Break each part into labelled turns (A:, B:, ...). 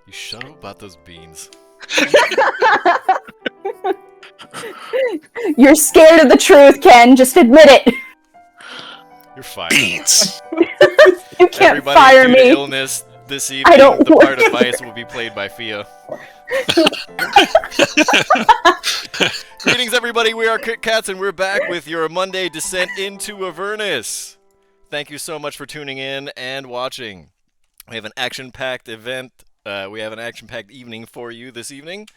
A: You shut up about those beans.
B: You're scared of the truth, Ken. Just admit it.
A: You're fired.
C: Beans.
B: You can't
A: Everybody,
B: fire
A: due
B: me.
A: to illness this evening,
B: don't
A: the
B: want-
A: part of Vice will be played by Fia. Greetings, everybody. We are Kit Kats, and we're back with your Monday descent into Avernus. Thank you so much for tuning in and watching. We have an action-packed event. We have an action-packed evening for you this evening.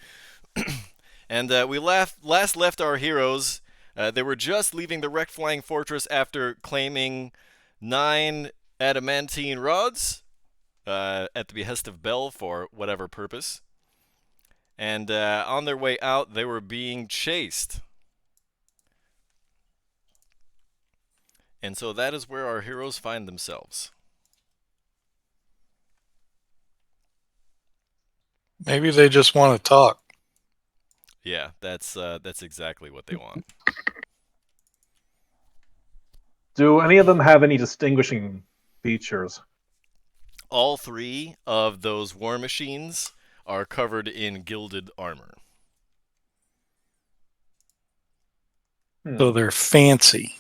A: And we last left our heroes. They were just leaving the wrecked flying fortress after claiming 9 adamantine rods at the behest of Bel for whatever purpose. And on their way out, they were being chased. And so that is where our heroes find themselves.
D: Maybe they just want to talk.
A: Yeah, that's exactly what they want.
E: Do any of them have any distinguishing features?
A: All 3 of those war machines are covered in gilded armor.
D: So they're fancy.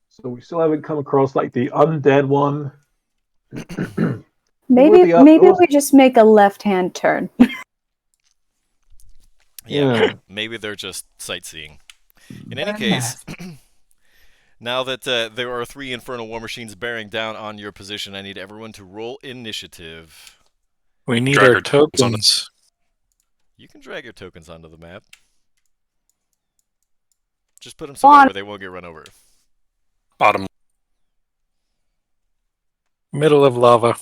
E: So we still haven't come across like the undead one.
B: Maybe we just make a left-hand turn.
A: Yeah, maybe they're just sightseeing. In any case, now that there are 3 infernal war machines bearing down on your position, I need everyone to roll initiative.
D: We need
C: Drag
D: our
C: our tokens on
D: tokens.
A: You can drag your tokens onto the map. Just put them somewhere where they won't get run over.
C: Bottom.
D: Middle of lava.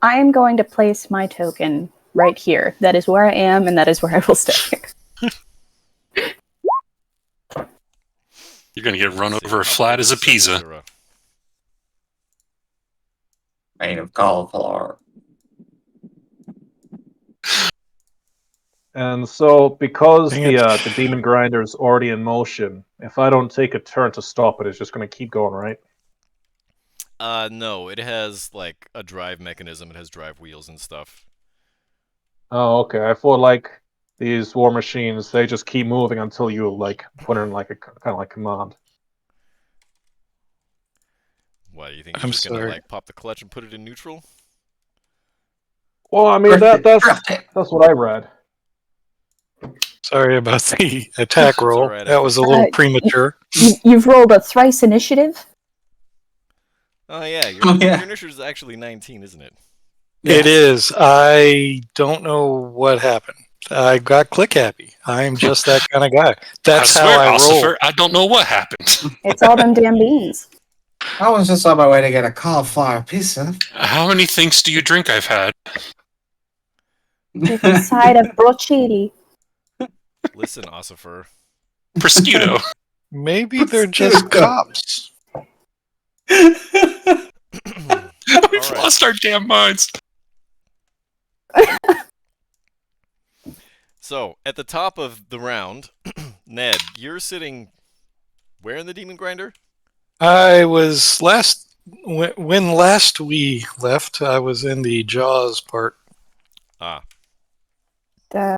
B: I am going to place my token right here. That is where I am, and that is where I will stay.
C: You're gonna get run over flat as a pizza.
F: Made of cauliflower.
E: And so, because
D: Dang it.
E: the demon grinder is already in motion, if I don't take a turn to stop it, it's just going to keep going, right?
A: No, it has like a drive mechanism. It has drive wheels and stuff.
E: Oh, okay. I thought like these war machines, they just keep moving until you like put in like a kind of like command.
A: What, you think you're
D: I'm
A: just gonna
D: sorry.
A: like pop the clutch and put it in neutral?
E: Well, I mean that's what I read.
D: Sorry about the attack roll.
A: alright.
D: That was a little premature.
B: You've rolled a thrice initiative?
A: Oh yeah, your initiative is actually 19, isn't it?
D: It is. I don't know what happened. I got click happy. I'm just that kind of guy. That's
C: I
D: how
C: swear,
D: I roll.
C: Ossifer, I don't know what happened.
B: It's all them damn beans.
F: I was just on my way to get a cauliflower pizza.
C: How many things do you drink I've had?
B: With a side of broccoli.
A: Listen, Ossifer.
C: Prosciutto.
D: Maybe they're just cops.
C: We've lost our damn minds.
A: So, at the top of the round, Ned, you're sitting where in the demon grinder?
D: I was when last we left, I was in the Jaws part.
A: Ah.
B: The-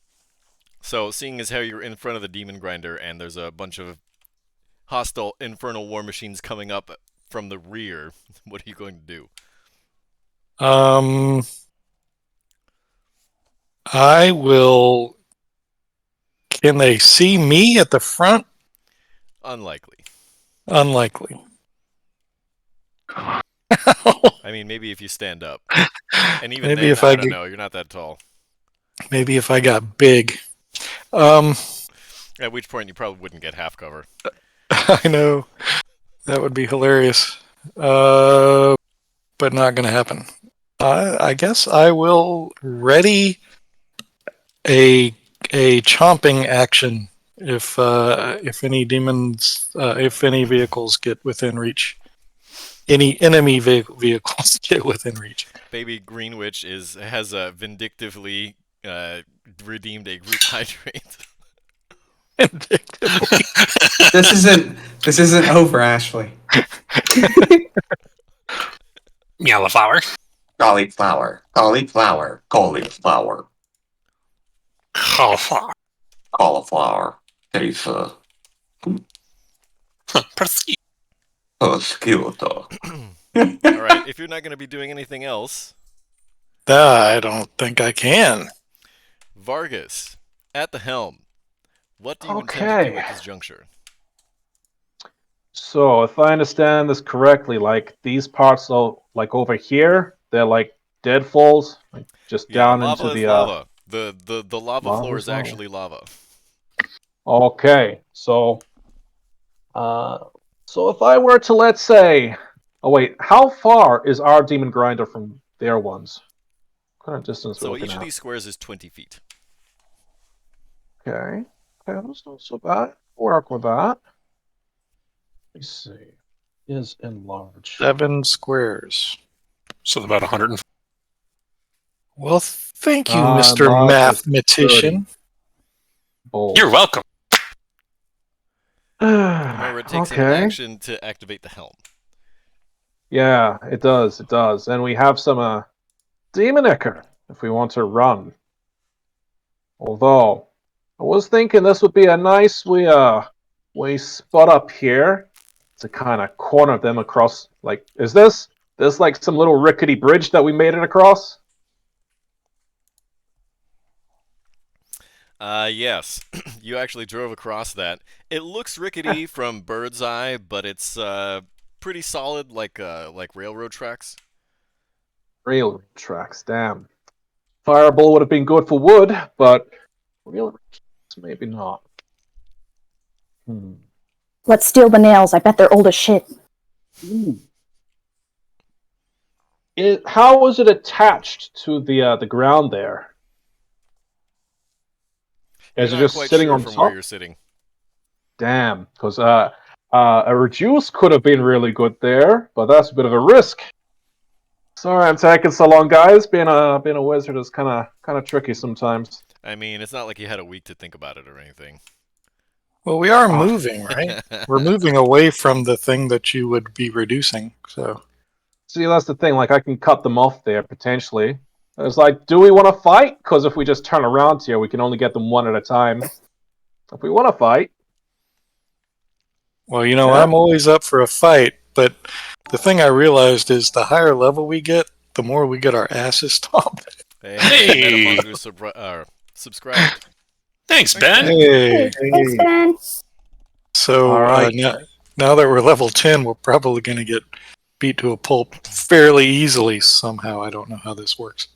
A: So, seeing as how you're in front of the demon grinder and there's a bunch of hostile infernal war machines coming up from the rear, what are you going to do?
D: I will. Can they see me at the front?
A: Unlikely.
D: Unlikely.
A: I mean, maybe if you stand up. And even
D: Maybe
A: then,
D: if
A: I
D: I
A: don't
D: get-
A: know, you're not that tall.
D: Maybe if I got big.
A: At which point you probably wouldn't get half cover.
D: I know. That would be hilarious. But not going to happen. I guess I will ready a chomping action if any demons, if any vehicles get within reach. Any enemy vehicles get within reach.
A: Baby Green Witch has vindictively redeemed a group hydrate.
F: This isn't over, Ashley.
C: Cauliflower.
F: Cauliflower. Cauliflower. Cauliflower.
C: Cauliflower.
F: Cauliflower. Pizza. Prosciutto.
A: All right, if you're not going to be doing anything else,
D: I don't think I can.
A: Vargas, at the helm, what do you intend to do
E: Okay.
A: at this juncture?
E: So, if I understand this correctly, like these parts are like over here, they're like deadfalls, like just
A: Yeah,
E: down
A: lava
E: into
A: is
E: the
A: lava. The lava floor
E: lava's
A: is
E: lava.
A: actually lava.
E: Okay, so if I were to, let's say, oh wait, how far is our demon grinder from their ones? What kind of distance we're
A: So
E: looking
A: each of
E: at?
A: these squares is 20 feet.
E: Okay, that's not so bad. Work with that. Let me see. Is enlarged.
D: 7 squares.
C: So about 100.
D: Well, thank you,
E: Ah,
D: Mr.
E: enlarged is
D: Mathematician.
E: Bold.
C: You're welcome.
A: Remember, it takes an
E: Okay.
A: action to activate the helm.
E: Yeah, it does. It does. And we have some demon echo if we want to run. Although I was thinking this would be a nice we spot up here to kind of corner them across. Like, is this like some little rickety bridge that we made it across?
A: Yes, you actually drove across that. It looks rickety from bird's eye, but it's pretty solid, like railroad tracks.
E: Railroad tracks. Damn. Fireball would have been good for wood, but railroad tracks maybe not.
B: Let's steal the nails. I bet they're old as shit.
E: How was it attached to the ground there?
A: You're
E: Is it
A: not
E: just
A: quite
E: sitting
A: sure
E: on
A: from where
E: top?
A: you're sitting.
E: Damn, because a reduce could have been really good there, but that's a bit of a risk. Sorry, I'm taking so long, guys. Being a wizard is kind of tricky sometimes.
A: I mean, it's not like you had a week to think about it or anything.
D: Well, we are moving, right? We're moving away from the thing that you would be reducing. So
E: See, that's the thing. Like, I can cut them off there potentially. It's like, do we want to fight? Because if we just turn around here, we can only get them one at a time. If we want to fight,
D: well, you know,
E: Yeah.
D: I'm always up for a fight, but the thing I realized is the higher level we get, the more we get our asses stomped.
A: Hey, subscribed.
C: Thanks, Ben.
D: Hey.
B: Thanks, Ben.
D: So
E: All right.
D: now that we're level 10, we're probably going to get beat to a pulp fairly easily somehow. I don't know how this works.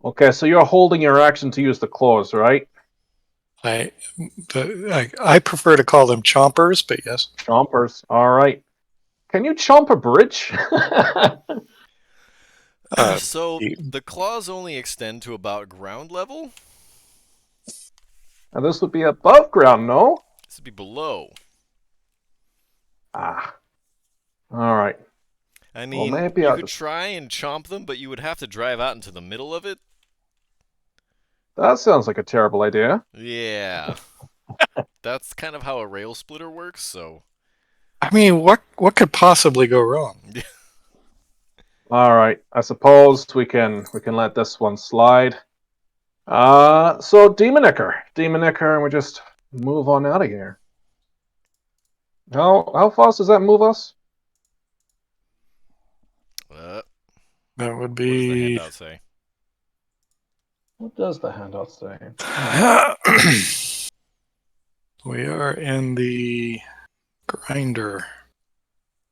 E: Okay, so you're holding your action to use the claws, right?
D: I prefer to call them chompers, but yes.
E: Chompers. All right. Can you chomp a bridge?
A: So the claws only extend to about ground level.
E: And this would be above ground, no?
A: This would be below.
E: Ah. All right.
A: I mean,
E: maybe
A: you
E: I'll
A: could
E: just...
A: try and chomp them, but you would have to drive out into the middle of it.
E: That sounds like a terrible idea.
A: Yeah. That's kind of how a rail splitter works, so...
D: I mean, what could possibly go wrong?
E: All right. I suppose we can let this one slide. So Demon Icker, and we just move on out of here. How fast does that move us?
D: That would
A: What does the
D: be.
A: handout say?
E: What does the handout say?
D: We are in the grinder.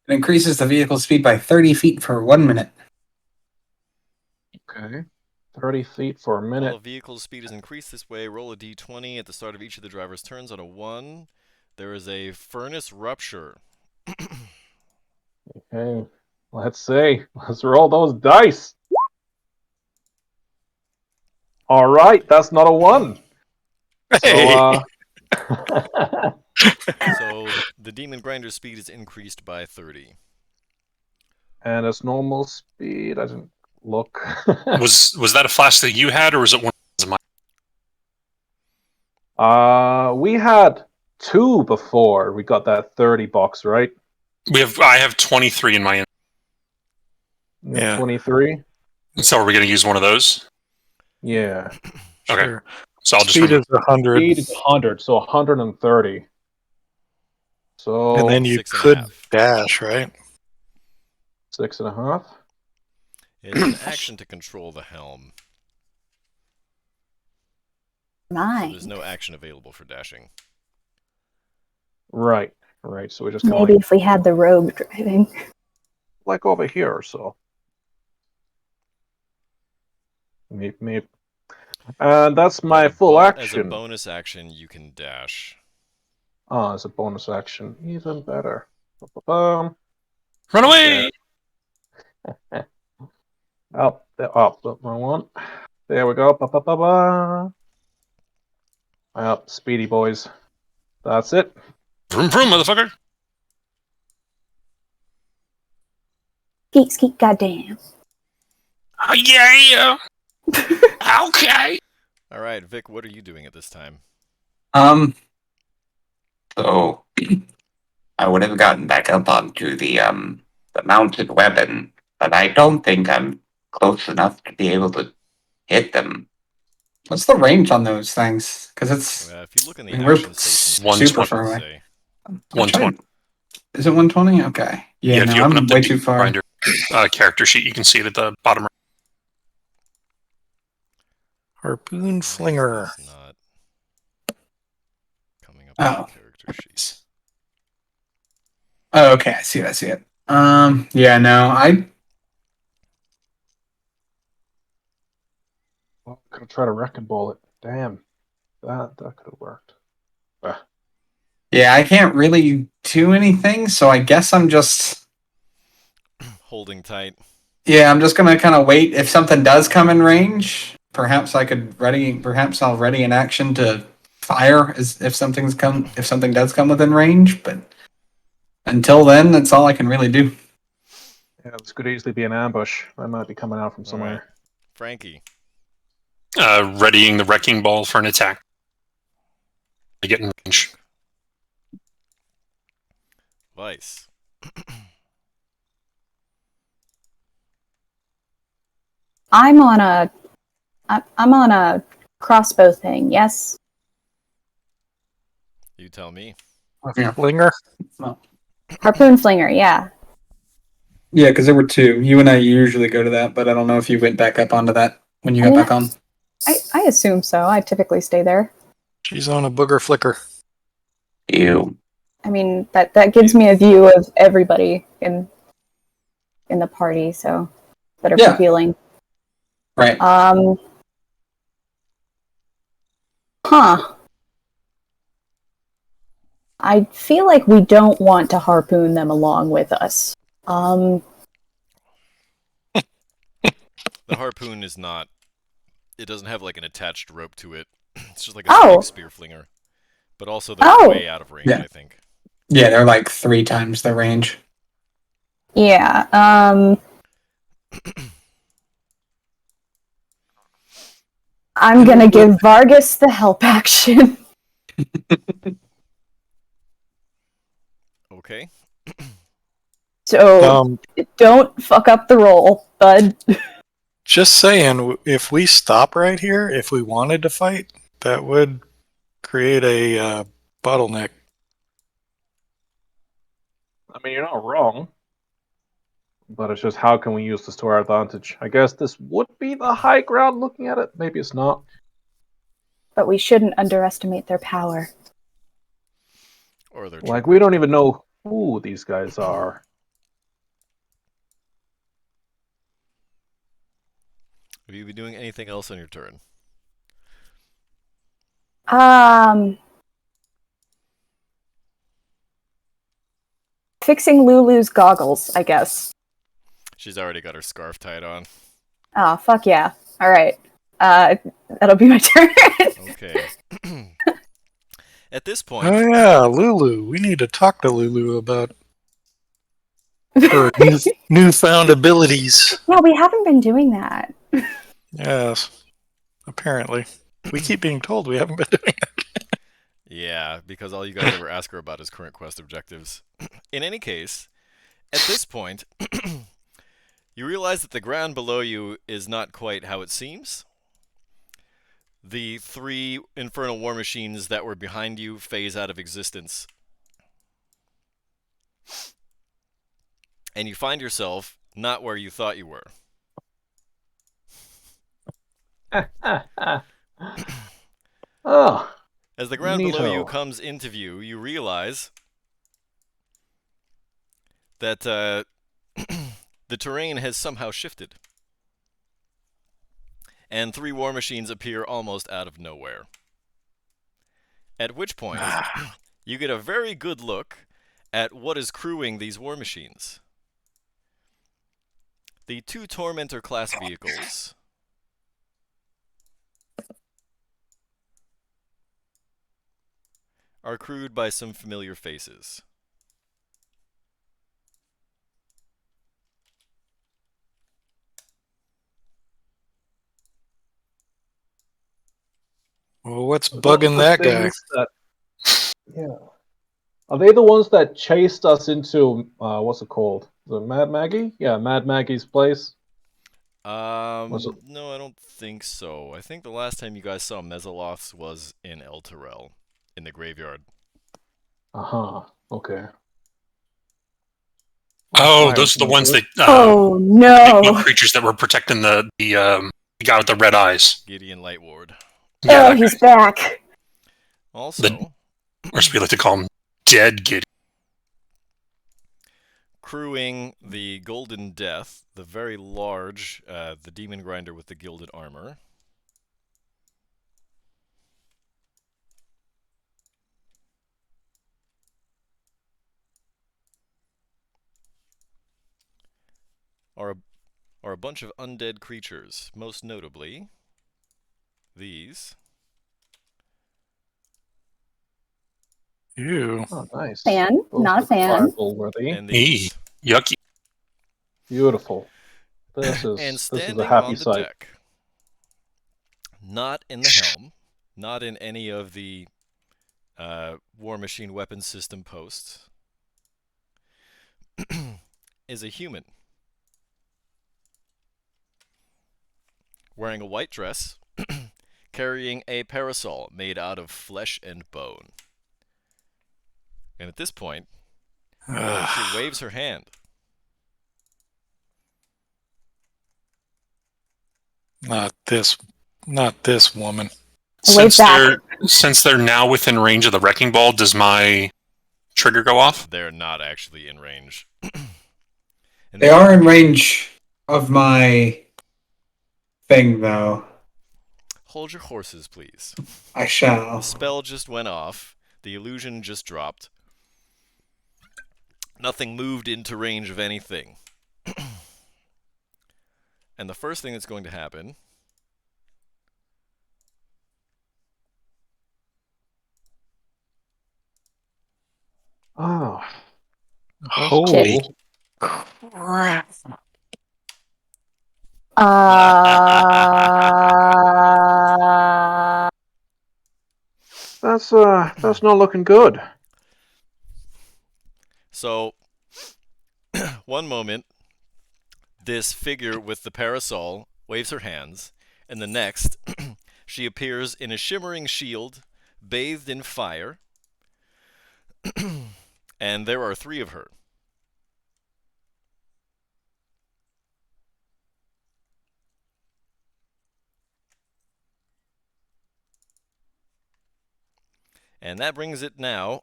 F: It increases the vehicle speed by 30 feet for 1 minute.
E: Okay. 30 feet for a
A: While
E: minute.
A: a vehicle's speed is increased this way, roll a d20 at the start of each of the driver's turns. On a 1, there is a furnace rupture.
E: Okay. Let's see. Let's roll those dice. All right. That's not a 1.
D: Hey!
A: So the demon grinder's speed is increased by 30.
E: And its normal speed, I didn't look.
C: Was that a flash that you had, or was it one of mine?
E: We had 2 before we got that 30 box, right?
C: I have 23 in my.
D: Yeah.
E: 23.
C: So are we going to use one of those?
E: Yeah.
C: Okay.
D: Sure.
C: So I'll just
D: Speed
C: remember.
D: is 100,
E: Speed is 100, so 130. So
D: and then you
A: 6.5.
D: could dash, right?
E: 6.5.
A: It's an action to control the helm. So
B: Mine.
A: there's no action available for dashing.
E: Right. So we just kind
B: Maybe
E: of
B: if we had the rogue driving.
E: like over here or so. Meep. And that's my
A: But
E: full
A: As a
E: action.
A: bonus action, you can dash.
E: As a bonus action, even better. Ba-ba-bum.
C: Run away!
E: Up, wrong one. There we go. Ba-ba-ba-ba. Up, speedy boys. That's it.
C: Vroom vroom, motherfucker!
B: Skeet, goddamn.
C: Oh, yeah! Okay!
A: All right, Vic, what are you doing at this time?
F: So I would have gotten back up onto the mounted weapon, but I don't think I'm close enough to be able to hit them. What's the range on those things? Because it's
A: If you look in the
F: I mean, we're
A: action stations,
C: One
F: super
A: it
F: far
A: should
F: away.
A: say.
F: I'm
C: 120.
F: trying- Is it 120? Okay. Yeah,
C: if
F: no,
C: you open
F: I'm
C: up the
F: way too far.
C: Grinder character sheet, you can see it at the bottom right.
D: Harpoon flinger.
A: It's not coming up
F: Oh.
A: on the character sheet.
F: Oh, okay, I see it. Yeah, no,
E: I'm gonna try to wrecking ball it. Damn, that could have worked.
F: yeah, I can't really do anything, so I guess I'm just
A: Holding tight.
F: yeah, I'm just gonna kind of wait. If something does come in range, perhaps I'll ready an action to fire if something does come within range. But until then, that's all I can really do.
E: Yeah, this could easily be an ambush. I might be coming out from
A: All
E: somewhere.
A: right. Frankie.
C: Readying the wrecking ball for an attack. I get in range.
A: Vice.
B: I'm on a crossbow thing. Yes.
A: You tell me.
F: Yeah.
D: Flinger?
B: Harpoon flinger. Yeah.
F: Yeah, because there were two. You and I usually go to that, but I don't know if you went back up onto that when you got back on.
B: I assume so. I typically stay there.
D: She's on a booger flicker.
F: Ew.
B: I mean that gives me a view of everybody in the party, so better
F: Yeah.
B: for healing.
F: Right.
B: Huh. I feel like we don't want to harpoon them along with us.
A: The harpoon is not. It doesn't have like an attached rope to it. It's just like a
B: Oh.
A: big spear flinger. But also they're
B: Oh.
A: way out of range,
F: Yeah.
A: I think.
F: Yeah, they're like 3 times the range.
B: Yeah. I'm gonna give Vargas the help action.
A: Okay.
B: So don't fuck up the roll, bud.
D: Just saying, if we stop right here, if we wanted to fight, that would create a bottleneck.
E: I mean, you're not wrong. But it's just how can we use this to our advantage? I guess this would be the high ground looking at it. Maybe it's not.
B: But we shouldn't underestimate their power.
A: Or they're
E: Like, we don't even know who these guys are.
A: Have you been doing anything else on your turn?
B: Fixing Lulu's goggles, I guess.
A: She's already got her scarf tied on.
B: Oh, fuck yeah. Alright. That'll be my turn.
A: Okay. At this point,
D: Oh yeah, Lulu. We need to talk to Lulu about her newfound abilities.
B: Yeah, we haven't been doing that.
D: Yes, apparently. We keep being told we haven't been doing it.
A: yeah, because all you guys ever ask her about is current quest objectives. In any case, At this point, you realize that the ground below you is not quite how it seems. The 3 infernal war machines that were behind you phase out of existence. And you find yourself not where you thought you were.
E: Oh,
A: As the ground below you
E: neato.
A: comes into view, you realize that the terrain has somehow shifted. And 3 war machines appear almost out of nowhere. At which point, you get a very good look at what is crewing these war machines. The 2 Tormentor class vehicles are crewed by some familiar faces.
D: Well, what's
E: Those
D: bugging
E: the
D: that guy?
E: things that- yeah. Are they the ones that chased us into what's it called? The Mad Maggie? Yeah, Mad Maggie's place. Was it-
A: No, I don't think so. I think the last time you guys saw Mesoloths was in El Terrell, in the graveyard.
E: Okay.
C: Oh,
E: Right,
C: those are the
E: so
C: ones that
B: Oh
C: big
B: no!
C: creatures that were protecting the guy with the red eyes.
A: Gideon Lightward.
C: Yeah,
B: Oh,
C: that
B: he's
C: guy.
B: back.
A: Also,
C: Or as we like to call him, Dead Giddy.
A: crewing the Golden Death, the very large, the Demon Grinder with the gilded armor. Are a bunch of undead creatures, most notably these.
D: Ew.
E: Oh, nice.
B: Fan,
E: Those
B: not a
E: look
B: fan.
E: fireball worthy.
A: And
C: Eee,
A: these.
C: yucky.
E: Beautiful. This
A: And
E: is a
A: standing
E: happy
A: on the
E: sight.
A: deck, not in the helm, not in any of the War Machine weapon system posts, is a human. Wearing a white dress, carrying a parasol made out of flesh and bone. And at this point, she waves her hand.
D: Not this woman.
B: Wave back.
C: Since they're now within range of the wrecking ball, does my trigger go off?
A: They're not actually in range. And
G: They are in range of my thing, though.
A: Hold your horses, please.
G: I shall.
A: The spell just went off. The illusion just dropped. Nothing moved into range of anything. And the first thing that's going to happen
E: Oh,
D: Holy
E: cool.
D: crap.
E: That's not looking good.
A: So, one moment, this figure with the parasol waves her hands, and the next, she appears in a shimmering shield, bathed in fire, and there are 3 of her. And that brings it now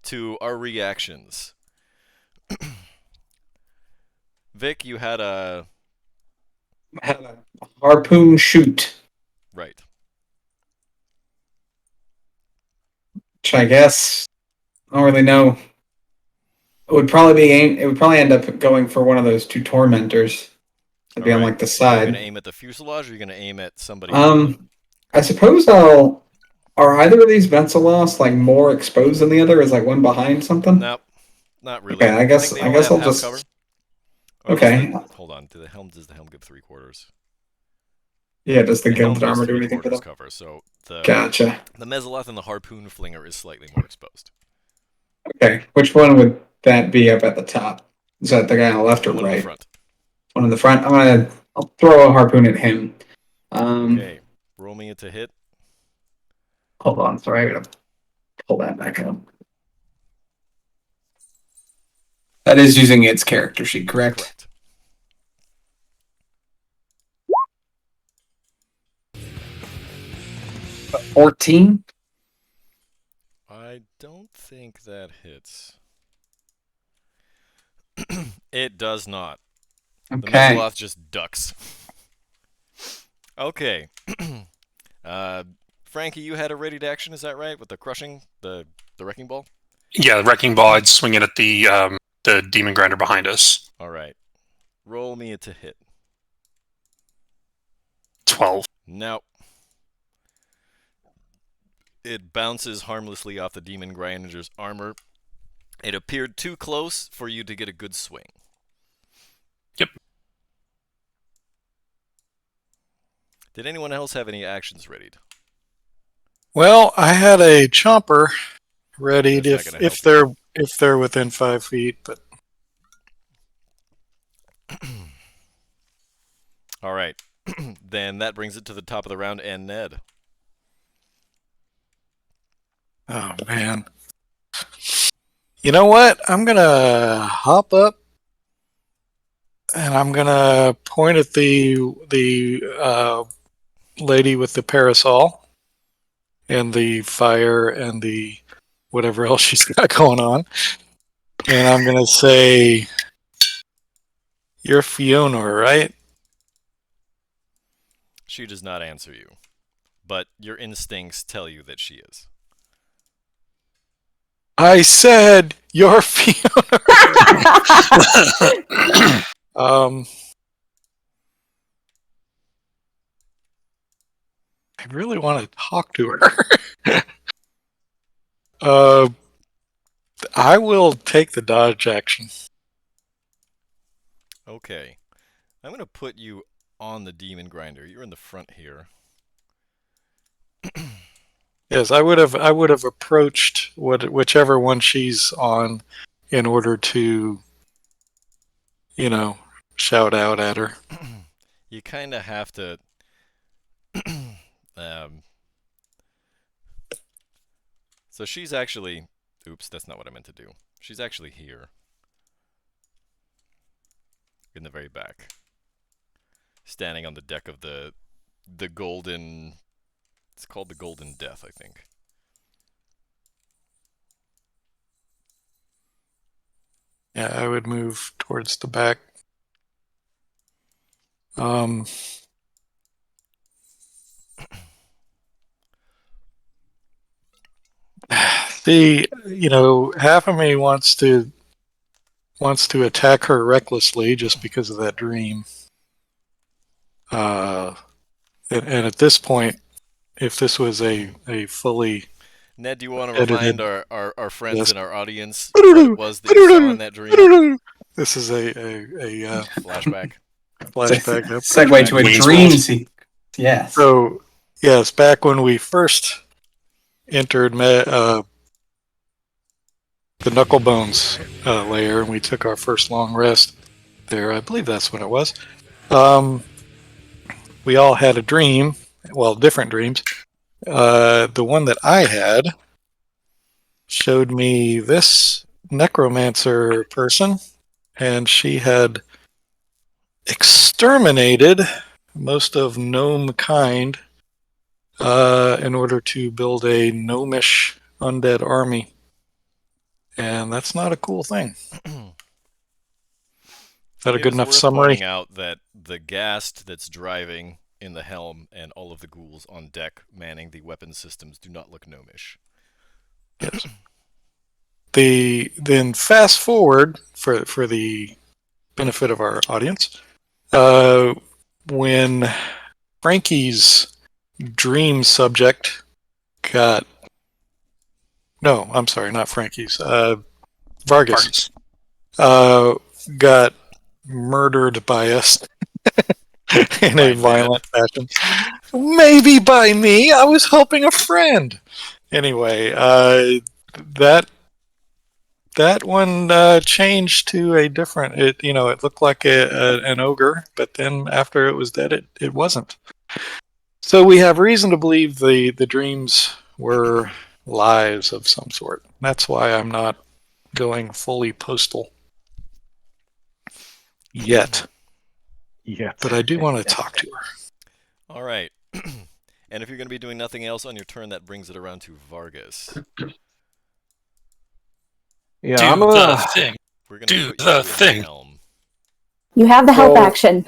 A: to our reactions. Vic, you had a...
G: I had a harpoon shoot,
A: Right.
G: which I guess I don't really know. It would probably end up going for one of those 2 tormentors. It'd be on
A: Alright.
G: like the
A: Are you going
G: side.
A: to aim at the fuselage, or are you going to aim at somebody?
G: I suppose Are either of these Vencelos like more exposed than the other? Is like one behind something?
A: Nope. Not really.
G: Okay, I guess
A: think they all have
G: I'll
A: half
G: just.
A: cover. Or
G: Okay.
A: hold on. Does the helm give 3/4?
G: Yeah, does the
A: helm
G: gilded
A: gives
G: armor do anything for
A: 3/4
G: them?
A: cover, so the
G: Gotcha.
A: Mesoloth and the harpoon flinger is slightly more exposed.
G: Okay, which one would that be up at the top? Is that the guy on the left or
A: One in the
G: right?
A: front.
G: One in the front. I'll throw a harpoon at him.
A: Okay. Roll me to hit.
G: Hold on, sorry, I gotta pull that back up. That is using its character sheet, correct?
A: Correct.
G: Correct. 14.
A: I don't think that hits. It does not. The
G: Okay.
A: Mesaloth just ducks. Okay. Frankie, you had a ready to action, is that right? With the crushing, the wrecking ball?
C: Yeah, the wrecking ball. I'd swing it at the demon grinder behind us.
A: All right. Roll me to hit.
C: 12.
A: No. It bounces harmlessly off the demon grinder's armor. It appeared too close for you to get a good swing.
C: Yep.
A: Did anyone else have any actions readied?
D: Well, I had a chomper readied
A: That's not gonna
D: if they're within 5 feet, but
A: All right. Then that brings it to the top of the round, and Ned.
D: oh man. You know what? I'm gonna hop up and I'm gonna point at the lady with the parasol and the fire and the whatever else she's got going on, and I'm gonna say, "You're Fiona, right?"
A: She does not answer you, but your instincts tell you that she is.
D: I said, "You're Fiona." I really want to talk to her. I will take the dodge action.
A: Okay. I'm going to put you on the demon grinder. You're in the front here.
D: Yes, I would have approached whichever one she's on in order to, shout out at her.
A: You kind of have to. So she's actually. Oops, that's not what I meant to do. She's actually here. In the very back. Standing on the deck of the golden. It's called the Golden Death, I think.
D: Yeah, I would move towards the back. Half of me wants to attack her recklessly just because of that dream. And at this point, if this was a fully
A: Ned, do you want to remind our friends
D: Yes.
A: in our audience what it was that you saw in that dream?
D: This is a
A: Flashback.
D: flashback.
G: Segue to a
C: Wayne's
G: dream
C: World.
G: sequence. Yes.
D: So, yes, back when we first entered the Knucklebones layer, and we took our first long rest there. I believe that's when it was. We all had a dream, well, different dreams. The one that I had showed me this necromancer person, and she had exterminated most of gnome kind in order to build a gnomish undead army. And that's not a cool thing. Is that a good enough summary?
A: Pointing out that the ghast that's driving in the helm and all of the ghouls on deck manning the weapon systems do not look gnomish.
D: Yes. Then fast forward for the benefit of our audience, when Frankie's dream subject got no, I'm sorry, not Frankie's. Vargas got murdered by us in a violent fashion. Maybe by me. I was helping a friend. Anyway, that That one changed to a different. It looked like an ogre, but then after it was dead, it wasn't. So we have reason to believe the dreams were lies of some sort. That's why I'm not going fully postal yet.
E: Yet.
D: But I do want to talk to her.
A: All right. And if you're going to be doing nothing else on your turn, that brings it around to Vargas.
E: Yeah,
C: Do
E: I'm gonna.
C: the thing.
A: We're going
C: Do
A: to put
C: the
A: you in
C: thing.
A: the helm.
B: You have the help
E: So-
B: action.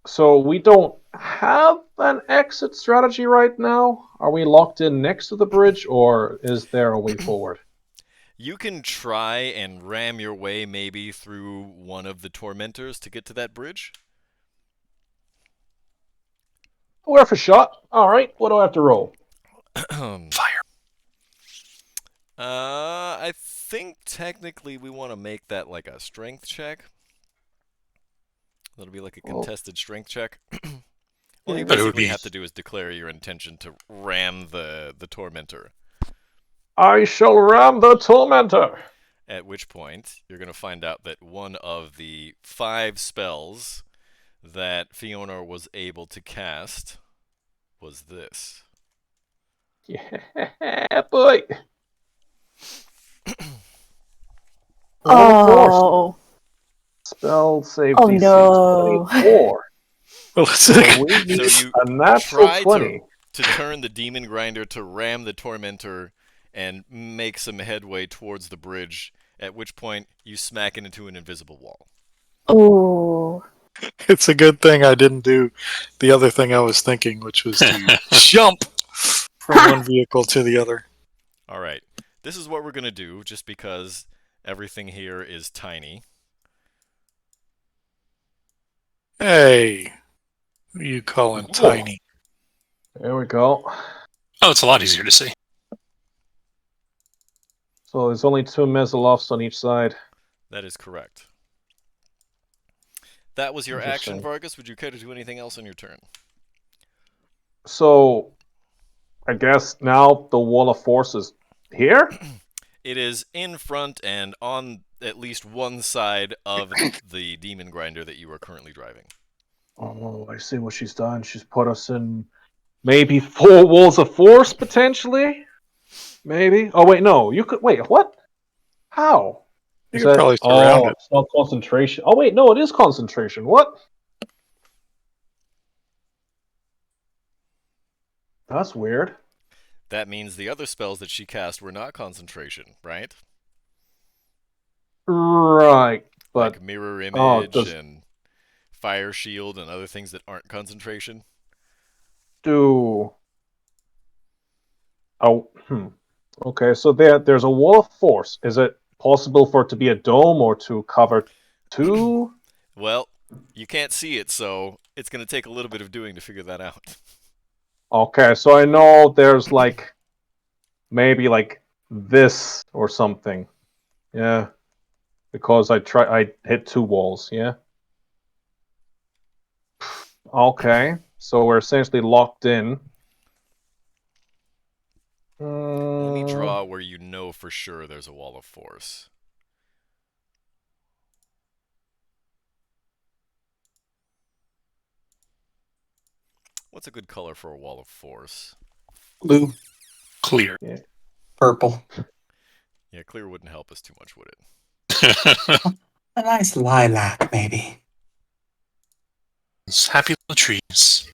E: So we don't have an exit strategy right now. Are we locked in next to the bridge, or is there a way forward?
A: You can try and ram your way maybe through one of the tormentors to get to that bridge.
E: Worth a shot. All right. What do I have to roll?
C: Fire.
A: I think technically we want to make that like a strength check. That'll be like a
E: Well-
A: contested strength check.
E: Yeah,
A: All you
C: but it would
A: basically
C: be-
A: have to do is declare your intention to ram the tormentor.
E: I shall ram the tormentor.
A: At which point, you're going to find out that one of the 5 spells that Fiona was able to cast was this.
E: Yeah, boy.
B: Oh,
E: Spell save
B: Oh,
E: DC
B: no.
E: 24.
D: Well,
E: So we need
A: So you
E: a natural
A: try
E: 20.
A: to turn the demon grinder to ram the tormentor and make some headway towards the bridge, at which point you smack it into an invisible wall.
B: oh.
D: it's a good thing I didn't do the other thing I was thinking, which was to jump from one vehicle to the other.
A: All right. This is what we're going to do just because everything here is tiny.
D: Hey, who you calling
E: Whoa.
D: tiny?
E: There we go.
C: Oh, it's a lot easier to see.
E: So there's only 2 Mezzalofts on each side.
A: That is correct. That was your action,
E: Interesting.
A: Vargas. Would you care to do anything else on your turn?
E: So I guess now the wall of force is here?
A: It is in front and on at least one side of the demon grinder that you are currently driving.
E: Oh, I see what she's done. She's put us in maybe 4 walls of force, potentially? Maybe? Oh, wait, no. You could... Wait, what? How?
D: You could probably surround it.
E: It's not concentration. Oh, wait, no, it is concentration. What? That's weird.
A: That means the other spells that she cast were not concentration, right?
E: Right, but...
A: Like mirror
E: Oh,
A: image
E: does-
A: and fire shield and other things that aren't concentration.
E: do... Oh, Okay, so there's a wall of force. Is it possible for it to be a dome or to cover 2?
A: Well, you can't see it, so it's going to take a little bit of doing to figure that out.
E: Okay, so I know there's like maybe like this or something. Yeah. Because I hit 2 walls, yeah. Okay. So we're essentially locked in.
A: Let me draw where you know for sure there's a wall of force. What's a good color for a wall of force?
G: Blue,
C: Clear.
G: purple.
A: Yeah, clear wouldn't help us too much, would it?
G: A nice lilac, maybe.
C: It's happy little trees.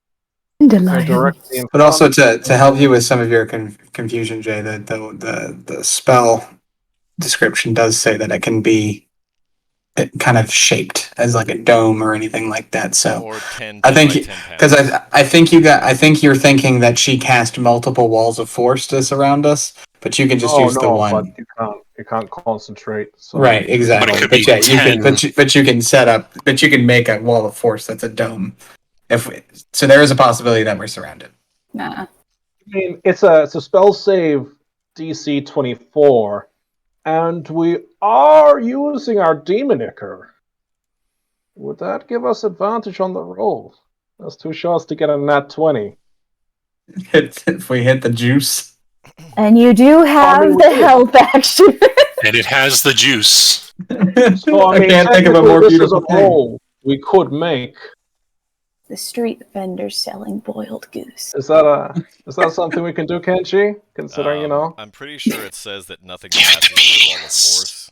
E: Okay, directly in
G: But also
E: front.
G: to help you with some of your confusion, Jay, the spell description does say that it can be kind of shaped as like a dome or anything like that. So
A: Or 10
G: I think
A: by
G: you-
A: 10 pounds.
G: because I think you're thinking that she cast multiple walls of force to surround us, but you can just use the one.
E: But you can't concentrate. So.
G: Right, exactly.
C: But it could
G: But
C: be
G: yeah, you can.
C: 10.
G: But you can set up. But you can make a wall of force that's a dome. So there is a possibility that we're surrounded.
B: Nah.
E: I mean, it's a spell save DC 24, and we are using our Demonicker. Would that give us advantage on the roll? That's 2 shots to get a nat 20.
G: If we hit the juice.
B: And you do have
E: mean, we
B: the
E: did.
B: help action.
C: And it has the juice.
E: So I mean,
G: can't think of a
E: technically,
G: more
E: this is
G: beautiful
E: a
G: thing.
E: roll we could make.
B: The street vendor selling boiled goose.
E: Is that something we can do, Kenshi? Considering
A: I'm pretty sure it says that nothing
C: Give it to
A: passes through
C: me,
A: a wall of
C: yes.
A: force.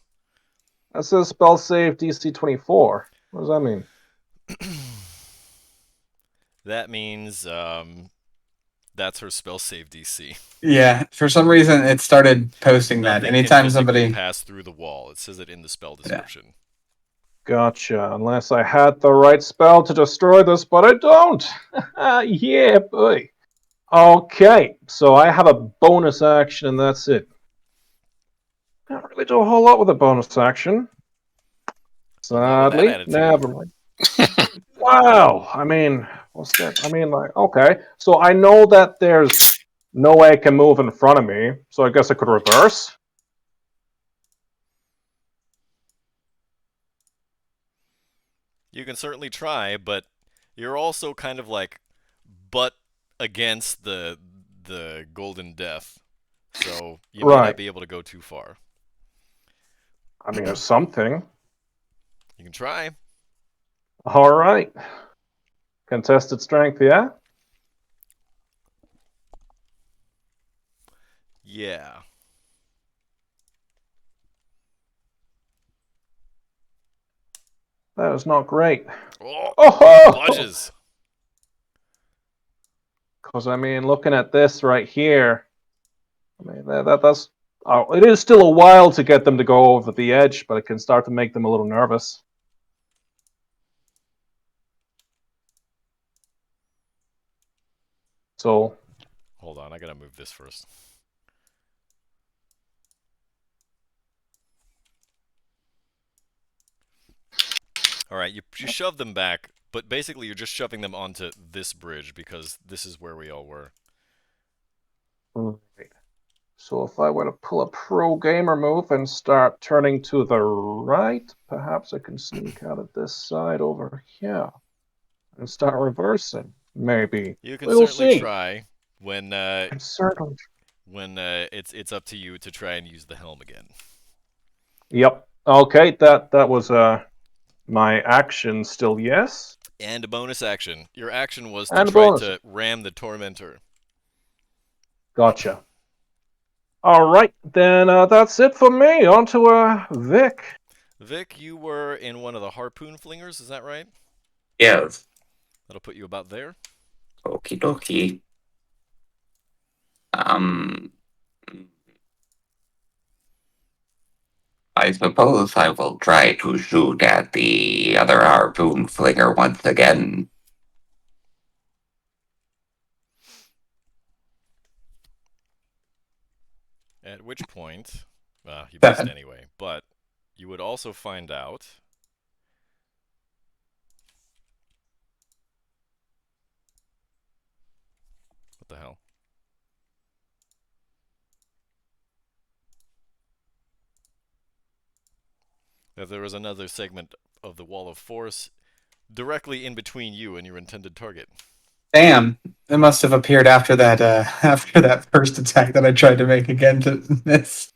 E: that says spell save DC 24. What does that mean?
A: That means that's her spell save DC.
G: Yeah, for some reason it started posting that.
A: Nothing
G: Anytime
A: can physically
G: somebody.
A: pass through the wall. It says it in the spell description.
E: Gotcha. Unless I had the right spell to destroy this, but I don't. Yeah, boy. Okay, so I have a bonus action, and that's it. Can't really do a whole lot with a bonus action.
A: Not with that
E: Sadly,
A: attitude.
E: never mind. Wow. I mean, what's that? I mean, like, okay. So I know that there's no way I can move in front of me, so I guess I could reverse.
A: You can certainly try, but you're also kind of like butt against the golden death. So you may
E: Right.
A: not be able to go too far.
E: I mean, there's something.
A: You can try.
E: All right. Contested strength, yeah?
A: Yeah.
E: That is not great.
A: Oh,
E: Oh!
A: budges.
E: Because, I mean, looking at this right here, I mean, that's... Oh, it is still a while to get them to go over the edge, but it can start to make them a little nervous. So,
A: Hold on, I gotta move this first. Alright, you shove them back, but basically you're just shoving them onto this bridge because this is where we all were.
E: right. So if I were to pull a pro gamer move and start turning to the right, perhaps I can sneak out of this side over here and start reversing. Maybe.
A: You can
E: We'll
A: certainly
E: see.
A: try when
E: I'm certain.
A: it's up to you to try and use the helm again.
E: Yep. Okay, that was my action still, yes.
A: And a bonus action. Your action was to
E: And a
A: try
E: bonus.
A: to ram the tormentor.
E: Gotcha. All right, then that's it for me. On to Vic.
A: Vic, you were in one of the harpoon flingers, is that right?
F: Yes.
A: That'll put you about there.
F: Okie dokie. I suppose I will try to shoot at the other harpoon flinger once again.
A: At which point, you missed
G: Seven.
A: anyway, but you would also find out what the hell? That there was another segment of the wall of force directly in between you and your intended target.
G: Damn, it must have appeared after that after that first attack that I tried to make again to miss.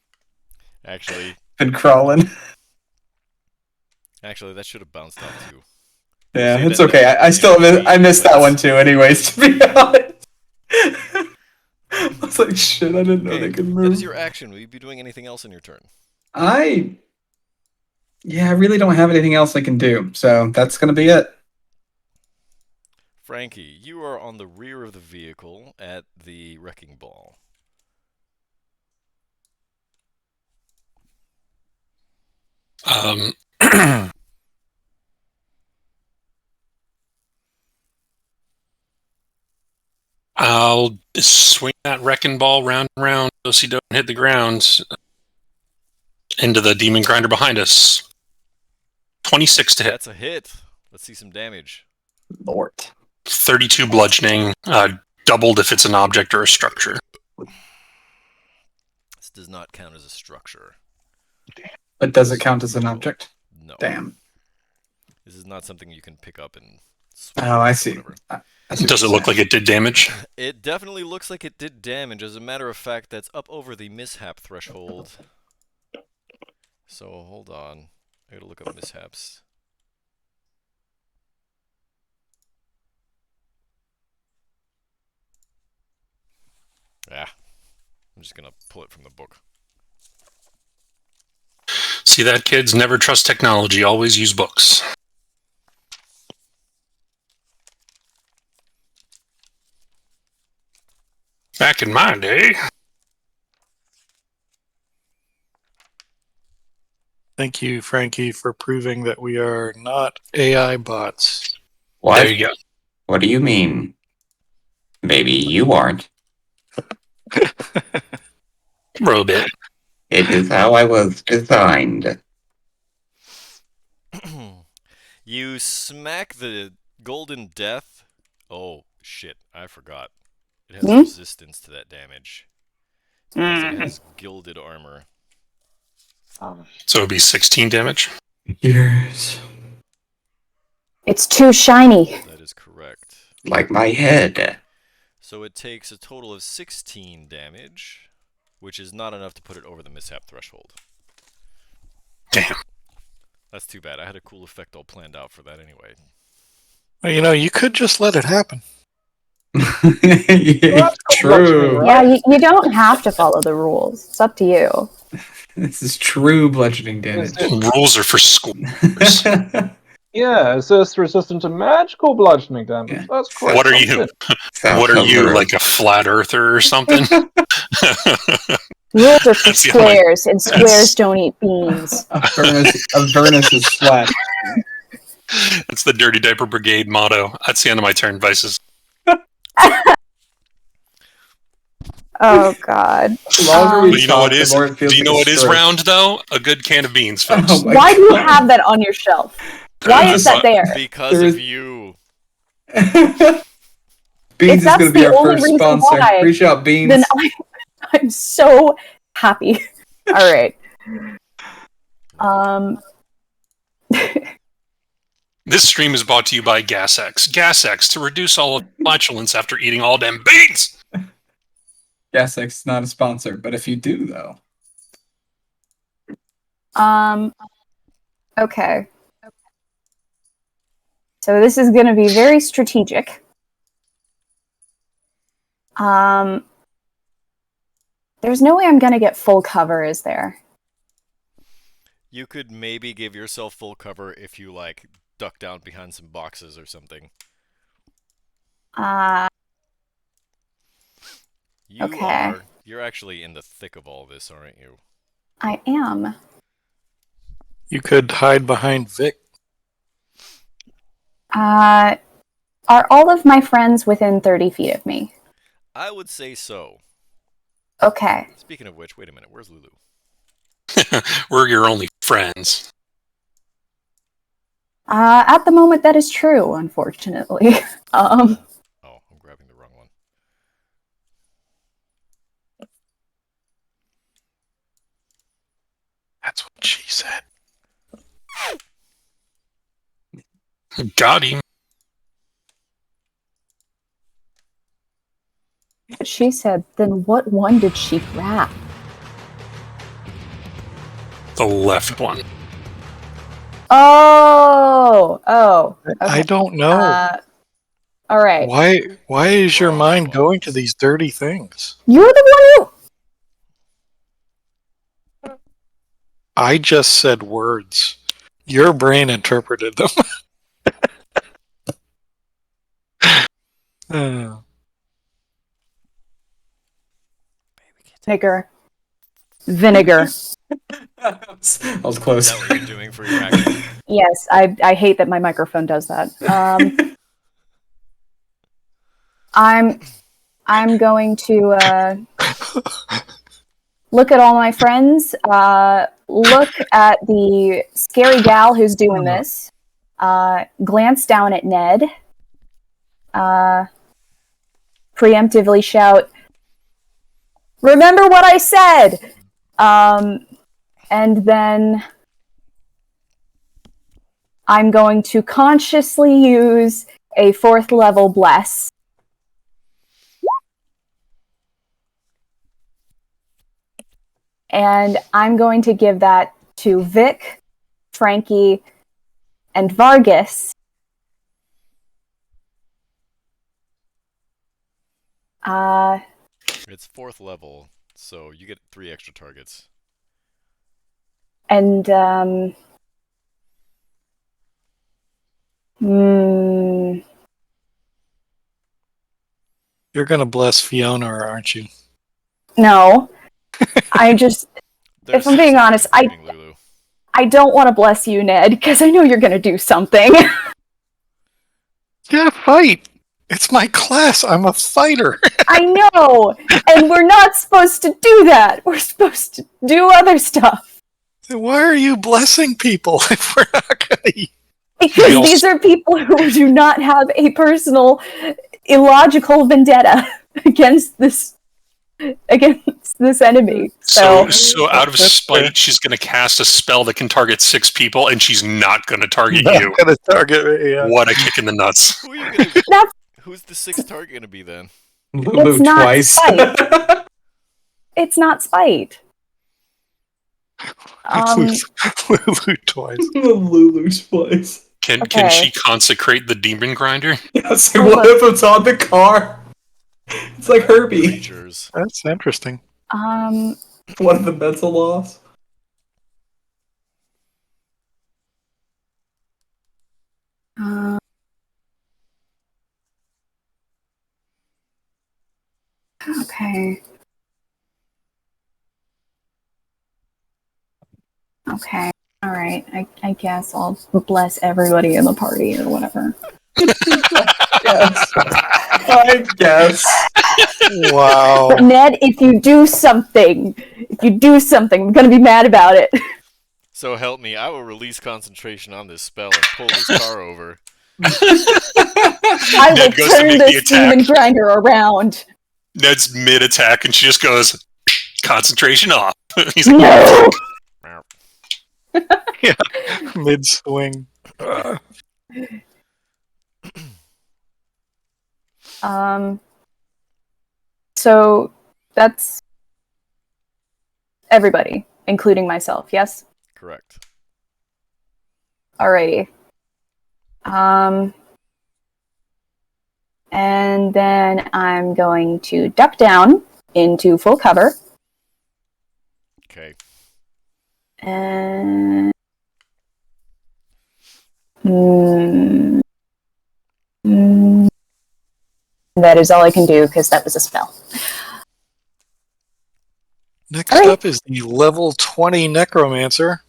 A: Actually,
G: Been crawling.
A: that should have bounced off too.
G: Yeah,
A: Say
G: it's
A: that
G: okay.
A: never
G: I still
A: again,
G: I missed
A: but
G: that
A: it's-
G: one too. Anyways, to be honest, I was like, shit, I didn't know
A: Okay,
G: they could
A: that is
G: move.
A: your action. Will you be doing anything else in your turn?
G: I really don't have anything else I can do, so that's gonna be it.
A: Frankie, you are on the rear of the vehicle at the wrecking ball.
C: I'll swing that wrecking ball round and round so he doesn't hit the ground into the demon grinder behind us. 26 to hit.
A: That's a hit. Let's see some damage.
G: Lord.
C: 32 bludgeoning, doubled if it's an object or a structure.
A: This does not count as a structure.
G: But does it count as an object?
A: No.
G: Damn.
A: This is not something you can pick up and
G: Oh, I see.
A: whatever.
G: I see
C: Does it
G: what
C: look
G: you're
C: like it did damage?
A: It definitely looks like it did damage. As a matter of fact, that's up over the mishap threshold. So hold on. I gotta look up mishaps. Yeah. I'm just gonna pull it from the book.
C: See that, kids? Never trust technology. Always use books. Back in my day.
D: Thank you, Frankie, for proving that we are not AI bots.
F: What?
C: There you go.
F: What do you mean? Maybe you aren't.
C: Robit.
F: It is how I was designed.
A: You smack the golden death. Oh, shit. I forgot. It has
B: Hmm?
A: resistance to that damage. Because it has gilded armor.
C: So it would be 16 damage.
G: Years.
B: It's too shiny.
A: That is correct.
F: Like my head.
A: So it takes a total of 16 damage, which is not enough to put it over the mishap threshold.
C: Damn.
A: That's too bad. I had a cool effect all planned out for that anyway.
D: Well, you could just let it happen.
E: Well,
G: True.
E: right?
B: Yeah, you don't have to follow the rules. It's up to you.
G: This is true bludgeoning damage.
C: Rules are for squares.
E: Yeah, it's just resistant to magical bludgeoning damage.
G: Yeah.
E: That's correct.
C: What are you?
F: South
C: What are you,
F: Suburb.
C: like a flat earther or something?
B: Rules are for
C: That's the only-
B: squares, and squares don't eat beans.
G: Avernus is flat.
C: That's the Dirty Diaper Brigade motto. That's the end of my turn, Vices.
B: Oh, God.
G: The longer we
C: But you know
G: talk,
C: what
G: the
C: is?
G: more it feels
C: Do you
G: like
C: know
G: a
C: what is
G: stroke.
C: round though? A good can of beans, folks.
G: Oh my
B: Why do you
G: God.
B: have that on your shelf? Why is that there?
A: Because
G: There
A: of
G: is-
A: you.
G: Beans is
B: that's
G: going to be
B: the
G: our
B: only
G: first
B: reason
G: sponsor.
B: why,
G: Reach out, Beans.
B: Then I'm so happy. All right.
C: This stream is brought to you by GasX. GasX to reduce all of flatulence after eating all them beans.
G: Yes, it's not a sponsor, but if you do, though.
B: Okay. So this is going to be very strategic. There's no way I'm going to get full cover, is there?
A: You could maybe give yourself full cover if you, like, duck down behind some boxes or something.
B: Okay.
A: You're actually in the thick of all this, aren't you?
B: I am.
D: You could hide behind Vic.
B: Are all of my friends within 30 feet of me?
A: I would say so.
B: Okay.
A: Speaking of which, wait a minute. Where's Lulu?
C: We're your only friends.
B: At the moment, that is true, unfortunately.
A: Oh, I'm grabbing the wrong one.
D: That's what she said.
C: Got him.
B: She said, then what one did she grab?
C: The left one.
B: Oh. Okay.
D: I don't know.
B: All right.
D: Why is your
A: Wrong
D: mind
A: one.
D: going to these dirty things?
B: You're the one who...
D: I just said words. Your brain interpreted them. Uh,
B: Vinegar.
G: I was
A: Is
G: close.
A: that what you're doing for your action?
B: Yes, I hate that my microphone does that. I'm going to look at all my friends, look at the scary gal who's doing this, glance down at Ned, preemptively shout, "Remember what I said!" And then I'm going to consciously use a 4th level bless. And I'm going to give that to Vic, Frankie, and Vargas.
A: It's 4th level, so you get 3 extra targets.
B: And
D: You're gonna bless Fiona, aren't you?
B: no, I just,
A: There's
B: if I'm being
A: 6 of them,
B: honest,
A: including Lulu.
B: I don't want to bless you, Ned, because I know you're going to do something.
D: Yeah, fight. It's my class. I'm a fighter.
B: I know, and we're not supposed to do that. We're supposed to do other stuff.
D: Why are you blessing people if we're not gonna?
B: Because these are people who do not have a personal, illogical vendetta against this enemy.
C: So out of spite, she's going to cast a spell that can target 6 people, and she's not going to target you.
D: Not gonna target me. Yeah.
C: What a kick in the nuts!
A: Who are you gonna?
B: That's-
A: Who's the 6th target gonna be then?
G: Lulu
B: It's not
G: twice.
B: spite. It's not spite.
D: Lulu twice.
G: Lulu twice.
C: Can
B: Okay.
C: she consecrate the demon grinder?
G: Yeah, so what if it's on the car? It's like Herbie.
A: Creatures.
D: That's interesting.
G: One of the mental laws.
B: Okay. Okay. All right. I guess I'll bless everybody in the party or whatever.
G: Yes. I guess.
D: Wow.
B: But Ned, if you do something, I'm gonna be mad about it.
A: So help me, I will release concentration on this spell and pull this car over.
B: I will
C: Ned goes to
B: turn
C: make the
B: this
C: attack.
B: demon grinder around.
C: Ned's mid-attack, and she just goes, concentration off. He's like,
B: No.
D: Mid swing.
B: So that's everybody, including myself. Yes.
A: Correct.
B: Alrighty. And then I'm going to duck down into full cover.
A: Okay.
B: And that is all I can do because that was a spell.
D: Next
B: All right.
D: up is the level 20 necromancer.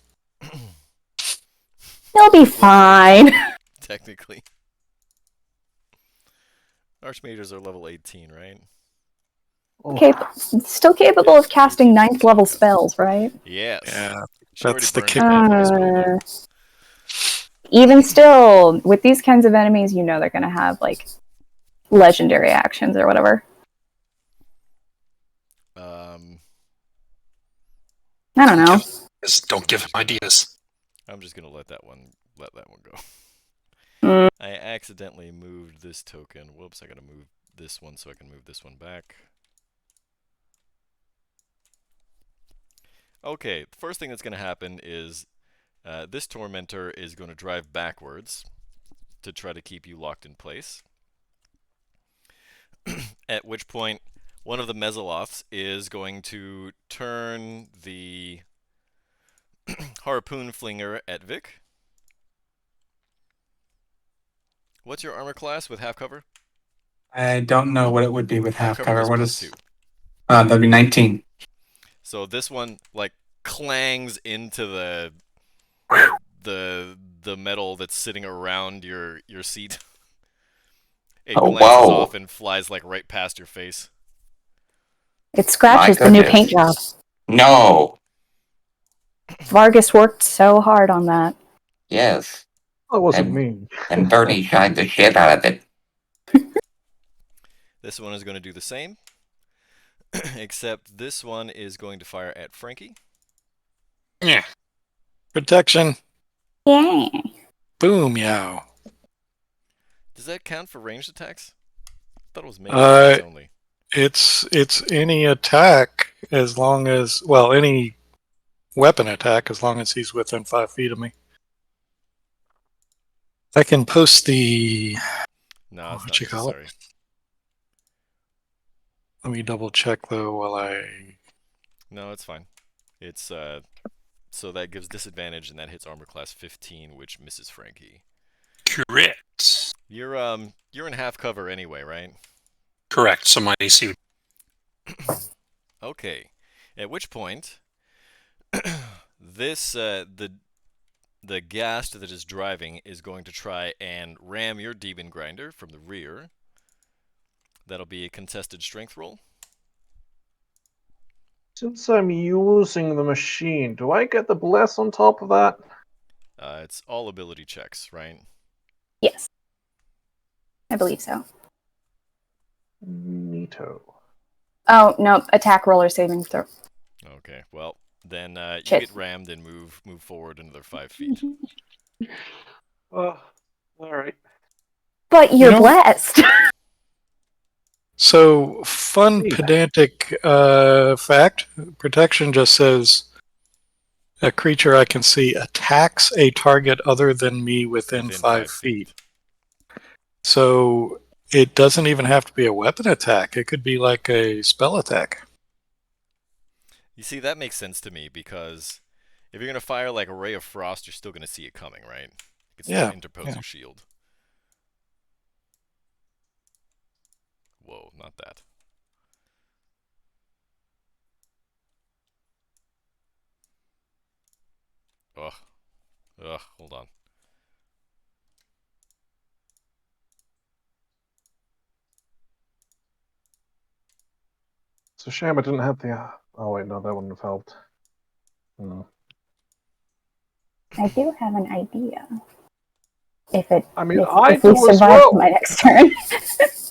B: They'll be fine.
A: Technically. Archmages are level 18, right?
B: Still capable of casting 9th level spells, right?
A: Yes.
D: Yeah,
A: She already
D: that's the
A: burned
D: kick.
A: that for spell.
B: Even still, with these kinds of enemies, you know they're going to have, like, legendary actions or whatever. I don't know.
C: Just don't give him ideas.
A: I'm just gonna let that one go.
B: Mm.
A: I accidentally moved this token. Whoops, I gotta move this one so I can move this one back. Okay, the first thing that's gonna happen is this tormentor is gonna drive backwards to try to keep you locked in place. At which point, one of the Mezzoloths is going to turn the harpoon flinger at Vic. What's your armor class with half cover?
G: I don't know what it would be with half cover. What
A: plus
G: is?
A: 2.
G: That'd be 19.
A: So this one like clangs into the metal that's sitting around your seat. It glances off and flies like right past your face.
B: It scratches the new paint job.
F: No.
B: Vargas worked so hard on that.
F: Yes.
E: That wasn't me.
F: And Bernie shined the shit out of it.
A: This one is going to do the same. Except this one is going to fire at Frankie.
C: Yeah.
D: Protection.
B: Yeah.
D: Boom, yow.
A: Does that count for ranged attacks? I thought it was melee attacks only.
D: It's any attack as long as, well, any weapon attack as long as he's within 5 feet of me. I can post the.
A: No, it's
D: What
A: not
D: you call it?
A: necessary.
D: Let me double check though while I.
A: No, it's fine. It's so that gives disadvantage and that hits armor class 15, which misses Frankie.
C: Correct.
A: You're in half cover anyway, right?
C: Correct. So my AC.
A: Okay. At which point, this the ghast that is driving is going to try and ram your demon grinder from the rear. That'll be a contested strength roll.
E: Since I'm using the machine, do I get the bless on top of that?
A: It's all ability checks, right?
B: Yes. I believe so.
E: Neato.
B: Oh, no. Attack roller saving throw.
A: Okay. Well, then you
B: Shit.
A: get rammed and move forward another 5 feet.
E: All right.
B: But you're
D: You know-
B: blessed.
D: So, fun
E: Neat.
D: pedantic fact protection just says a creature I can see attacks a target other than me within 5 feet. So, it doesn't even have to be a weapon attack, it could be like a spell attack.
A: You see, that makes sense to me because if you're going to fire like a ray of frost, you're still going to see it coming, right? You can still
D: Yeah,
A: interpose
D: yeah.
A: your shield. Whoa, not that. Ugh. Ugh, hold on.
E: It's a shame I didn't have the. Oh wait, no, that wouldn't have helped.
B: I do have an idea. If it,
E: I mean,
B: if,
E: I
B: if we
E: do as
B: survive
E: well.
B: my next turn.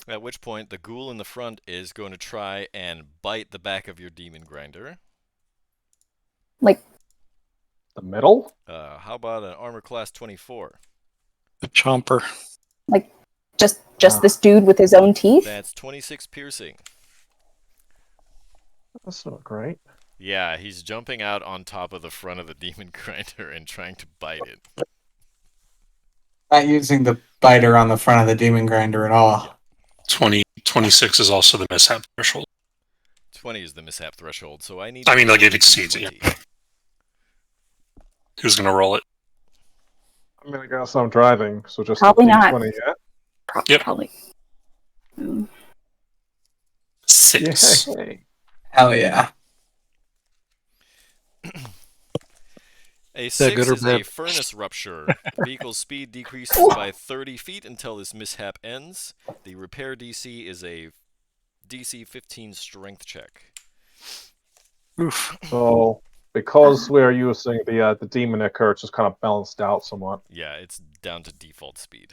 A: At which point, the ghoul in the front is going to try and bite the back of your demon grinder.
B: Like,
E: The middle?
A: How about an armor class 24?
D: A chomper.
B: just
E: Ah.
B: this dude with his own teeth?
A: That's 26 piercing.
E: That's not great.
A: Yeah, he's jumping out on top of the front of the demon grinder and trying to bite it.
G: Not using the biter on the front of the demon grinder at all.
C: 26 is also the mishap threshold.
A: 20 is the mishap threshold, so I need.
C: I mean,
A: to
C: like, it
A: roll a
C: exceeds it,
A: D20.
C: Who's going to roll it?
E: I mean, I guess I'm driving, so just
B: Probably
E: a
B: not.
E: D20, yeah?
C: Yep.
B: Probably. Mm.
C: 6.
E: Yay.
G: Hell yeah.
A: A
D: that good
A: 6
D: or
A: is a
D: bad?
A: furnace rupture. Vehicle speed decreases by 30 feet until this mishap ends. The repair DC is a DC 15 strength check.
D: Oof.
E: So, because we're using the demon echo, it's just kind of balanced out somewhat.
A: Yeah, it's down to default speed.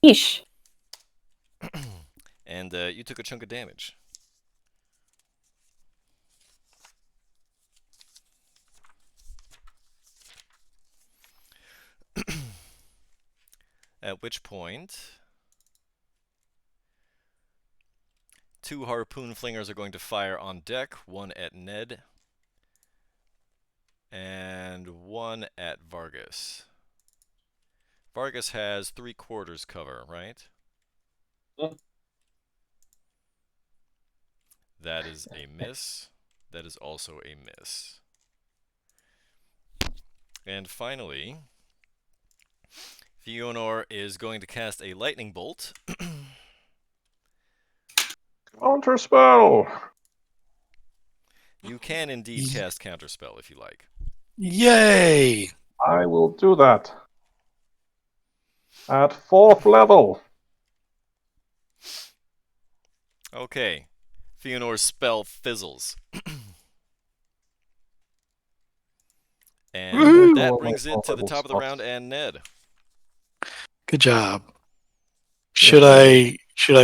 B: Yeesh.
A: And you took a chunk of damage. At which point, 2 harpoon flingers are going to fire on deck, 1 at Ned, and 1 at Vargas. Vargas has 3/4 cover, right?
E: Mm.
A: That is a miss. That is also a miss. And finally, Fionor is going to cast a lightning bolt.
E: Counterspell!
A: You can indeed cast counterspell if you like.
D: Yay!
E: I will do that. At 4th level.
A: Okay. Fionor's spell fizzles. And
D: Woohoo!
A: that
E: Oh,
A: brings
E: my
A: it to the
E: level
A: top of the
E: sucks.
A: round and Ned.
D: Good job. Should I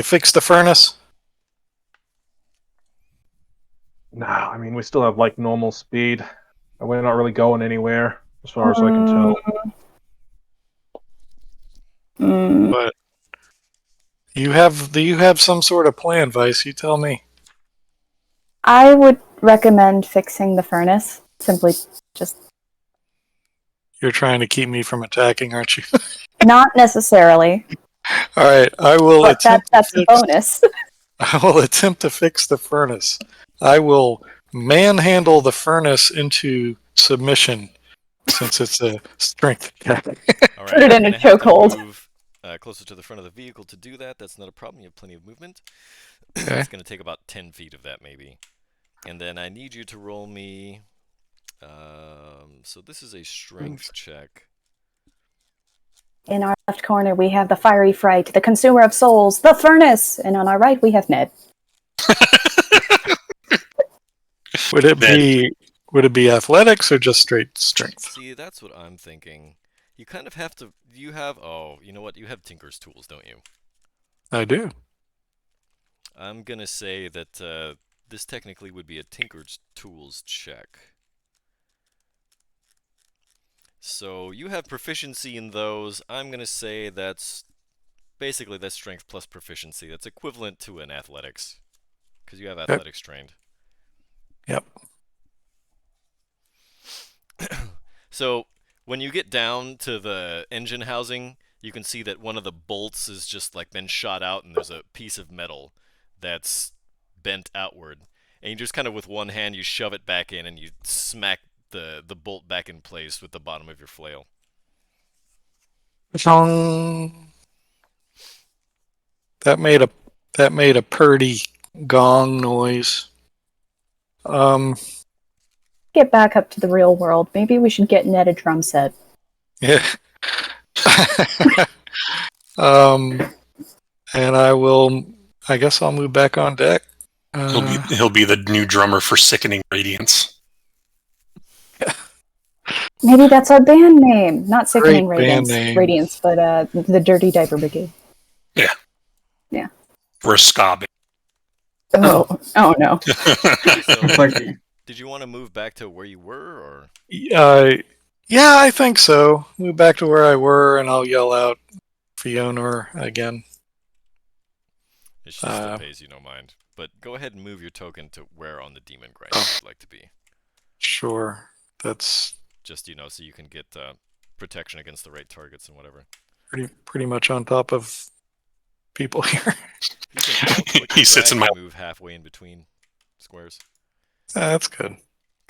D: fix the furnace?
E: Nah, I mean, we still have, like, normal speed. And we're not really going anywhere, as far as I can tell.
B: Mm.
D: But You have some sort of plan, Vice? You tell me.
B: I would recommend fixing the furnace. Simply just
D: You're trying to keep me from attacking, aren't you?
B: not necessarily,
D: All right, I will
B: but
D: attempt to
B: that's a
D: fix.
B: bonus.
D: I will attempt to fix the furnace. I will manhandle the furnace into submission, since it's a strength attack.
A: All
B: Put
A: right,
B: it
A: you're
B: in a
A: gonna have to
B: chokehold.
A: move closer to the front of the vehicle to do that. That's not a problem. You have plenty of movement.
D: Okay.
A: It's gonna take about 10 feet of that, maybe. And then I need you to roll me. So this is a strength check.
B: In our left corner, we have the fiery fright, the consumer of souls, the furnace, and on our right, we have Ned.
D: Would it be athletics or just straight strength?
A: See, that's what I'm thinking. You kind of have to. You have. Oh, you know what? You have Tinker's tools, don't you?
D: I do.
A: I'm gonna say that this technically would be a Tinker's tools check. So you have proficiency in those. I'm gonna say that's basically that's strength plus proficiency. That's equivalent to an athletics, because you have athletics trained.
D: Yep.
A: So when you get down to the engine housing, you can see that one of the bolts is just like been shot out, and there's a piece of metal that's bent outward. And you just kind of with one hand you shove it back in, and you smack the bolt back in place with the bottom of your flail.
D: Chong. That made a purty gong noise.
B: Get back up to the real world. Maybe we should get Ned a drum set.
D: Yeah. And I guess I'll move back on deck.
C: He'll be the new drummer for Sickening Radiance.
B: Maybe that's our band name. Not Sickening
D: Great band name.
B: Radiance, but the Dirty Diaper Brigade.
C: Yeah.
B: Yeah.
C: We're a ska band.
B: Oh no.
A: So, did you want to move back to where you were, or?
D: Yeah, I think so. Move back to where I were, and I'll yell out Fiona again.
A: She still pays you no mind. But go ahead and move your token to where on the demon grinder you'd like to be.
D: Sure. That's
A: just, so you can get protection against the right targets and whatever.
D: pretty much on top of people here.
A: You can alt-click
C: He sits in my.
A: move halfway in between squares.
D: That's good.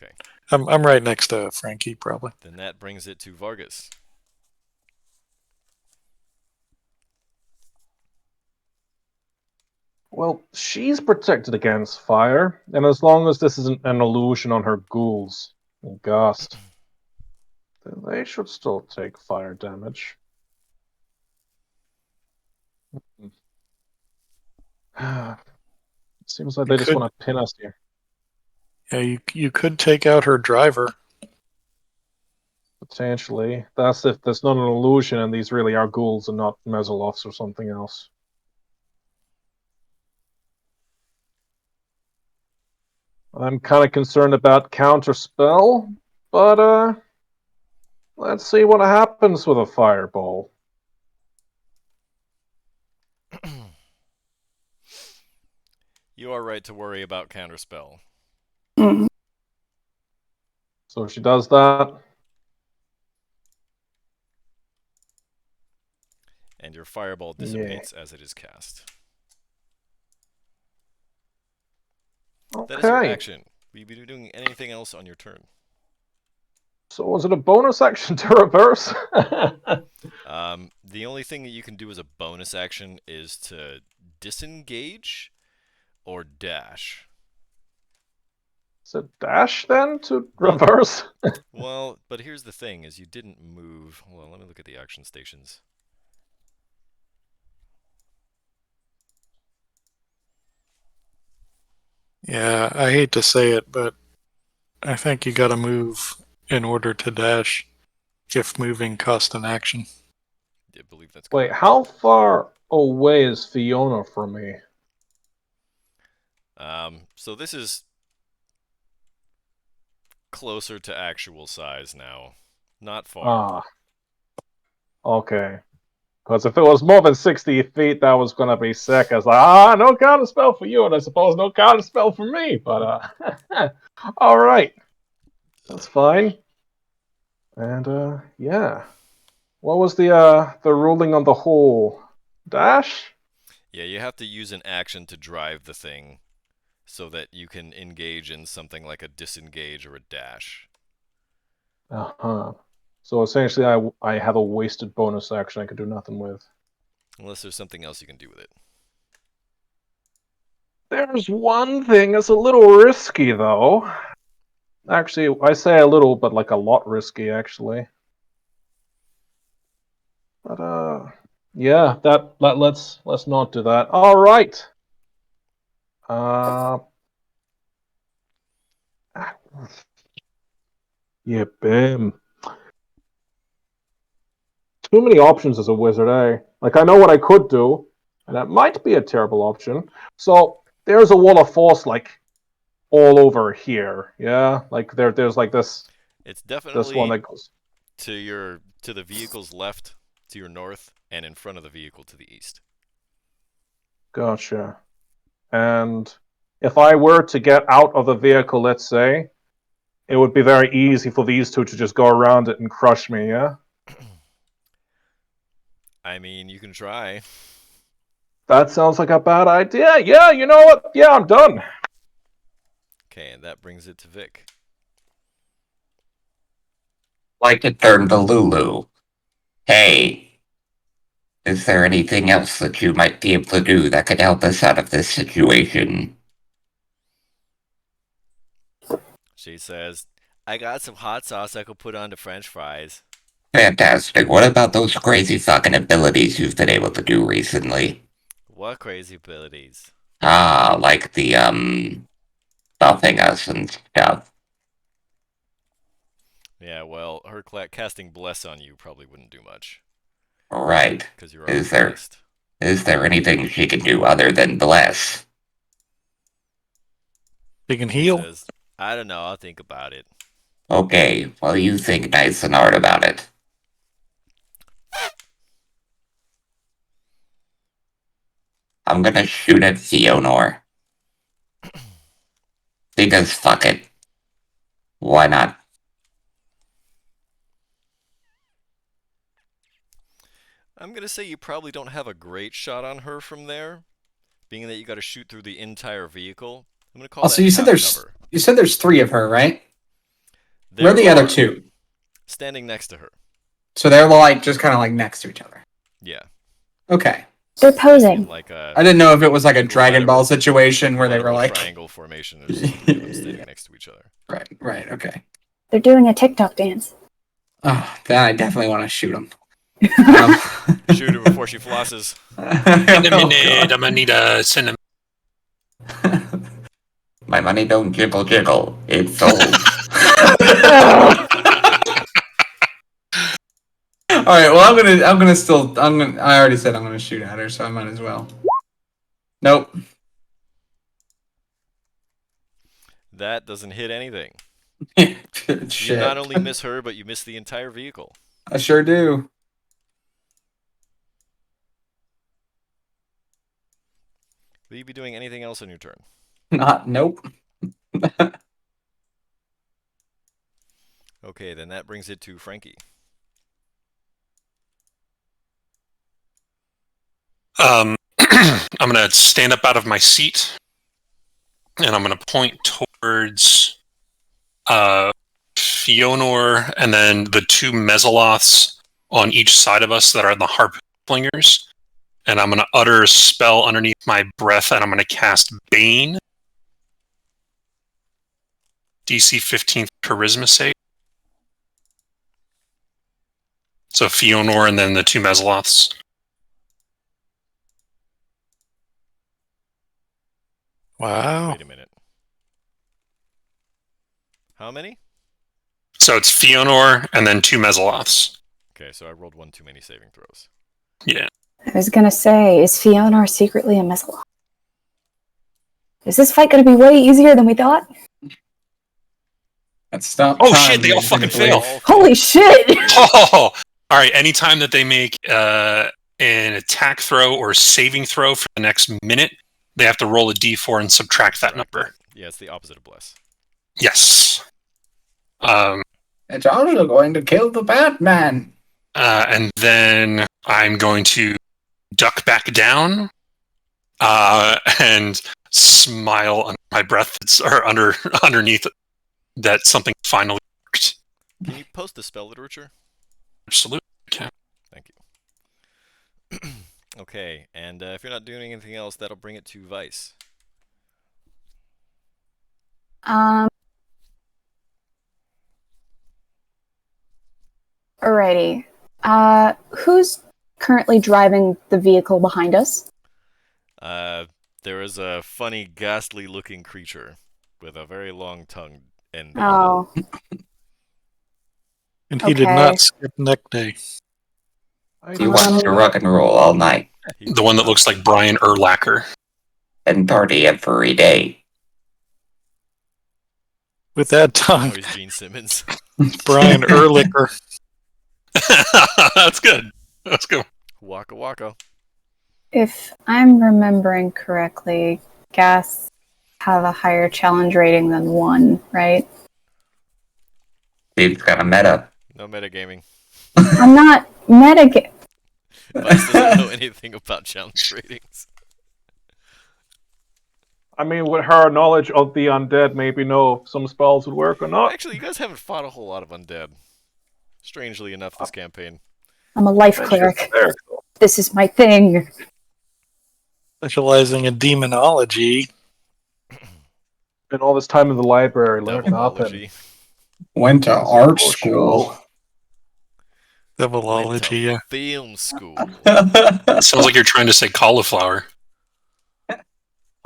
A: Okay.
D: I'm right next to Frankie, probably.
A: Then that brings it to Vargas.
E: Well, she's protected against fire, and as long as this isn't an illusion on her ghouls and Gust, then they should still take fire damage. It seems like they just want to pin us here.
D: Yeah, you could take out her driver.
E: Potentially. That's if there's not an illusion and these really are ghouls and not Mezzoloths or something else. I'm kind of concerned about counterspell, but let's see what happens with a fireball.
A: You are right to worry about counterspell.
B: Mm-hmm.
E: So she does that.
A: And your fireball dissipates as it is cast.
E: Okay.
A: That is your action. Will you be doing anything else on your turn?
E: So was it a bonus action to reverse?
A: The only thing that you can do as a bonus action is to disengage or dash.
E: Is it dash then to reverse?
A: Well, but here's the thing: is you didn't move. Hold on, let me look at the action stations.
D: Yeah, I hate to say it, but I think you got to move in order to dash. If moving costs an action.
A: I believe that's
E: Wait,
A: correct.
E: how far away is Fiona from me?
A: So this is closer to actual size now. Not far.
E: Ah. Okay. Because if it was more than 60 feet, that was going to be sick. I was like, no counter spell for you, and I suppose no counter spell for me. But, all right. That's fine. And, yeah. What was the ruling on the whole dash?
A: Yeah, you have to use an action to drive the thing so that you can engage in something like a disengage or a dash.
E: Uh-huh. So essentially, I have a wasted bonus action I could do nothing with.
A: Unless there's something else you can do with it.
E: There's one thing that's a little risky, though. Actually, I say a little, but like a lot risky, actually. But yeah, let's not do that. All right. Yeah, bam. Too many options as a wizard, eh? Like, I know what I could do, and that might be a terrible option. So there's a wall of force, like, all over here. Yeah, like there's like this.
A: It's
E: This one
A: definitely
E: that goes.
A: to the vehicle's left, to your north, and in front of the vehicle to the east.
E: Gotcha. And if I were to get out of the vehicle, let's say, it would be very easy for these two to just go around it and crush me, yeah?
A: I mean, you can try.
E: That sounds like a bad idea. Yeah, you know what? Yeah, I'm done.
A: Okay, and that brings it to Vic.
F: Like to turn to Lulu. Hey, is there anything else that you might be able to do that could help us out of this situation?
A: She says, I got some hot sauce I could put onto French fries.
F: Fantastic. What about those crazy fucking abilities you've been able to do recently?
A: What crazy abilities?
F: Like the, buffing us and stuff.
A: Yeah, well, her casting Bless on you probably wouldn't do much.
F: Right.
A: Because you're already
F: Is there
A: blessed.
F: is there anything she can do other than bless?
D: You can
A: She
D: heal.
A: says, I don't know, I'll think about it.
F: Okay, well you think nice and hard about it. I'm gonna shoot at Theonor. Because fuck it. Why not?
A: I'm going to say you probably don't have a great shot on her from there, being that you got to shoot through the entire vehicle. I'm going to call that
G: Also, you said
A: half
G: there's
A: cover.
G: you said there's 3 of her, right?
A: There
G: Where are the other
A: are
G: 2?
A: standing next to her.
G: So they're like just kind of like next to each other.
A: Yeah.
G: Okay.
B: They're posing.
A: Like a
G: I didn't know if it was like a Dragon
A: lateral-
G: Ball situation where they were
A: lateral
G: like
A: triangle formation. There's 3 of them standing next to each other.
G: right, okay.
B: They're doing a TikTok dance.
G: Oh, then I definitely want to shoot them.
A: Shoot her before she flosses.
C: In a minute, I'm gonna need a cinnamon.
F: My money don't jiggle jiggle. It's sold.
G: All right. Well, I already said I'm gonna shoot at her, so I might as well. Nope.
A: That doesn't hit anything.
G: Shit.
A: You not only miss her, but you miss the entire vehicle.
G: I sure do.
A: Will you be doing anything else on your turn?
G: Nope.
A: Okay, then that brings it to Frankie.
C: I'm gonna stand up out of my seat, and I'm gonna point towards Fionor, and then the 2 Mezzoloths on each side of us that are the harpoon flingers. And I'm gonna utter a spell underneath my breath, and I'm gonna cast Bane. DC 15 Charisma save. So Fionor and then the 2 Mezzoloths.
D: Wow.
A: Wait a minute. How many?
C: So it's Fionor and then 2 Mezzoloths.
A: Okay, so I rolled 1 too many saving throws.
C: Yeah.
B: I was gonna say, is Fionor secretly a Mezzaloth? Is this fight gonna be way easier than we thought?
G: Let's stop.
C: Oh,
G: trying
C: shit, they
G: to
C: all
G: make
C: fucking
G: me believe.
C: fail.
B: Holy shit!
C: Oh! Alright, anytime that they make an attack throw or saving throw for the next minute, they have to roll a d4 and subtract that number.
A: Yeah, it's the opposite of bless.
C: Yes.
G: It's also going to kill the Batman.
C: And then I'm going to duck back down and smile under my breath, or underneath that something finally worked.
A: Can you post the spell literature?
C: Absolutely can.
A: Thank you. Okay, and if you're not doing anything else, that'll bring it to Vice.
B: Alrighty. Who's currently driving the vehicle behind us?
A: There is a funny, ghastly-looking creature with a very long tongue. And
B: Oh,
D: And he did
B: Okay.
D: not skip neck day.
F: He wants to rock and roll all night
C: The one that looks like Brian Urlacher.
F: and party every day.
D: With that
A: Oh,
D: tongue,
A: he's Gene Simmons.
D: Brian Ehrlicher.
C: That's good. That's good.
A: Waka waka.
B: if I'm remembering correctly, gas have a higher challenge rating than 1, right?
F: Steve's got a meta.
A: No metagaming.
B: I'm not meta.
A: Vice doesn't know anything about challenge ratings.
E: I mean, with her knowledge of the undead, maybe know if some spells would work or not.
A: Actually, you guys haven't fought a whole lot of undead. Strangely enough, this campaign.
B: I'm a life cleric. This is my thing.
D: Specializing in demonology.
E: Spent all this time in the library, learned nothing.
A: Devilology.
G: Went to art school.
D: Devilology, yeah.
A: Film school.
C: Sounds like you're trying to say cauliflower.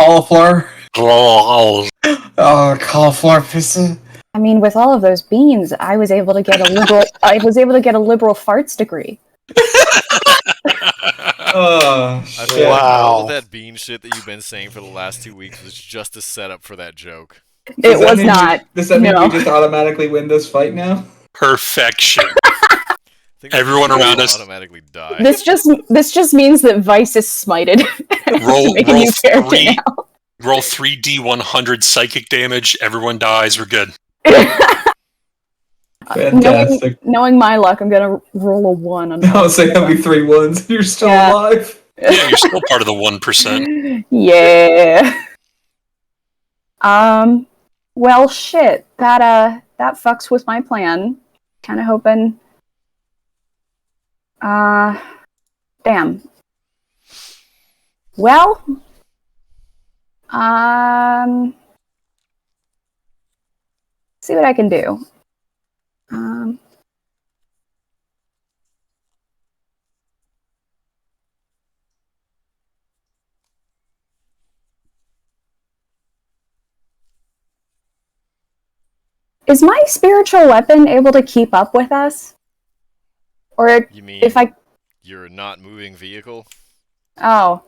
G: Cauliflower.
C: Oh,
G: Oh, cauliflower pizza.
B: I mean, with all of those beans, I was able to get a liberal. I was able to get a liberal farts degree.
G: Oh,
A: I
G: shit.
A: feel like all
D: Wow.
A: of that bean shit that you've been saying for the last 2 weeks was just a setup for that joke.
B: It was not.
G: Does that mean
B: No.
G: we just automatically win this fight now?
C: perfection.
A: I think
C: Everyone
A: people
C: around
A: will
C: us-
A: automatically die.
B: This just means that Vice is smited.
C: Roll-
B: Make a
C: roll
B: new character
C: 3.
B: now.
C: Roll 3d100 psychic damage. Everyone dies. We're good.
G: Fantastic.
B: Knowing my luck, I'm gonna roll a 1 on
G: I was saying that'll be 3 1s. You're still
B: Yeah.
G: alive.
C: Yeah, you're still part of the 1%.
B: Yeah. Well, shit. That fucks with my plan. Kind of hoping. Damn. Well. See what I can do. Is my spiritual weapon able to keep up with us? Or
A: You mean
B: if I...
A: you're not moving vehicle?
B: Oh.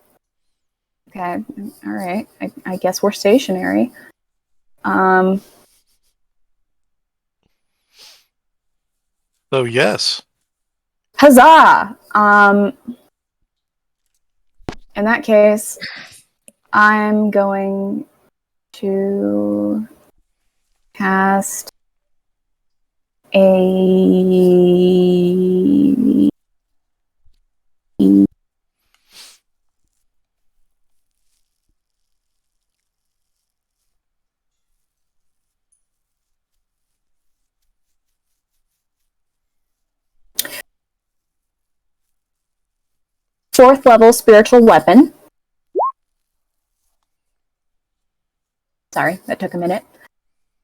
B: Okay. Alright. I guess we're stationary.
D: So yes.
B: Huzzah! In that case, I'm going to cast a... fourth level spiritual weapon. Sorry, that took a minute.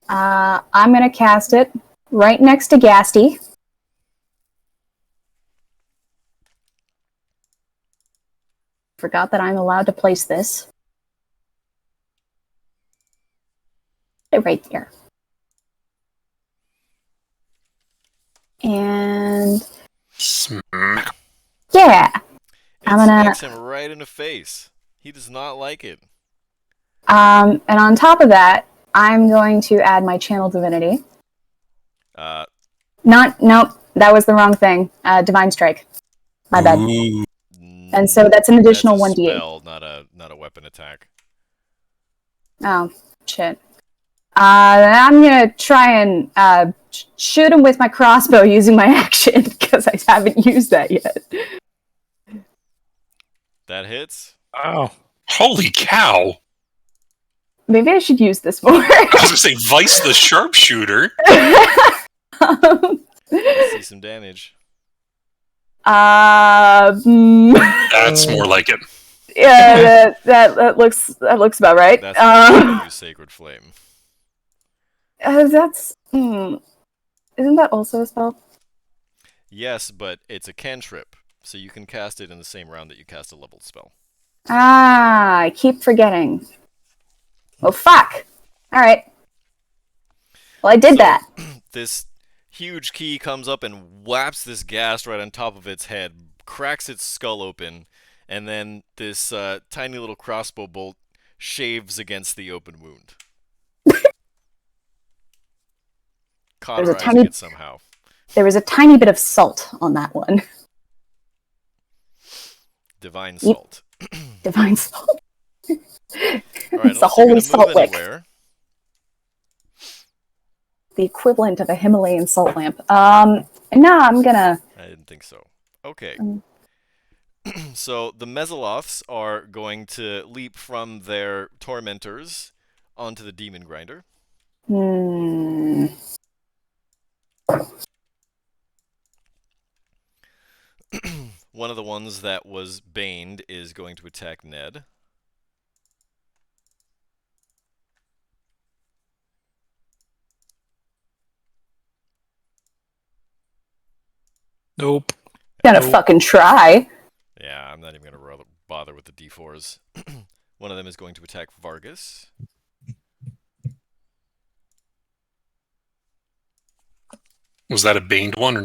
B: I'm going to cast it right next to Gasty. Forgot that I'm allowed to place this. Right there. And
C: Smack.
B: yeah,
A: It
B: I'm gonna-
A: smacks him right in the face. He does not like it.
B: and on top of that, I'm going to add my channel divinity. Nope, that was the wrong thing. Divine strike. My bad.
C: Ooh.
B: And so that's an additional
A: That's a
B: 1d8.
A: spell, not a weapon attack.
B: Oh, shit. I'm gonna try and shoot him with my crossbow using my action, because I haven't used that yet.
A: That hits.
D: Wow.
C: Holy cow!
B: Maybe I should use this more.
C: I was gonna say Vice the sharpshooter.
A: Let's see some damage.
C: That's more like it.
B: Yeah, that looks about right.
A: That's why you use Sacred Flame.
B: That's isn't that also a spell?
A: Yes, but it's a cantrip, so you can cast it in the same round that you cast a leveled spell.
B: I keep forgetting. Oh fuck! All right. Well, I did that.
A: This huge key comes up and whaps this ghast right on top of its head, cracks its skull open, and then this tiny little crossbow bolt shaves against the open wound. Cauterizing it somehow.
B: There was a tiny bit of salt on that one.
A: Divine salt.
B: Divine salt.
A: All right,
B: It's the holy salt lick. The equivalent of a Himalayan salt lamp. No, I'm gonna.
A: I didn't think so. Okay. So the Mesoloths are going to leap from their tormentors onto the demon grinder. One of the ones that was baned is going to attack Ned.
D: Nope.
B: Gonna fucking try.
A: Yeah, I'm not even going to bother with the D4s. One of them is going to attack Vargas.
C: Was that a baned one? Or...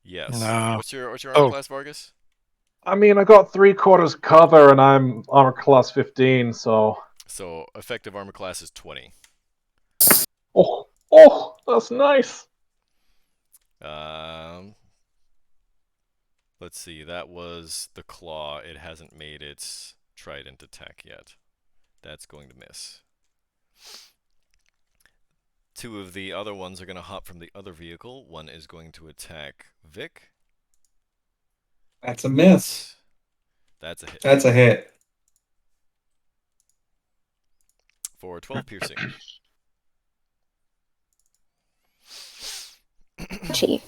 A: Yes.
D: No.
A: What's your armor class, Vargas?
E: I mean, I got 3/4 cover, and I'm armor class 15, so...
A: So, effective armor class is 20.
E: Oh, that's nice!
A: Let's see, that was the claw. It hasn't made its trident attack yet. That's going to miss. Two of the other ones are going to hop from the other vehicle. One is going to attack Vic.
G: That's a miss.
A: That's a hit.
G: That's a hit.
A: For 12 piercing.
B: Gee.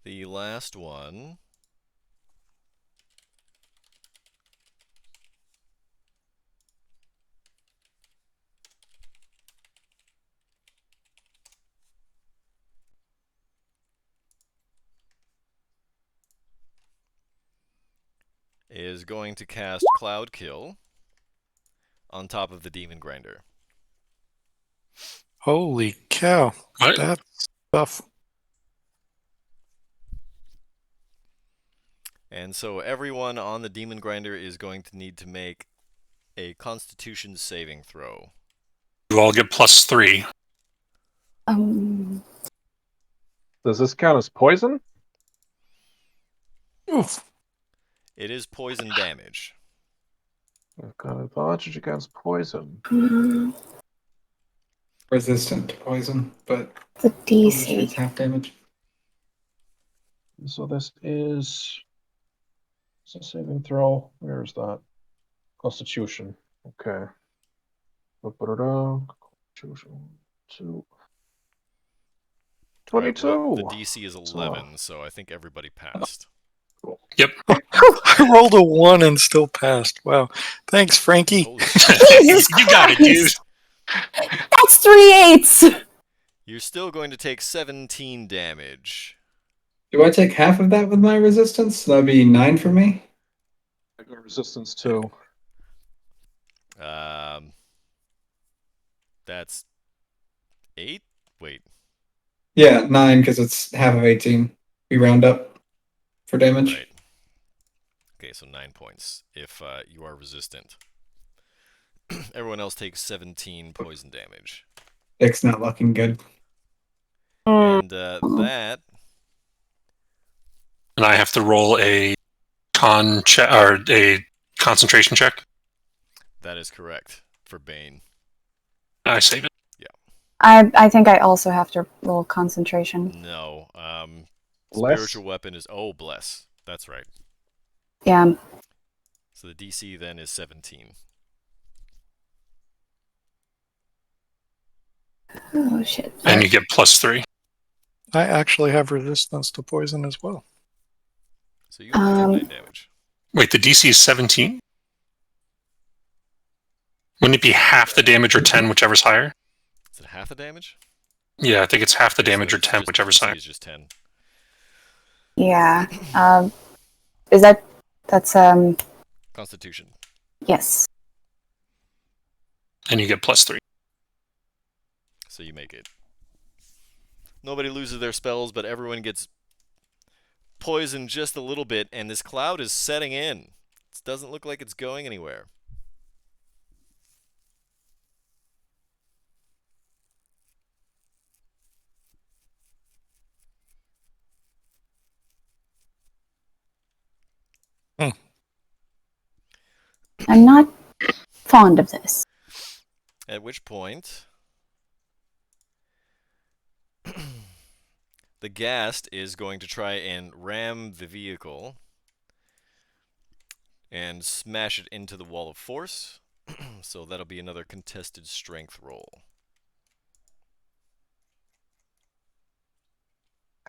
A: The last one is going to cast Cloud Kill on top of the Demon Grinder.
D: Holy cow.
C: What?
D: That's tough.
A: And so everyone on the Demon Grinder is going to need to make a Constitution saving throw.
C: You all get +3.
E: Does this count as poison?
D: Oof.
A: It is poison damage.
E: I've got advantage against poison.
G: Resistant to poison, but
B: The
G: it's
B: DC.
G: half damage.
E: So this is... It's a saving throw. Where is that? Constitution. Okay. Constitution. 2. 22!
A: Well, the DC is 11, so I think everybody passed.
C: Yep.
D: I rolled a 1 and still passed. Wow. Thanks, Frankie.
A: Holy shit.
B: Jesus
C: You got it, dude.
B: Christ. That's 3/8.
A: You're still going to take 17 damage.
G: Do I take half of that with my resistance? That'd be 9 for me.
E: I got resistance too.
A: That's 8? Wait.
G: Yeah, 9 because it's half of 18. We round up for damage.
A: Right. Okay, so 9 points if you are resistant. Everyone else takes 17 poison damage.
G: Dick's not looking good.
A: And that
C: And I have to roll a con check or a concentration check.
A: that is correct for Bane.
C: I save it.
B: I think I also have to roll concentration.
A: No.
E: Bless.
A: Spiritual weapon is bless. That's right.
B: Yeah.
A: So the DC then is 17.
B: Oh shit.
C: And you get +3.
D: I actually have resistance to poison as well.
A: So you only take 9 damage.
C: Wait, the DC is 17? Wouldn't it be half the damage or 10, whichever's higher?
A: Is it half the damage?
C: Yeah, I think it's half the
A: Okay, so
C: damage or
A: it's
C: 10,
A: just-
C: whichever's
A: DC
C: higher.
A: is just 10.
B: Yeah. Is that's
A: Constitution.
B: yes.
C: And you get +3.
A: So you make it. Nobody loses their spells, but everyone gets poisoned just a little bit, and this cloud is setting in. It doesn't look like it's going anywhere.
B: I'm not fond of this.
A: At which point, the Ghast is going to try and ram the vehicle and smash it into the wall of force. So that'll be another contested strength roll.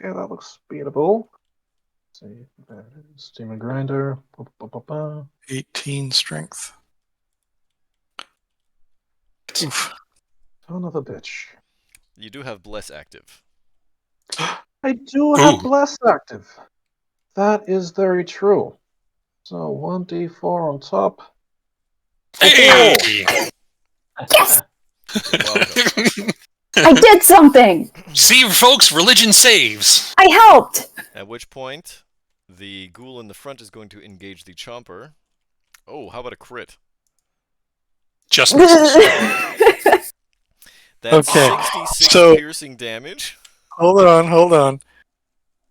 E: Okay, that looks beatable. Let's see, Steamer Grinder.
D: 18 strength. Oof.
E: Son of a bitch.
A: You do have Bless active.
E: I do have
C: Ooh.
E: Bless active. That is very true. So 1d4 on top.
C: Hey!
B: Yes!
A: You're welcome.
B: I did something!
C: See, folks, religion saves.
B: I helped!
A: At which point, the ghoul in the front is going to engage the chomper. Oh, how about a crit?
C: Just misses.
A: That's
D: Okay,
A: 66
D: so-
A: piercing damage.
D: Hold on.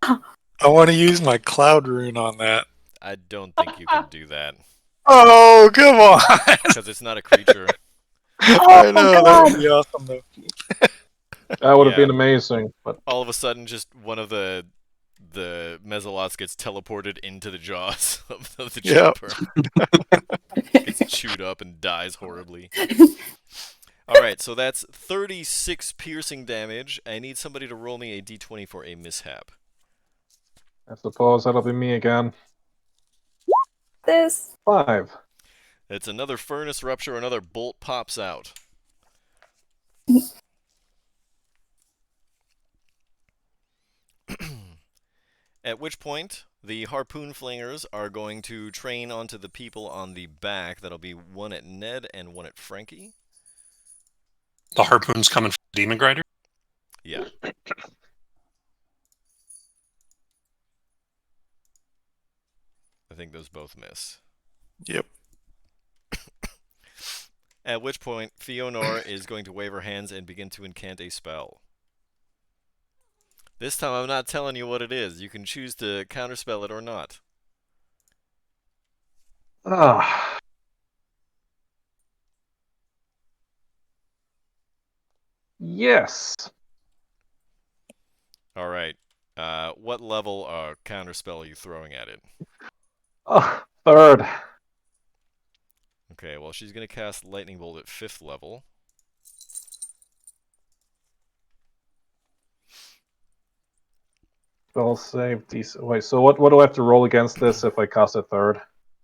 D: I want to use my cloud rune on that.
A: I don't think you can do that
D: Oh, come on!
A: because it's not a creature.
D: I know, that
B: God.
D: would be awesome though.
E: That would have
A: Yeah.
E: been amazing, but
A: All of a sudden, just one of the Mezzalots gets teleported into the jaws of the
D: Yep.
A: chomper. Gets chewed up and dies horribly. Alright, so that's 36 piercing damage. I need somebody to roll me a d20 for a mishap.
E: I suppose that'll be me again.
B: This.
E: 5.
A: It's another furnace rupture, another bolt pops out. At which point, the harpoon flingers are going to train onto the people on the back. That'll be one at Ned and one at Frankie.
C: The harpoon's coming from the demon grinder.
A: Yeah. I think those both miss.
D: Yep.
A: At which point, Fionor is going to wave her hands and begin to incant a spell. This time I'm not telling you what it is. You can choose to counterspell it or not.
E: Ah. Yes.
A: Alright. What level counterspell are you throwing at it?
E: Oh, 3rd.
A: Okay, well, she's going to cast Lightning Bolt at 5th level.
E: Spell save. Wait, so what do I have to roll against this if I cast it 3rd?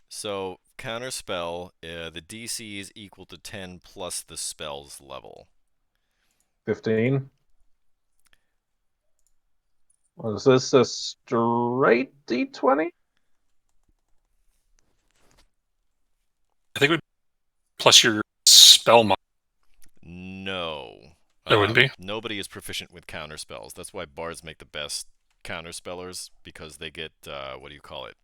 A: So, counterspell, the DC is equal to 10 plus the spell's level.
E: 15. Was this a straight d20?
C: I think it would plus your spell mod.
A: No.
C: That wouldn't be?
A: Nobody is proficient with counterspells. That's why bards make the best counterspellers, because they get, what do you call it?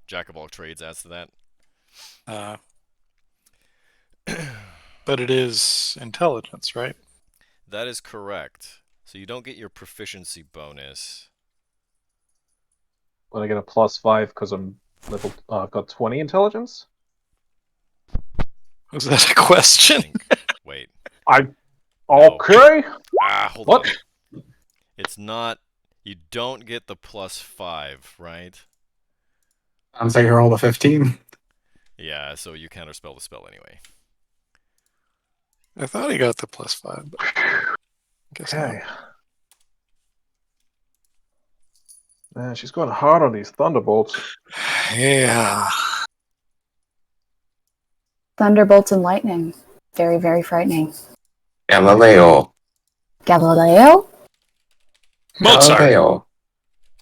A: Jack of all trades adds to that.
D: But it is intelligence, right?
A: That is correct. So you don't get your proficiency bonus.
E: But I get a +5 because I'm level. Got 20 intelligence.
D: Was that a
A: I
D: question?
A: think. Wait.
E: Okay.
A: Hold
E: What?
A: on. It's not. You don't get the +5, right?
G: Sounds like you rolled a 15.
A: Yeah, so you counterspell the spell anyway.
D: I thought he got the +5, but I guess not.
E: Okay. Man, she's going hard on these thunderbolts.
D: Yeah.
B: Thunderbolts and lightning. Very, very frightening.
F: Galileo.
B: Galileo?
C: Mozart.
F: Galileo.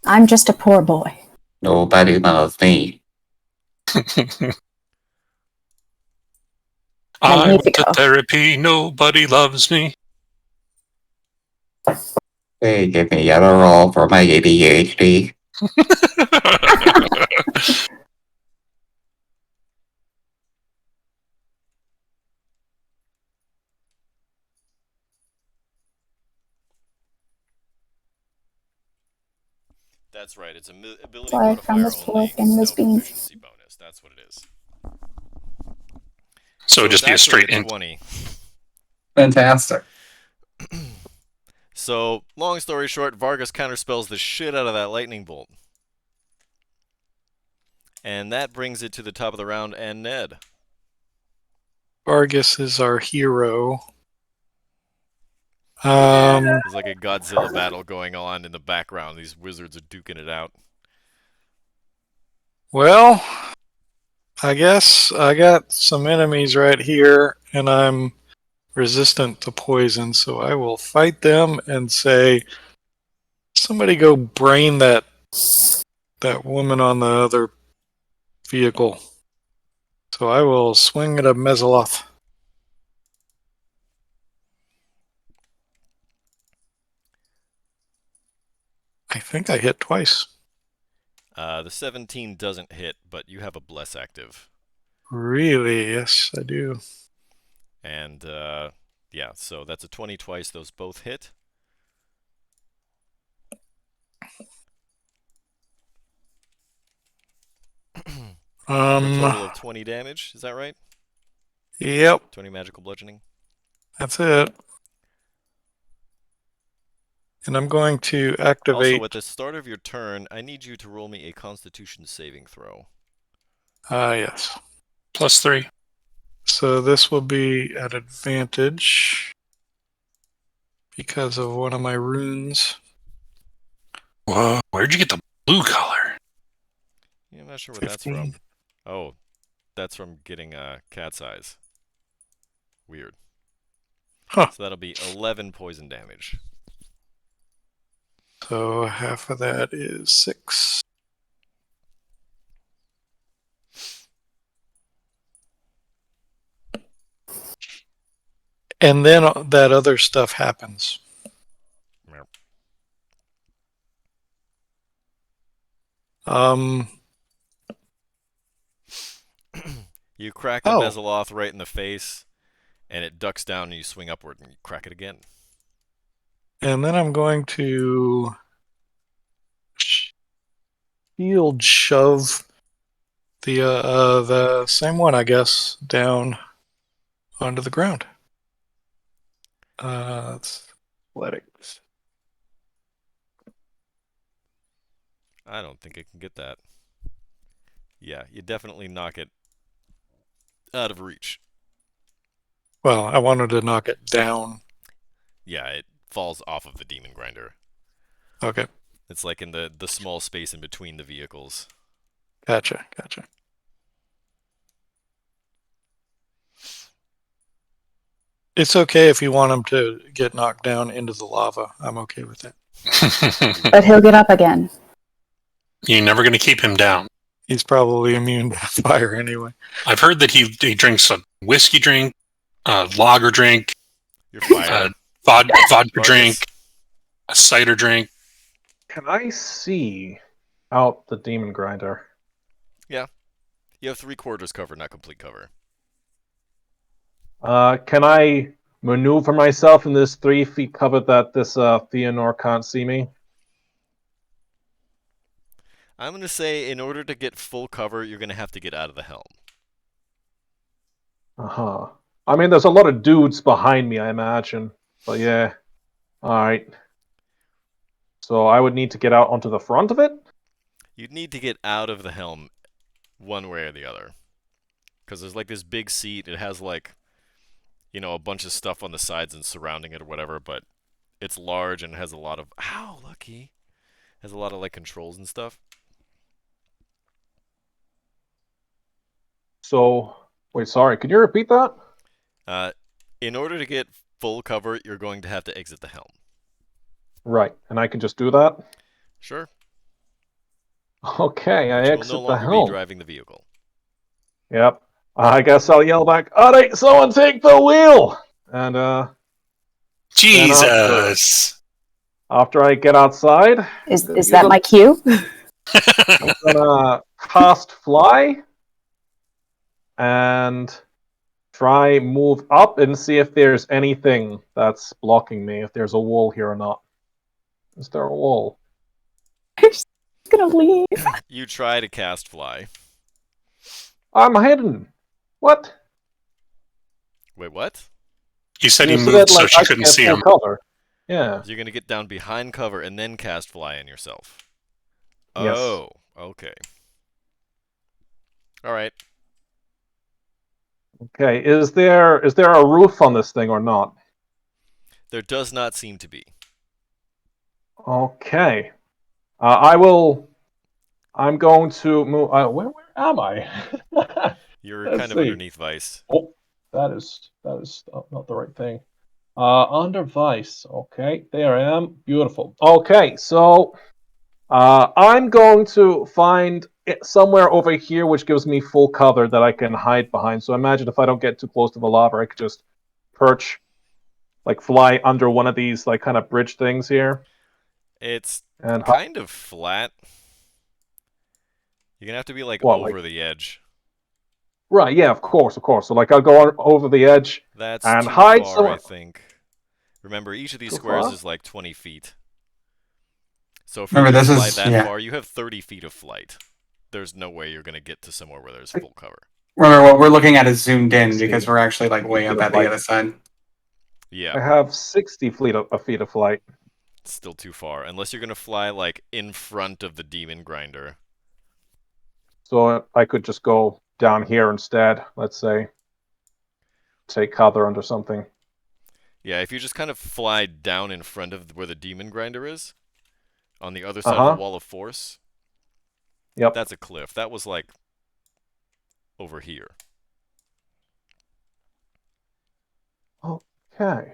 B: I'm just a poor boy.
F: Nobody loves me.
C: I went
B: Magnifico.
C: to therapy. Nobody loves me.
F: They give me yellow roll for my ADHD.
A: That's right. It's a ability
B: Sorry, from
A: modifier
B: this
A: only.
B: floor and this
A: No
B: beam.
A: proficiency bonus. That's what it is.
C: So it'd just be a
A: it's
C: straight
A: actually a
C: int.
A: 20.
G: Fantastic.
A: So, long story short, Vargas counterspells the shit out of that lightning bolt. And that brings it to the top of the round and Ned.
D: Vargas is our hero.
A: There's like a Godzilla battle going on in the background. These wizards are duking it out.
D: Well, I guess I got some enemies right here, and I'm resistant to poison, so I will fight them and say, somebody go brain that woman on the other vehicle. So I will swing at a Mezoloth. I think I hit twice.
A: The 17 doesn't hit, but you have a bless active.
D: Really? Yes, I do.
A: And, yeah, so that's a 20 twice. Those both hit. For a total of 20 damage. Is that right?
D: Yep,
A: 20 magical bludgeoning.
D: that's it. And I'm going to activate.
A: Also, at the start of your turn, I need you to roll me a Constitution saving throw.
D: Yes.
C: +3.
D: So this will be at advantage because of one of my runes.
C: Whoa, where'd you get the blue color?
A: Yeah, I'm not sure what
D: 15.
A: that's from. Oh, that's from getting cat's eyes. Weird.
D: Huh.
A: So that'll be 11 poison damage.
D: So half of that is 6. And then that other stuff happens.
A: Meow. You crack the
D: Oh.
A: Mezoloth right in the face, and it ducks down, and you swing upward, and you crack it again.
D: And then I'm going to shield shove the same one, I guess, down onto the ground. That's athletics.
A: I don't think it can get that. Yeah, you definitely knock it out of reach.
D: Well, I wanted to knock it down.
A: Yeah, it falls off of the Demon Grinder.
D: Okay,
A: It's like in the small space in between the vehicles.
D: gotcha. It's okay if you want him to get knocked down into the lava. I'm okay with that.
B: But he'll get up again.
C: You're never going to keep him down.
D: He's probably immune to fire anyway.
C: I've heard that he drinks a whiskey drink, a lager drink,
A: You're fired.
C: vodka
A: Vargas.
C: drink, a cider drink.
E: Can I see out the demon grinder?
A: You have 3/4 cover, not complete cover.
E: Can I maneuver myself in this 3 feet cover that this Theonor can't see me?
A: I'm going to say in order to get full cover, you're going to have to get out of the helm.
E: Uh-huh. I mean, there's a lot of dudes behind me, I imagine. But yeah. Alright. So I would need to get out onto the front of it?
A: You'd need to get out of the helm one way or the other. Because there's like this big seat. It has like, you know, a bunch of stuff on the sides and surrounding it or whatever, but it's large and has a lot of... Ow, lucky. Has a lot of like controls and stuff.
E: So, wait, sorry, can you repeat that?
A: In order to get full cover, you're going to have to exit the helm.
E: Right, and I can just do that?
A: Sure.
E: Okay, I
A: But you will
E: exit
A: no
E: the
A: longer be
E: helm.
A: driving the vehicle.
E: Yep. I guess I'll yell back, alright, someone take the wheel! And,
C: Jesus.
E: after I get outside,
B: Is that my cue?
E: I'm gonna cast fly and try move up and see if there's anything that's blocking me, if there's a wall here or not. Is there a wall?
B: I'm just gonna leave.
A: You try to cast fly.
E: I'm hidden. What?
A: Wait, what?
C: You said he
E: You
C: moved so
E: like,
C: she
E: I
C: couldn't
E: can
C: see
E: full
C: him.
E: cover. Yeah.
A: You're going to get down behind cover and then cast fly on yourself.
E: Yes.
A: Oh, okay. All right.
E: Okay. Is there a roof on this thing or not?
A: There does not seem to be.
E: Okay. I'm going to move. Where am I?
A: You're
E: Let's
A: kind of
E: see.
A: underneath Vice.
E: Oh, that is not the right thing. Under Vice. Okay, there I am. Beautiful. Okay, so I'm going to find it somewhere over here which gives me full cover that I can hide behind. So imagine if I don't get too close to the lava, I could just perch, like fly under one of these like kind of bridge things here.
A: It's
E: And
A: kind of flat. You're going to have to be like
E: what,
A: over
E: like,
A: the edge.
E: right? Yeah, of course. So like I'll go over the edge
A: That's
E: and
A: too
E: hide
A: far,
E: somewhere.
A: I think. Remember, each of these
E: Too
A: squares
E: far?
A: is like 20 feet. So for
F: Remember,
A: you to
F: this
A: fly
F: is
A: that
F: yeah.
A: far, you have 30 feet of flight. There's no way you're going to get to somewhere where there's full cover.
F: Remember, what we're looking at is zoomed in
E: See.
F: because we're actually like way up at the other side.
A: Yeah,
E: I have 60 feet of flight.
A: it's still too far. Unless you're going to fly like in front of the demon grinder.
E: So I could just go down here instead, let's say. Take cover under something.
A: Yeah, if you just kind of fly down in front of where the demon grinder is, on the other side of the wall of force,
E: Yep.
A: that's a cliff. That was like over here.
E: Okay.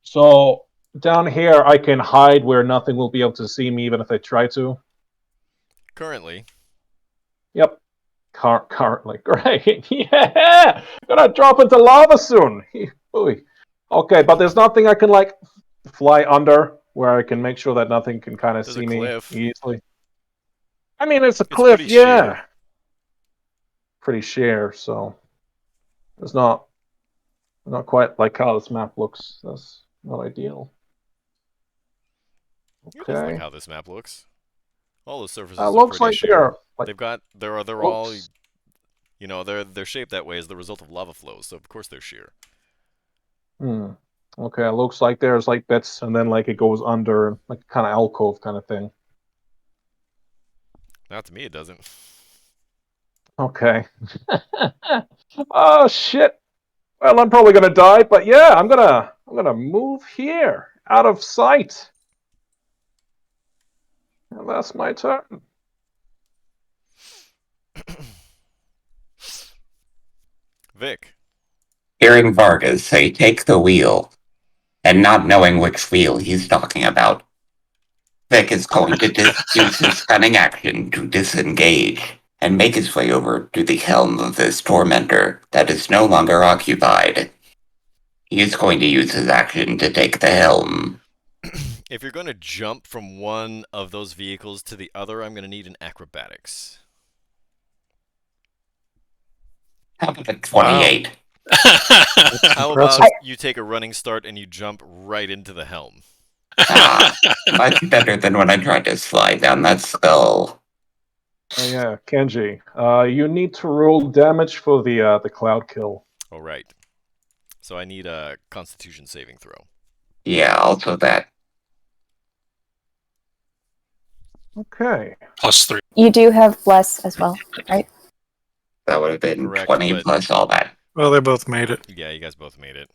E: So down here I can hide where nothing will be able to see me even if I try to.
A: Currently.
E: Yep. Currently. Great. Yeah! Gonna drop into lava soon. Ooh. Okay, but there's nothing I can like fly under where I can make sure that nothing can kind of
A: There's
E: see
A: a
E: me
A: cliff.
E: easily. I mean, it's a
A: It's
E: cliff,
A: pretty
E: yeah.
A: sheer.
E: Pretty sheer, so it's not quite like how this map looks. That's not ideal.
A: It is like
E: Okay.
A: how this map looks. All the surfaces are
E: Looks
A: pretty
E: like
A: sheer.
E: they're like
A: They're all,
E: oops.
A: you know, they're shaped that way as the result of lava flows, so of course they're sheer.
E: Okay, it looks like there's like bits and then like it goes under like kind of alcove kind of thing.
A: Not to me, it doesn't.
E: Okay. Oh shit. Well, I'm probably gonna die, but yeah, I'm gonna move here out of sight. And that's my turn.
A: Vic.
F: Hearing Vargas say, "Take the wheel," and not knowing which wheel he's talking about, Vic is going to use his cunning action to disengage and make his way over to the helm of this tormentor that is no longer occupied. He is going to use his action to take the helm.
A: If you're going to jump from one of those vehicles to the other, I'm going to need an acrobatics.
F: How about a 28?
A: How about
D: Impressive.
A: you take a running start and you jump right into the helm?
F: Much better than when I tried to slide down that skull.
E: Oh yeah, Kenji. You need to roll damage for the cloud kill.
A: All right. So I need a Constitution saving throw.
F: Yeah, also that.
E: Okay.
C: +3.
B: You do have bless as well, right?
F: That would have been
A: Correct,
F: 20
A: but-
F: plus all that.
D: Well, they both made it.
A: Yeah, you guys both made it.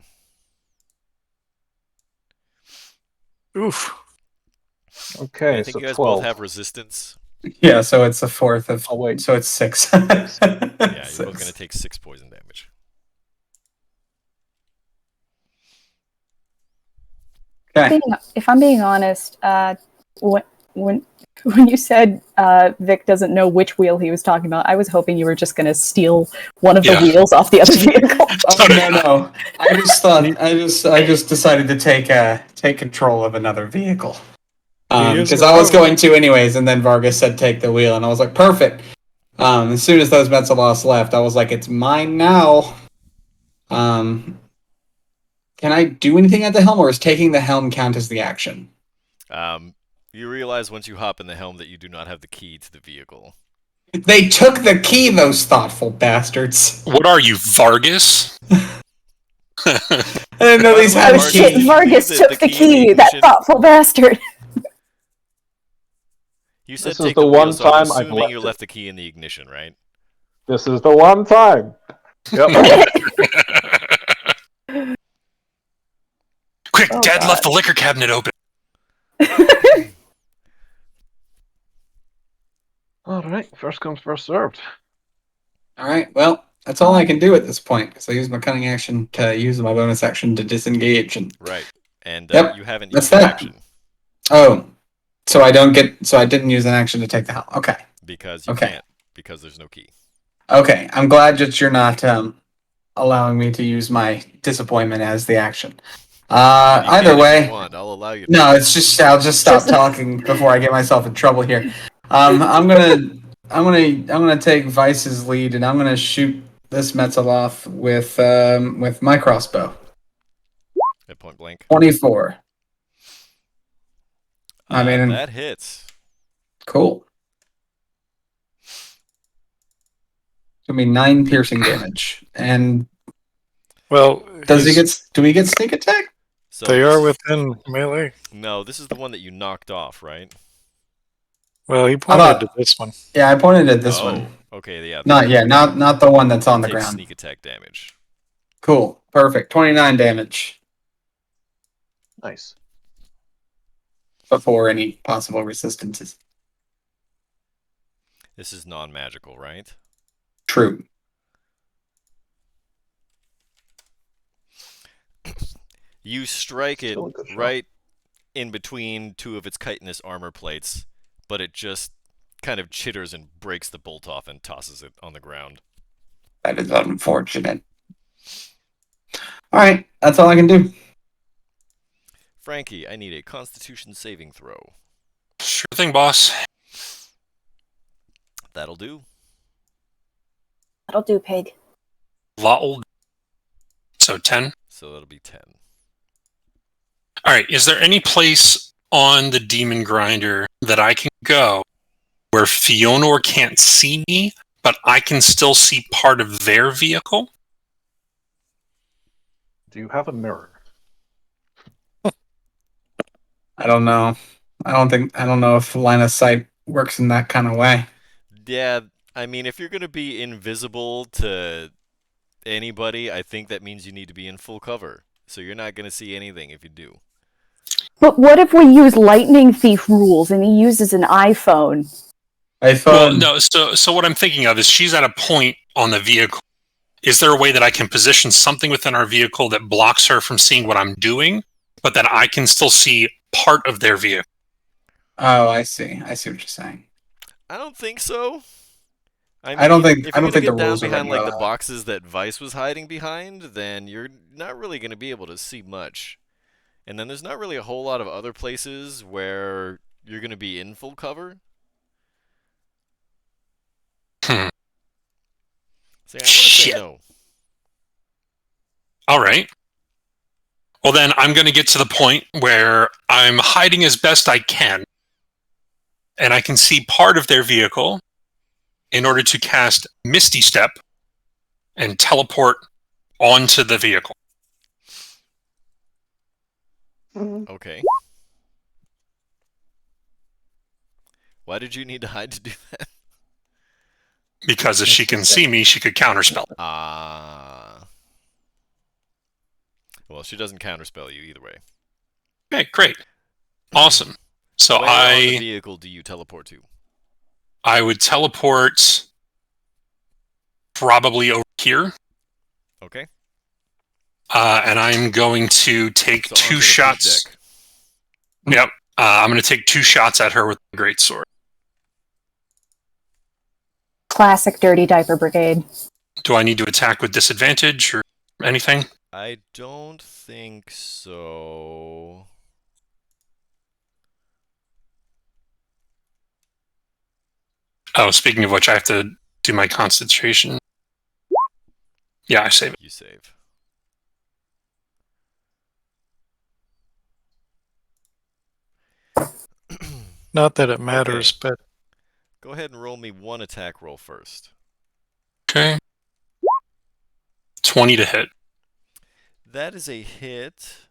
D: Oof.
E: Okay,
A: I think
E: so
A: you guys
E: 12.
A: both have resistance.
G: Yeah, so it's a fourth of.
E: Oh, wait.
G: So it's 6.
A: Yeah, you're
G: Six.
A: both going to take 6 poison damage.
G: Okay.
B: If I'm being honest, when you said Vic doesn't know which wheel he was talking about, I was hoping you were just going to steal one of the
C: Yeah.
B: wheels off the other vehicle.
G: Oh, no. I just thought I just decided to take control of another vehicle.
D: He is
G: Because
D: the
G: I was
D: rogue.
G: going to anyways, and then Vargas said take the wheel, and I was like, perfect. As soon as those Metzeloffs left, I was like, it's mine now. Can I do anything at the helm, or is taking the helm count as the action?
A: You realize once you hop in the helm that you do not have the key to the vehicle.
G: They took the key, those thoughtful bastards.
C: What are you, Vargas?
G: I didn't know
A: By
G: these
A: the way,
G: had a
B: Oh
A: Vargas,
B: shit,
A: you
B: Vargas
A: leave
B: took
A: the
B: the
A: key in the
B: key, that
A: ignition.
B: thoughtful bastard.
A: You said
E: This is
A: take
E: the
A: the
E: one
A: wheel, so I'm
E: time I've
A: assuming
E: left
A: you
E: it.
A: left the key in the ignition, right?
E: This is the one time. Yep.
C: Quick,
B: Oh,
C: Dad
B: God.
C: left the liquor cabinet open.
E: All right. First comes, first served.
G: All right, well, that's all I can do at this point, because I used my cunning action to use my bonus action to disengage. And
A: Right. And
G: Yep,
A: you haven't
G: that's
A: used an
G: that.
A: action
G: oh, so I didn't use an action to take the helm. Okay,
A: because you
G: Okay.
A: can't, because there's no key.
G: okay. I'm glad that you're not allowing me to use my disappointment as the action.
A: You
G: Either
A: can if
G: way,
A: you want. I'll allow you to.
G: no, it's just I'll just stop
B: Just-
G: talking before I get myself in trouble here. I'm gonna take Vice's lead, and I'm gonna shoot this Metzeloff with my crossbow.
A: At point blank.
G: 24. I mean,
A: That hits.
G: cool. It's gonna be 9 piercing damage. And
D: Well,
G: do we get sneak attack?
A: So
D: they
A: this
D: are
A: is-
D: within melee.
A: No, this is the one that you knocked off, right?
D: Well, he
G: thought-
D: pointed to this one.
G: Yeah, I pointed at this
A: oh,
G: one.
A: okay, yeah.
G: Not the one that's on the
A: Take
G: ground.
A: sneak attack damage.
G: Cool. Perfect. 29 damage
E: Nice.
G: before any possible resistances.
A: This is non-magical, right?
G: True.
A: You strike it
E: Still a good shot.
A: right in between two of its chitinous armor plates, but it just kind of chitters and breaks the bolt off and tosses it on the ground.
F: That is unfortunate.
G: All right, that's all I can do.
A: Frankie, I need a Constitution saving throw.
C: Sure thing, boss.
A: That'll do.
B: That'll do, pig.
C: Lol. So 10.
A: So that'll be 10.
C: All right. Is there any place on the demon grinder that I can go where Fionor can't see me, but I can still see part of their vehicle?
E: Do you have a mirror?
G: I don't know. I don't know if line of sight works in that kind of way.
A: Yeah, I mean, if you're going to be invisible to anybody, I think that means you need to be in full cover. So you're not going to see anything if you do.
B: But what if we use lightning thief rules and he uses an iPhone?
C: Well, no. So what I'm thinking of is she's at a point on the vehicle. Is there a way that I can position something within our vehicle that blocks her from seeing what I'm doing, but that I can still see part of their vehicle?
G: Oh, I see. I see what you're saying.
A: I don't think so.
G: I don't think-
A: if
G: I
A: you're
G: don't think
A: gonna
G: the
A: get down
G: rules are
A: behind
G: written
A: like the
G: well.
A: boxes that Vice was hiding behind, then you're not really going to be able to see much. And then there's not really a whole lot of other places where you're going to be in full cover.
C: Hmm.
A: So I want to say
C: Shit.
A: no.
C: All right. Well, then I'm going to get to the point where I'm hiding as best I can, and I can see part of their vehicle in order to cast Misty Step and teleport onto the vehicle.
A: Okay. Why did you need to hide to do that?
C: Because if she can see me, she could counterspell.
A: Ah. Well, she doesn't counterspell you either way.
C: Okay, great. Awesome. So
A: Where on the vehicle do you teleport to?
C: I would teleport probably over here.
A: Okay.
C: And I'm going to take
A: So onto
C: 2
A: the
C: shots.
A: deck.
C: Yep. I'm going to take 2 shots at her with the greatsword.
B: Classic Dirty Diaper Brigade.
C: Do I need to attack with disadvantage or anything?
A: I don't think so.
C: Oh, speaking of which, I have to do my concentration. Yeah, I save it.
A: You save.
D: Not that it matters,
A: Okay.
D: but
A: Go ahead and roll me one attack roll first.
C: Okay. 20 to hit.
A: That is a hit.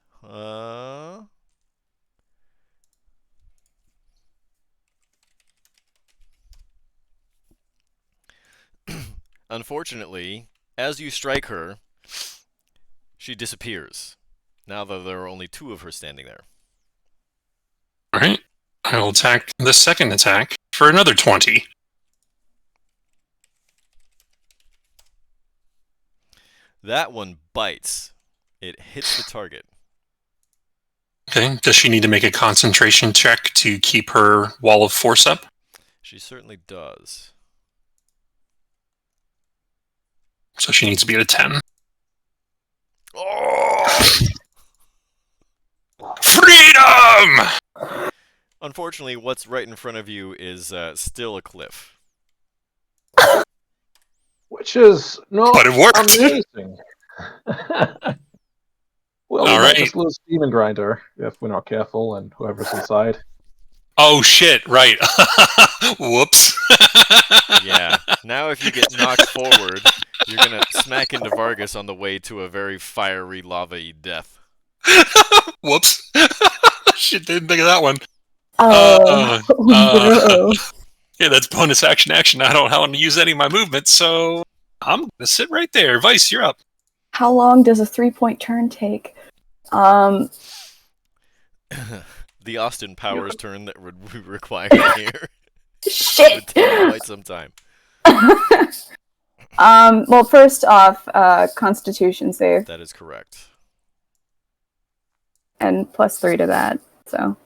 A: Unfortunately, as you strike her, she disappears. Now that there are only 2 of her standing there.
C: All right. I will attack the second attack for another 20.
A: That one bites. It hits the target.
C: Okay. Does she need to make a concentration check to keep her wall of force up?
A: She certainly does.
C: So she needs to be at a 10.
A: Oh!
C: Freedom!
A: Unfortunately, what's right in front of you is still a cliff.
E: Which is not
C: But it worked.
E: amazing. Well, we
C: All
E: might
C: right.
E: just lose Demon Grinder if we're not careful, and whoever's inside.
C: Oh, shit. Right. Whoops.
A: Yeah. Now if you get knocked forward, you're going to smack into Vargas on the way to a very fiery, lava-y death.
C: Whoops. Shit, didn't think of that one.
B: Bro.
C: Yeah, that's bonus action. I don't want to use any of my movement, so I'm going to sit right there. Vice, you're up.
B: How long does a 3-point turn take?
A: The Austin Powers turn that would be required here
B: Shit!
A: would take quite some time.
B: Well, first off, Constitution save,
A: That is correct.
B: and +3 to that, so.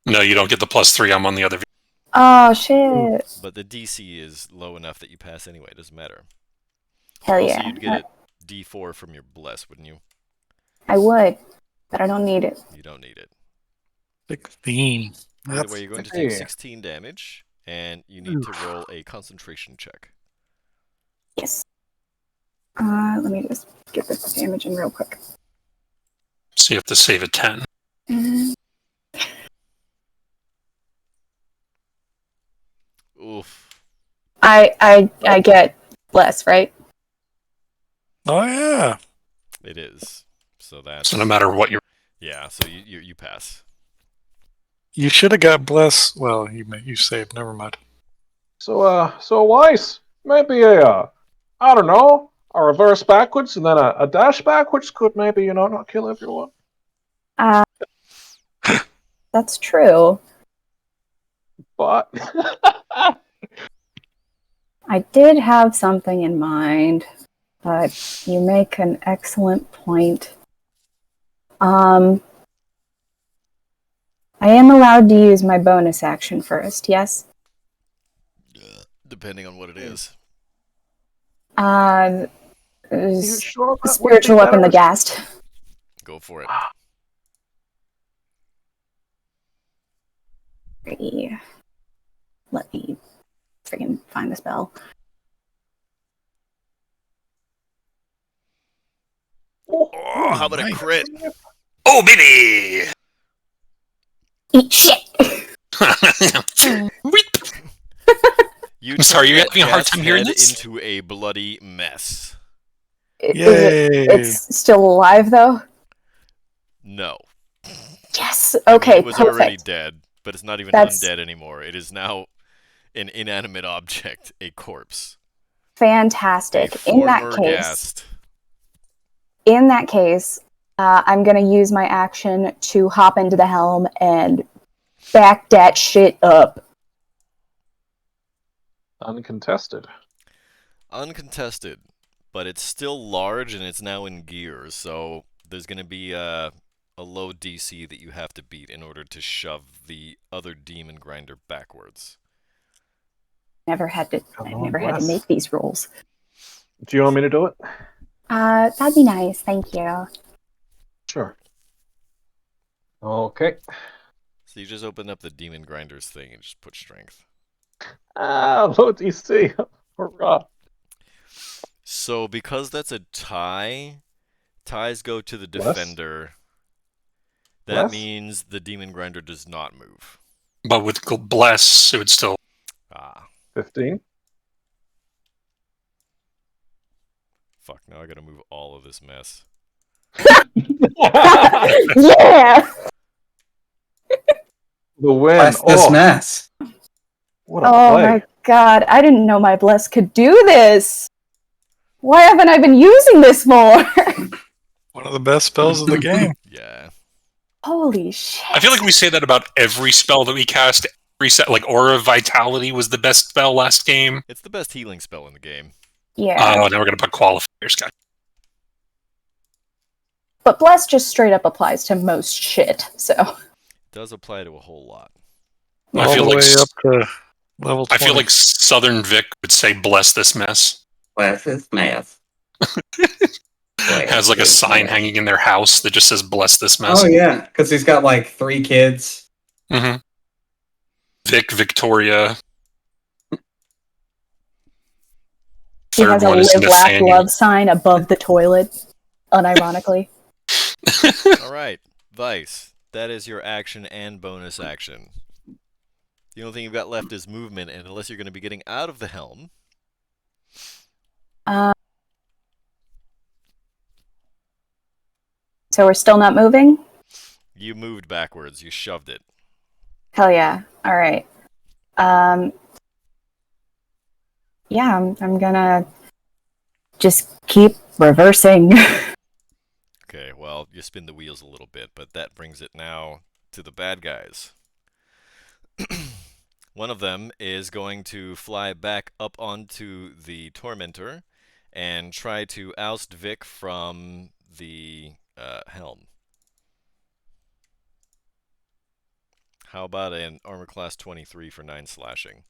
C: No, you don't get the +3. I'm on the other.
B: Oh, shit.
A: But the DC is low enough that you pass anyway. It doesn't matter.
B: Hell
A: Also,
B: yeah.
A: you'd get a D4 from your bless, wouldn't you?
B: I would, but I don't need it.
A: You don't need it.
D: 16.
A: Either way, you're going to take
E: Hey.
A: 16 damage, and you need to roll a concentration check.
B: Yes. Let me just get this damage in real quick.
C: So you have to save a 10.
A: Oof.
B: I get less, right?
D: Oh yeah.
A: It is. So that's...
C: So no matter what you're.
A: Yeah, so you pass.
D: You should have got bless. Well, you saved. Never mind.
E: So Weiss, maybe I don't know, a reverse backwards and then a dash backwards could maybe, not kill everyone.
B: That's true.
E: But
B: I did have something in mind, but you make an excellent point. I am allowed to use my bonus action first, yes?
A: Depending on what it is.
E: you sure that would be
B: Spiritual weapon the
E: better?
B: Ghast.
A: Go for it.
B: Let me friggin' find the spell.
A: Oh, how about a
D: nice.
A: crit?
C: Oh, baby!
B: Eat shit.
A: You
C: I'm sorry,
A: turn
C: you're
A: that
C: having a hard
A: ghast's
C: time hearing
A: head
C: this?
A: into a bloody mess.
D: Yay.
B: It's still alive though?
A: No.
B: Yes.
A: I mean,
B: Okay,
A: it was already
B: perfect.
A: dead, but it's not even
B: That's
A: undead anymore. It is now an inanimate object, a corpse. A
B: fantastic.
A: former ghast.
B: In that case, I'm gonna use my action to hop into the helm and back that shit up.
E: Uncontested.
A: Uncontested, but it's still large and it's now in gears, so there's going to be a low DC that you have to beat in order to shove the other demon grinder backwards.
B: I've never had to
E: Bless.
B: make these rolls.
E: Do you want me to do it?
B: That'd be nice, thank you.
E: Sure. Okay.
A: So you just open up the demon grinders thing and just put strength.
E: Low DC. Hurrah.
A: So because that's a tie, ties go to the
E: Bless?
A: defender. That
E: Bless?
A: means the demon grinder does not move.
C: But with Bless, it would still...
A: Ah,
E: 15.
A: fuck, now I gotta move all of this mess.
B: Yeah!
E: The win.
G: Bless this mess.
E: What a
B: Oh
E: play.
B: my god, I didn't know my bless could do this! Why haven't I been using this more?
D: One of the best spells of the game.
A: Yeah.
B: Holy shit.
C: I feel like we say that about every spell that we cast. Like Aura of Vitality was the best spell last game.
A: It's the best healing spell in the game.
B: Yeah.
C: Oh, now we're going to put qualifiers, guys.
B: But bless just straight up applies to most shit, so.
A: It does apply to a whole lot.
C: I
D: All
C: feel
D: the
C: like
D: way up to level 20.
C: I feel like Southern Vic would say bless this mess.
F: Bless this mess.
C: Has like a sign hanging in their house that just says bless this mess.
G: Oh yeah, because he's got like 3 kids.
C: Mm-hmm. Victoria.
B: He
C: Third
B: has a
C: one is
B: live, laugh,
C: Nathaniel.
B: love sign above the toilet, unironically.
A: All right, Vice. That is your action and bonus action. The only thing you've got left is movement, and unless you're going to be getting out of the helm,
B: So we're still not moving?
A: you moved backwards. You shoved it.
B: Hell yeah. Alright. Yeah, I'm gonna just keep reversing.
A: Okay, well, you spin the wheels a little bit, but that brings it now to the bad guys. One of them is going to fly back up onto the Tormentor and try to oust Vic from the helm. How about an armor class 23 for 9 slashing?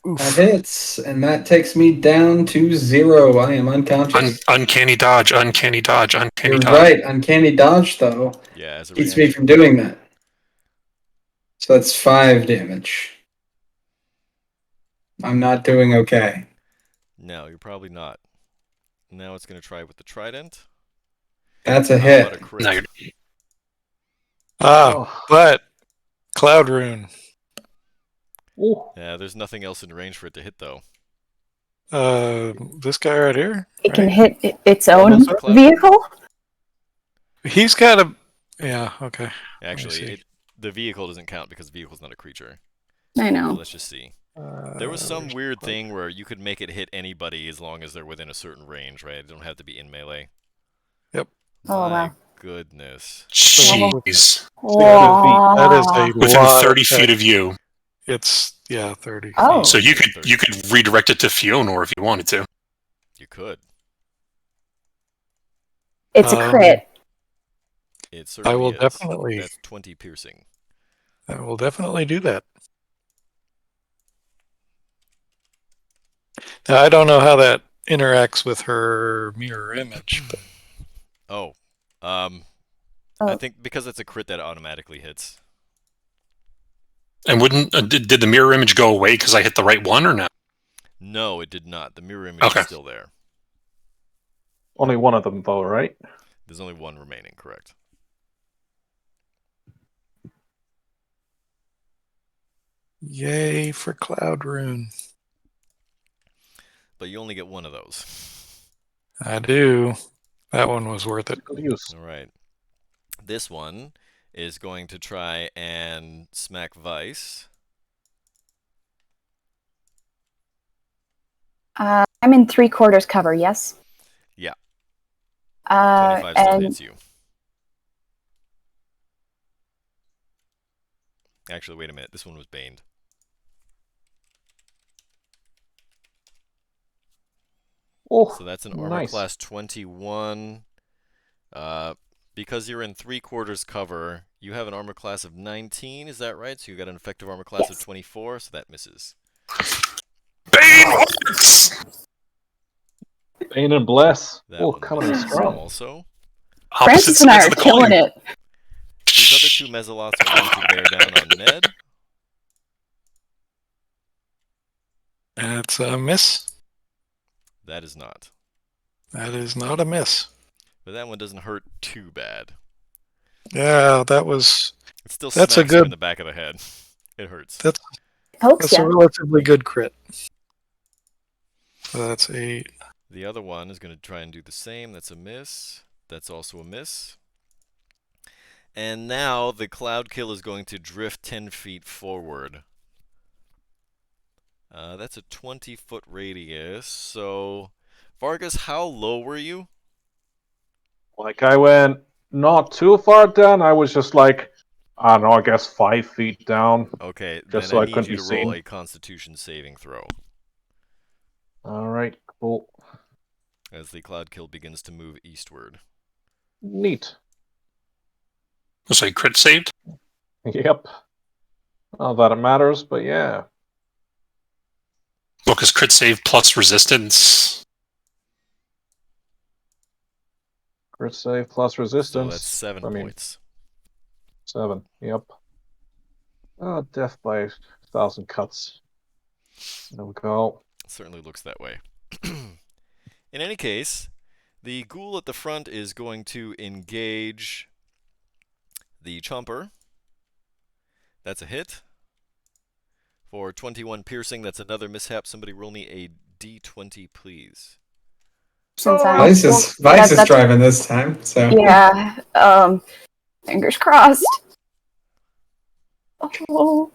G: That hits, and that takes me down to 0. I am unconscious.
C: Uncanny dodge, uncanny dodge, uncanny
G: You're
C: dodge.
G: right. Uncanny dodge, though,
A: Yeah, as a
G: keeps me
A: reaction.
G: from doing that. So that's 5 damage. I'm not doing okay.
A: No, you're probably not. Now it's going to try with the trident.
G: That's a
A: How
G: hit.
A: about a crit?
C: No, you're-
E: Oh.
D: But Cloud Rune.
E: Ooh.
A: Yeah, there's nothing else in range for it to hit, though.
D: This guy right here.
B: It can
D: right?
B: hit its own
A: Almost a cloud.
B: vehicle?
D: He's got a. Yeah. Okay.
A: Actually,
D: see.
A: the vehicle doesn't count because the vehicle's not a creature.
B: I
A: So
B: know.
A: let's just see. There was some
D: where's
A: weird
D: Cloud-
A: thing where you could make it hit anybody as long as they're within a certain range, right? They don't have to be in melee.
D: Yep.
B: Oh,
A: My
B: wow.
A: goodness.
C: Jeez.
D: That is a
C: Within
D: lot
C: 30
D: of
C: feet
D: text.
C: of you.
D: It's 30.
B: Oh.
C: So you could redirect it to Fionor if you wanted to.
A: You could.
B: It's a crit.
A: It certainly
D: will
A: is.
D: definitely-
A: That's 20 piercing.
D: I will definitely do that. Now I don't know how that interacts with her mirror image, but
A: Oh. I think because it's a crit that automatically hits.
C: And wouldn't did the mirror image go away because I hit the right one or no?
A: No, it did not. The mirror image
C: Okay.
A: is still there.
E: Only one of them, though, right?
A: There's only one remaining, correct?
D: Yay for Cloud Rune.
A: But you only get one of those.
D: I do. That one was worth it.
E: Good use.
A: All right. This one is going to try and smack Vice.
B: I'm in 3/4 cover, yes?
A: Yeah. 25 still
B: and
A: hits you. Actually, wait a minute. This one was baned.
E: Oh,
A: So that's an armor
E: nice.
A: class 21. Because you're in 3/4 cover, you have an armor class of 19, is that right? So you got an effective armor class of 24, so that misses.
C: Bane works!
E: Bane and Bless.
A: That
E: Oh,
A: one
E: coming in
A: misses
E: strong.
A: also.
B: Francis and I are killing it.
A: These other two Mezzaloths are going to bear down on Ned.
D: That's a miss.
A: That is not.
D: That is not a miss.
A: But that one doesn't hurt too bad.
D: Yeah, that was.
A: It still
D: That's
A: smacks
D: a
A: you
D: good.
A: in the back of the head. It hurts.
B: Pokes
D: That's a
B: ya.
D: relatively good crit. So that's 8.
A: The other one is going to try and do the same. That's a miss. That's also a miss. And now the Cloud Kill is going to drift 10 feet forward. That's a 20-foot radius. So, Vargas, how low were you?
E: Like, I went not too far down. I was just like, I don't know, I guess 5 feet down.
A: Okay,
E: Just
A: then
E: so
A: I
E: I
A: need
E: couldn't
A: you
E: be
A: to roll
E: seen.
A: a Constitution saving throw
E: Alright, cool.
A: as the Cloud Kill begins to move eastward.
E: Neat.
C: So crit saved?
E: Yep. Not that it matters, but yeah.
C: Well, because crit save plus resistance.
E: Crit save plus resistance.
A: So that's 7 points.
E: 7, yep. Oh, death by 1,000 cuts. There we go.
A: It certainly looks that way. In any case, the ghoul at the front is going to engage the chomper. That's a hit. For 21 piercing, that's another mishap. Somebody roll me a d20, please.
B: Since
G: Vice is
B: that's-
G: driving this time, so
B: Yeah. Fingers crossed. Oh.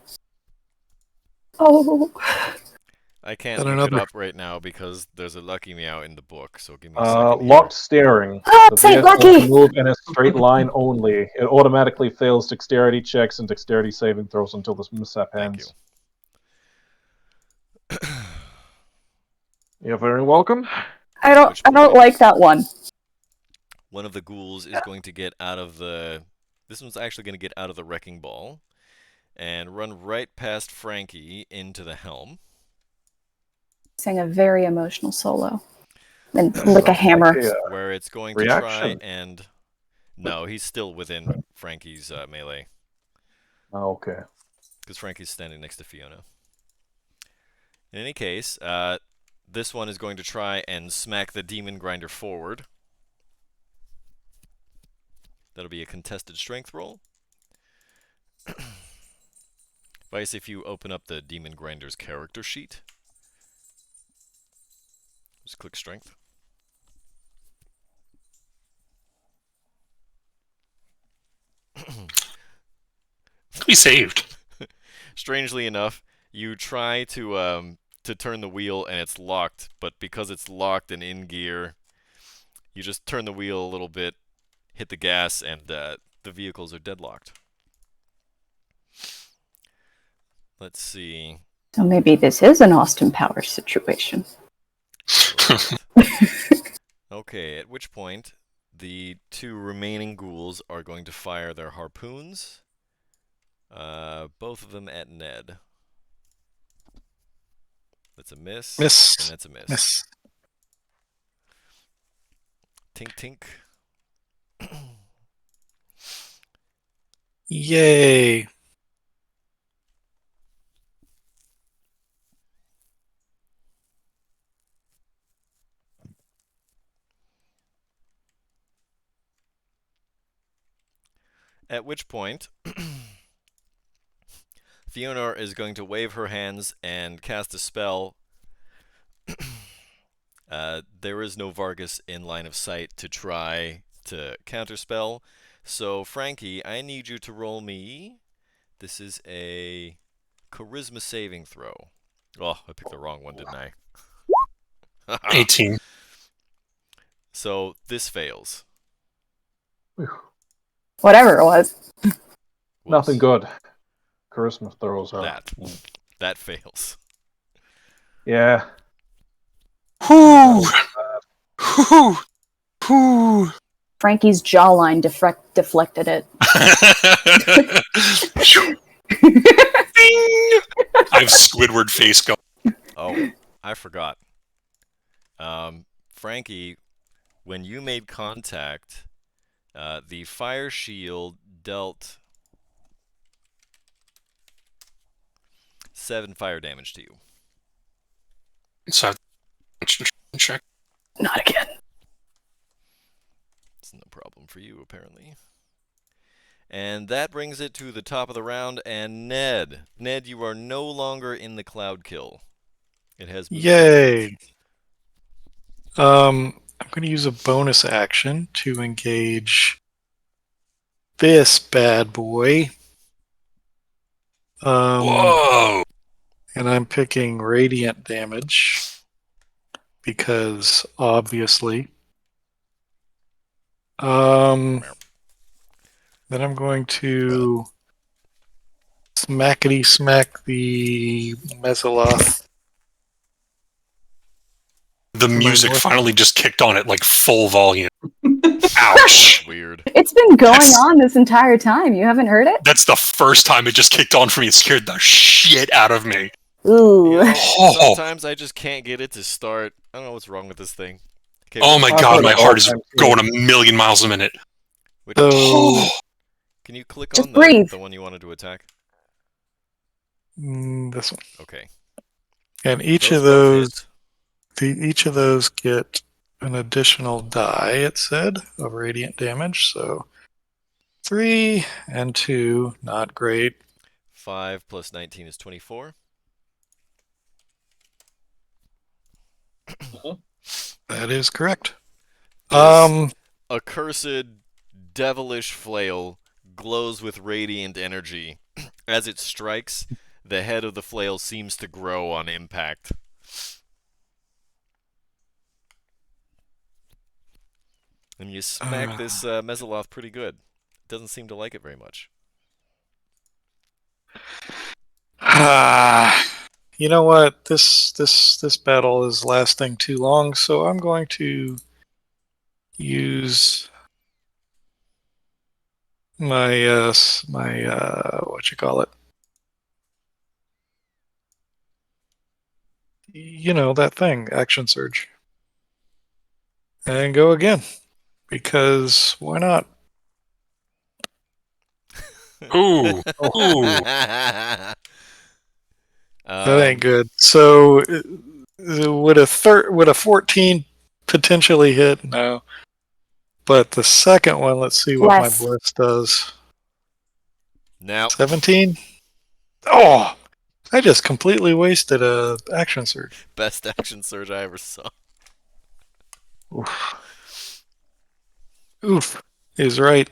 A: I can't
D: And
A: look it
D: another.
A: up right now because there's a Lucky Meow in the book, so give me a second here.
E: Locked steering.
B: Oh,
E: The
B: Saint
E: vehicle
B: Lucky!
E: can move in a straight line only. It automatically fails dexterity checks and dexterity saving throws until this mishap
A: Thank you.
E: ends. You're very welcome.
B: I don't like that one.
A: One of the ghouls is going to get out of the... This one's actually going to get out of the wrecking ball and run right past Frankie into the helm.
B: Sang a very emotional solo. And lick a hammer.
A: Where it's going to try and... No, he's still within Frankie's melee.
E: Oh, okay.
A: Because Frankie's standing next to Fiona. In any case, this one is going to try and smack the demon grinder forward. That'll be a contested strength roll. Vice, if you open up the demon grinder's character sheet, just click strength.
C: We saved.
A: Strangely enough, you try to turn the wheel and it's locked, but because it's locked and in gear, you just turn the wheel a little bit, hit the gas, and the vehicles are deadlocked. Let's see.
B: So maybe this is an Austin Powers situation.
A: Okay, at which point the two remaining ghouls are going to fire their harpoons. Both of them at Ned. That's a miss.
D: Miss.
A: And that's a miss.
D: Miss.
A: Tink tink.
D: Yay.
A: At which point, Fiona is going to wave her hands and cast a spell. There is no Vargas in line of sight to try to counterspell. So, Frankie, I need you to roll me. This is a charisma saving throw. Oh, I picked the wrong one, didn't I?
C: 18.
A: So, this fails.
B: Whatever it was.
E: Nothing good. Charisma throws are.
A: That fails.
E: Yeah.
C: Whoo! Whoo! Whoo!
B: Frankie's jawline deflected it.
C: I have Squidward face going.
A: Oh, I forgot. Frankie, when you made contact, the fire shield dealt 7 fire damage to you.
C: So, check.
B: Not again.
A: It's no problem for you, apparently. And that brings it to the top of the round, and Ned. Ned, you are no longer in the cloud kill. It has moved.
D: Yay! I'm going to use a bonus action to engage this bad boy.
C: Whoa!
D: And I'm picking radiant damage because obviously. Then I'm going to smackety smack the Mesoloth.
C: The music
D: north?
C: finally just kicked on at like full volume. Ouch!
A: Weird.
B: It's been going on this entire time. You haven't heard it?
C: That's the first time it just kicked on for me. It scared the shit out of me.
B: Ooh.
A: You know,
C: Oh.
A: sometimes I just can't get it to start. I don't know what's wrong with this thing. Okay,
C: Oh my
E: I've
C: god,
E: heard
C: my
E: it
C: heart
E: all
C: is
E: the time, too.
C: going a million miles a minute.
A: which-
D: So,
A: can you click
B: Just
A: on
B: breathe.
A: the one you wanted to attack?
D: this one.
A: Okay.
D: And each
A: Those
D: of
A: both
D: those,
A: hit.
D: each of those get an additional die, it said, of radiant damage. So 3 and 2, not great.
A: 5 plus 19 is 24.
D: That is correct.
A: This accursed devilish flail glows with radiant energy. As it strikes, the head of the flail seems to grow on impact. And you smack this Mesoloth pretty good. It doesn't seem to like it very much.
D: You know what? This battle is lasting too long, so I'm going to use my what you call it? You know, that thing, action surge. And go again. Because why not?
C: Ooh. Ooh.
D: That ain't good. So would a 14 potentially hit? No. But the second one, let's see what
B: Less.
D: my bliss does.
A: Now,
D: 17? Oh! I just completely wasted a action surge.
A: best action surge I ever saw.
D: Oof. Is right.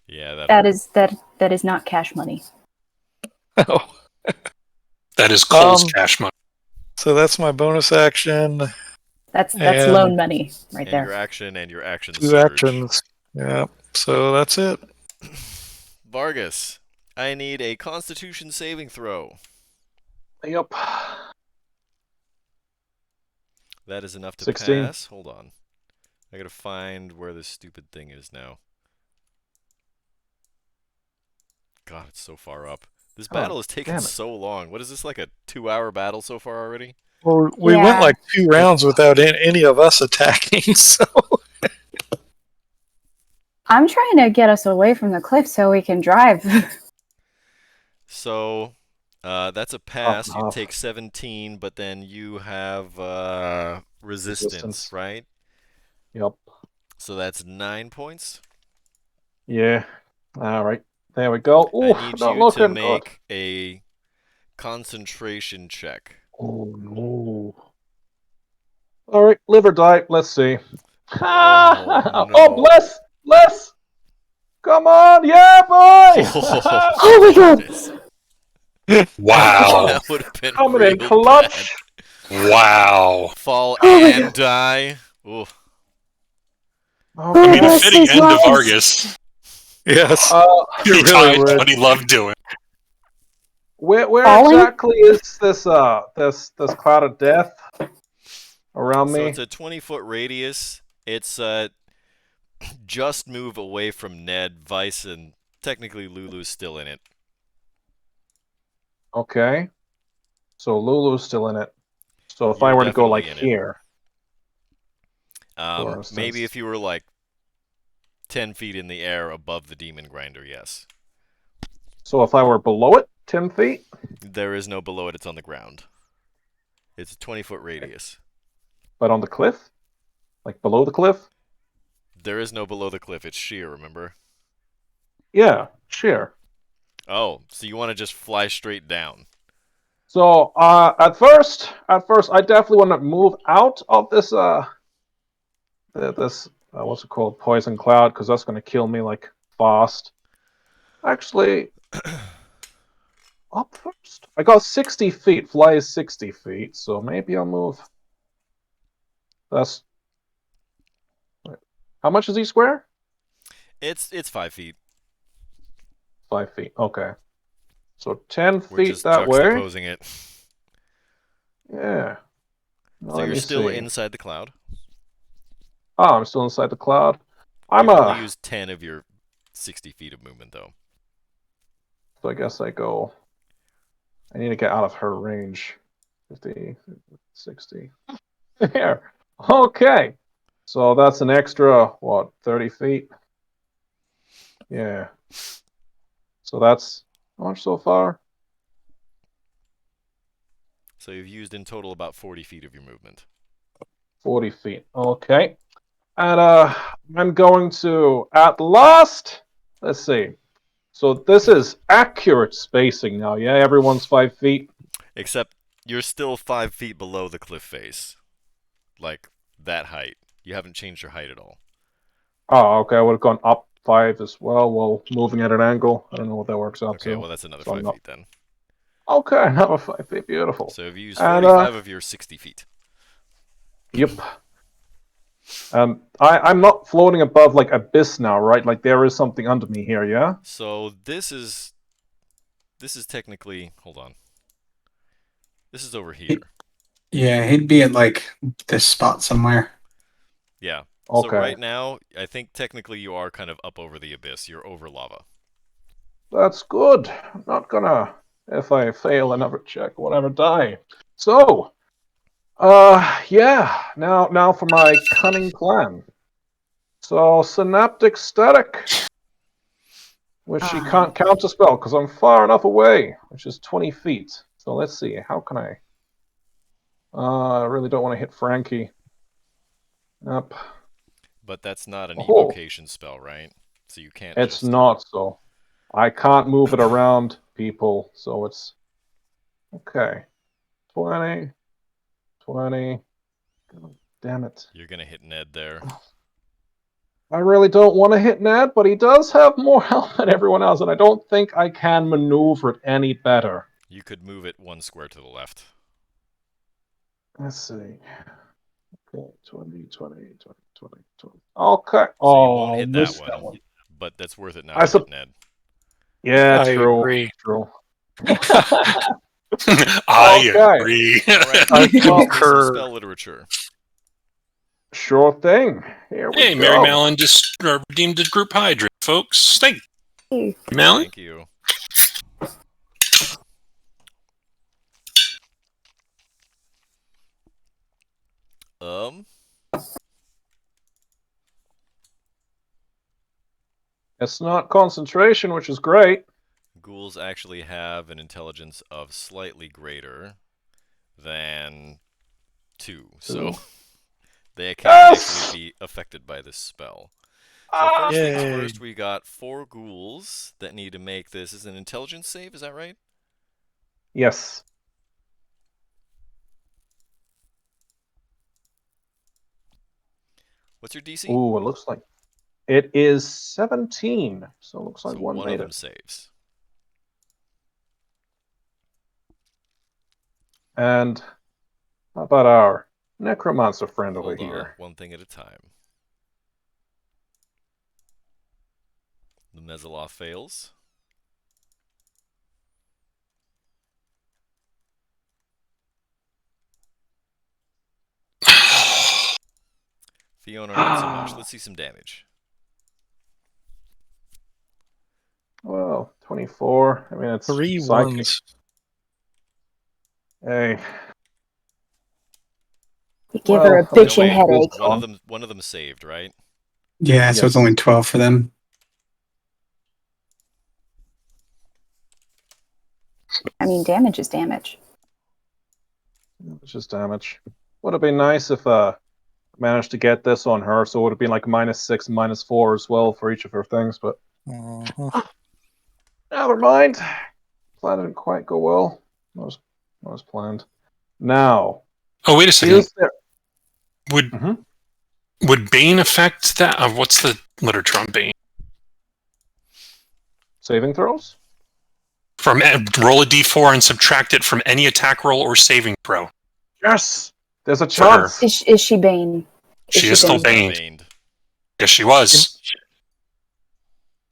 A: Yeah,
B: That is not cash money.
D: Oh.
C: That is Cole's
D: Um,
C: cash money.
D: So that's my bonus action.
B: That's
D: And-
B: loan money right
A: and
B: there.
A: your action and your action
D: 2
A: surge.
D: actions. Yeah. So that's it.
A: Vargas, I need a Constitution saving throw.
E: Yep.
A: That is enough to
E: 16.
A: pass. Hold on. I gotta find where this stupid thing is now. God, it's so far up. This
E: Oh,
A: battle has taken
E: damn it.
A: so long. What is this, like a 2-hour battle so far already?
D: Well, we
B: Yeah.
D: went like 2 rounds without any of us attacking, so.
B: I'm trying to get us away from the cliff so we can drive.
A: So, that's a pass. You
E: off.
A: take 17, but then you have resistance,
E: Resistance.
A: right?
E: Yep.
A: So that's 9 points.
E: Yeah. All right. There we go. Ooh,
A: I need
E: not
A: you to
E: looking good.
A: make a concentration check.
E: Oh no. Alright, live or die. Let's see.
A: Oh,
E: Oh,
A: no.
E: bless! Bless! Come on! Yeah, boy!
B: Oh my god!
C: Wow.
A: That would have been
E: Coming
A: real
E: in clutch!
A: bad.
C: Wow.
A: Fall
B: Oh my
A: and
B: God.
A: die. Oof.
C: I mean, a
B: Yes,
C: fitting
B: this
C: end to
B: was.
C: Vargas.
D: Yes.
C: He
D: It really
C: retired
D: would.
C: what he loved doing.
E: Where
B: Falling?
E: exactly is this this cloud of death around
A: So
E: me?
A: it's a 20-foot radius. It's just move away from Ned, Vice, and technically Lulu's still in it.
E: Okay. So Lulu's still in it. So if I
A: You're
E: were to go like
A: definitely in it.
E: here, for
A: Maybe
E: instance.
A: if you were like 10 feet in the air above the demon grinder, yes.
E: So if I were below it, 10 feet?
A: There is no below it, it's on the ground. It's a 20-foot radius.
E: But on the cliff? Like below the cliff?
A: There is no below the cliff, it's sheer, remember?
E: Yeah, sure.
A: Oh, so you want to just fly straight down.
E: So at first, I definitely want to move out of this what's it called, poison cloud, because that's going to kill me like fast. Actually, up first. I got 60 feet. Fly is 60 feet, so maybe I'll move. That's wait, how much is each square?
A: It's 5 feet.
E: 5 feet. Okay. So 10
A: We're
E: feet
A: just
E: that way.
A: juxtaposing it.
E: Yeah. Now
A: So
E: let
A: you're
E: me
A: still
E: see.
A: inside the cloud.
E: Oh, I'm still inside the cloud.
A: You've only used 10 of your 60 feet of movement, though.
E: So I guess I need to get out of her range. 50, 60. There. Okay. So that's an extra, what, 30 feet? Yeah. So that's how much so far?
A: So you've used in total about 40 feet of your movement.
E: 40 feet. Okay. And I'm going to, at last, let's see. So this is accurate spacing now, yeah? Everyone's 5 feet?
A: Except you're still 5 feet below the cliff face. Like, that height. You haven't changed your height at all.
E: Oh, okay. I would have gone up 5 as well while moving at an angle. I don't know what that works out
A: Okay,
E: to.
A: well, that's another
E: So I'm
A: 5
E: not...
A: feet then.
E: Okay, another 5 feet. Beautiful.
A: So you've used
E: And,
A: 45 of your 60 feet.
E: Yep. I'm not floating above like abyss now, right? Like there is something under me here, yeah?
A: So this is technically, hold on. This is over here.
G: Yeah, he'd be at like this spot somewhere.
A: Yeah.
E: Okay.
A: So right now, I think technically you are kind of up over the abyss. You're over lava.
E: That's good. I'm not gonna, if I fail another check, whatever, die. So, yeah. Now for my cunning plan. So synaptic static, which she can't counterspell because I'm far enough away, which is 20 feet. So let's see. How can I? I really don't want to hit Frankie. Yep.
A: But that's not an
E: Oh.
A: evocation spell, right? So you can't
E: It's
A: just...
E: not, so I can't move it around people, so it's okay. 20. God damn it.
A: You're going to hit Ned there.
E: I really don't want to hit Ned, but he does have more health than everyone else, and I don't think I can maneuver it any better.
A: You could move it 1 square to the left.
E: Let's see. Okay, 20. Okay.
A: So you won't hit that
E: missed
A: one,
E: that one.
A: but that's worth it now
E: I
A: to hit Ned.
E: Yeah,
D: I
E: true.
D: agree.
E: True.
C: I
E: Okay.
C: agree.
A: All right,
D: I
A: give me some
D: concur.
A: spell literature.
E: Sure thing. Here we
C: Hey,
E: go.
C: Mary Mallon just redeemed a group hydrant, folks. Thank you, Mallon.
A: Thank you.
E: It's not concentration, which is great.
A: Ghouls actually have an intelligence of slightly greater than 2, so they can
E: Yes!
A: actually be affected by this spell. So first things
D: Yay.
A: first, we got 4 ghouls that need to make this. Is an intelligence save, is that right?
E: Yes.
A: What's your DC?
E: Ooh, it looks like it is 17. So it looks like
A: So
E: one
A: one
E: made
A: of them
E: it.
A: saves.
E: And how about our necromancer friend over
A: Hold on,
E: here?
A: one thing at a time. The Mezzaloth fails. Fiona, not so much. Let's see some damage.
E: Well, 24. I mean, it's
D: 3
E: psychic.
D: ones.
E: Hey.
B: You give her a
E: Well,
B: bitchin'
A: wait.
B: headache.
A: One of them saved, right?
G: Yeah, so it's
E: Yes.
G: only 12 for them.
B: I mean, damage is damage.
E: It's just damage. Would have been nice if managed to get this on her, so it would have been like -6 and -4 as well for each of her things, but
D: Uh-huh.
E: never mind. Plan didn't quite go well. Not as planned. Now,
C: Oh, wait a second.
E: is there...
C: Would
E: Mhm.
C: would Bane affect that? What's the literature on Bane?
E: saving throws?
C: From roll a d4 and subtract it from any attack roll or saving throw.
E: Yes! There's a
C: For her.
E: chance!
B: Is she Bane?
C: She is still
B: Bane?
C: baned. Yes, she was.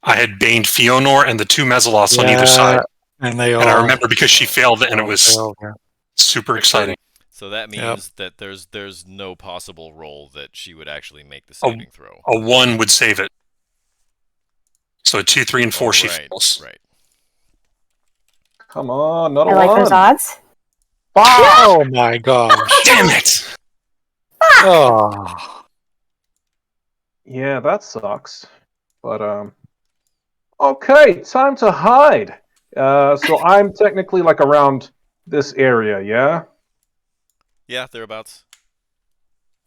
C: I had baned Fionor and the 2 Mezzaloths on either side.
D: And they all.
C: And I remember because she failed and it was
D: failed, yeah.
C: super exciting.
A: So that means that there's no possible roll that she would actually make the
C: Oh.
A: saving throw.
C: A 1 would save it. So 2, 3, and 4 she
A: right,
C: fails.
A: right.
E: Come on, not a
B: I like
E: one!
B: those odds.
D: Oh my gosh.
C: Damn it!
D: Oh.
E: Yeah, that sucks. But, okay, time to hide! So I'm technically, like, around this area, yeah?
A: Yeah, thereabouts.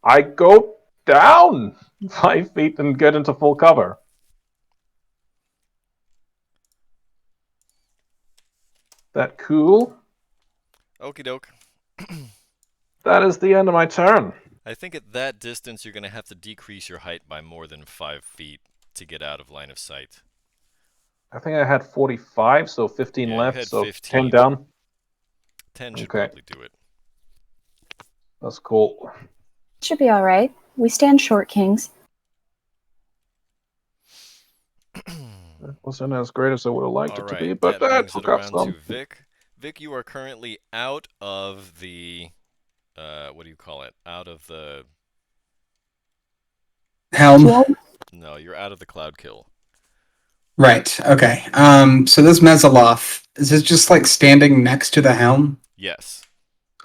E: I go down 5 feet and get into full cover. That cool?
A: Okie doke.
E: That is the end of my turn.
A: I think at that distance you're going to have to decrease your height by more than 5 feet to get out of line of sight.
E: I think I had 45, so 15
A: Yeah, you
E: left,
A: had
E: so
A: 15.
E: 10 down.
A: 10 should
E: Okay.
A: probably do it.
E: That's cool.
B: Should be all right. We stand short, kings.
E: It wasn't as great as I would have liked
A: All
E: it to
A: right,
E: be, but
A: that
E: that
A: brings it
E: took up
A: around
E: some.
A: to Vic. Vic, you are currently out of the, what do you call it? Out of the,
G: Helm.
A: no, you're out of the cloud kill.
G: Right. Okay. So this Mezzaloth, is it just like standing next to the helm?
A: Yes,